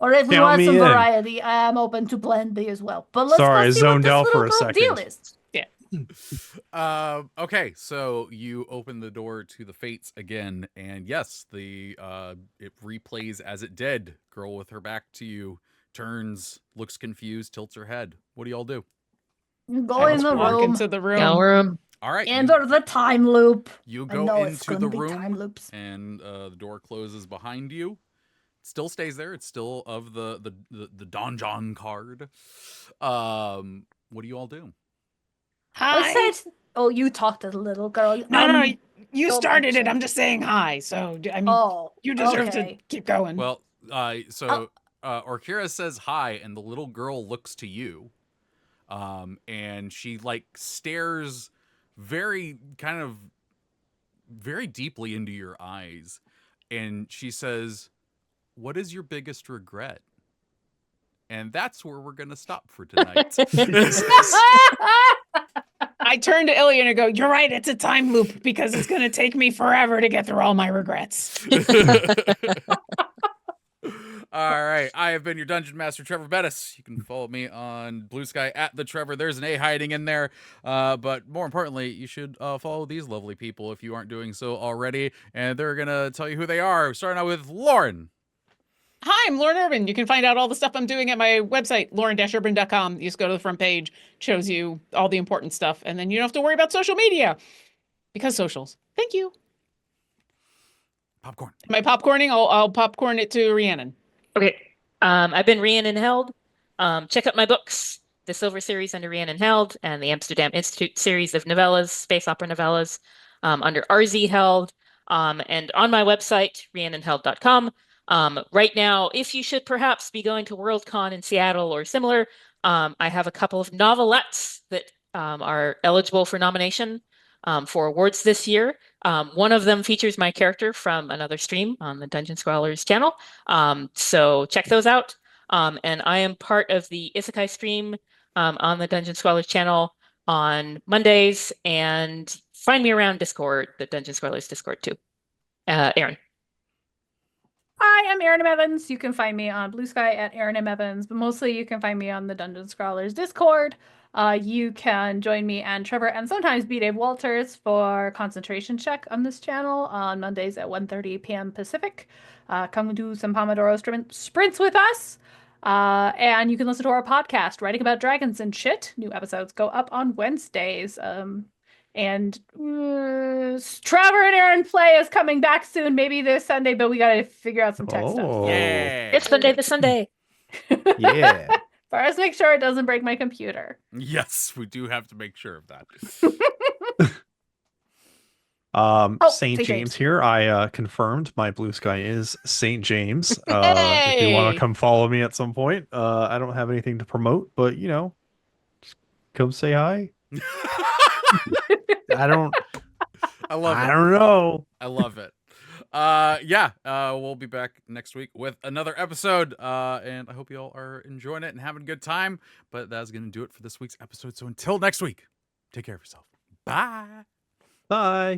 S2: Or if we
S3: Count
S2: want
S3: me
S2: some
S3: in.
S2: variety, I am open to Plan B as well. But let's
S3: Sorry, I
S2: go see what
S3: zoned
S2: this
S3: out
S2: little
S3: for a
S2: girl deal
S3: second.
S2: is.
S1: Okay, so you open the door to the Fates again, and yes, the it replays as it did. Girl with her back to you turns, looks confused, tilts her head. What do y'all do?
S2: Go
S4: I
S2: in
S4: just
S2: the
S4: walk
S2: room.
S4: into the room.
S5: No room.
S1: All right,
S2: Enter the time loop.
S1: you
S2: I
S1: go
S2: know it's
S1: into
S2: gonna
S1: the
S2: be time
S1: room,
S2: loops.
S1: and the door closes behind you. It still stays there. It's still of the donjon card. What do you all do?
S2: Let's say
S4: Hi.
S2: it's. Oh, you talked to the little girl.
S4: No, you
S2: don't
S4: started it.
S2: mention.
S4: I'm just saying hi. So, I mean,
S2: Oh,
S4: you deserve
S2: okay.
S4: to keep going.
S1: Well, Orkira says hi, and the little girl looks to you, and she like stares very deeply into your eyes, and she says, "What is your biggest regret?" And that's where we're gonna stop for tonight.
S4: I turn to Ilya and I go, "You're right. It's a time loop because it's going to take me forever to get through all my regrets."
S1: All right, I have been your Dungeon Master, Trevor Bettis. You can follow me on Blue Sky at the Trevor. There's an A hiding in there, but more importantly, you should follow these lovely people if you aren't doing so already, and they're gonna tell you who they are. Starting out with Lauren.
S4: Hi, I'm Lauren Urban. You can find out all the stuff I'm doing at my website, lauren-urban.com. You just go to the front page, shows you all the important stuff, and then you don't have to worry about social media because socials. Thank you.
S1: Popcorn.
S4: Am I popcorning? I'll popcorn it to Rhiannon.
S5: Okay. I've been Rhiannon Held. Check out my books, the Silver series under Rhiannon Held, and the Amsterdam Institute series of novellas, space opera novellas, under RZ Held, and on my website, rhiannonheld.com. Right now, if you should perhaps be going to Worldcon in Seattle or similar, I have a couple of novelettes that are eligible for nomination for awards this year. One of them features my character from another stream on the Dungeon Scrawlers channel. So check those out. And I am part of the Isekai stream on the Dungeon Scrawlers channel on Mondays, and find me around Discord, the Dungeon Scrawlers Discord too. Aaron.
S2: Hi, I'm Erin M. Evans. You can find me on Blue Sky at Erin M. Evans, but mostly you can find me on the Dungeon Scrawlers Discord. You can join me and Trevor and sometimes B. Dave Walters for Concentration Check on this channel on Mondays at 1:30 p.m. Pacific. Come do some Pomodoro sprints with us. And you can listen to our podcast, Writing About Dragons and Shit. New episodes go up on Wednesdays. And Trevor and Aaron Play is coming back soon, maybe this Sunday, but we got to figure out some tech stuff.
S1: Yeah.
S5: It's Sunday this Sunday.
S3: Yeah.
S2: First, make sure it doesn't break my computer.
S1: Yes, we do have to make sure of that.
S3: St.
S2: St.
S3: James here. I confirmed my Blue Sky is St. James. If you want
S4: Hey!
S3: to come follow me at some point, I don't have anything to promote, but just come say hi. I don't know.
S1: I love it. We'll be back next week with another episode. And I hope you all are enjoying it and having a good time. But that's going to do it for this week's episode. So until next week, take care of yourself. Bye.
S3: Bye.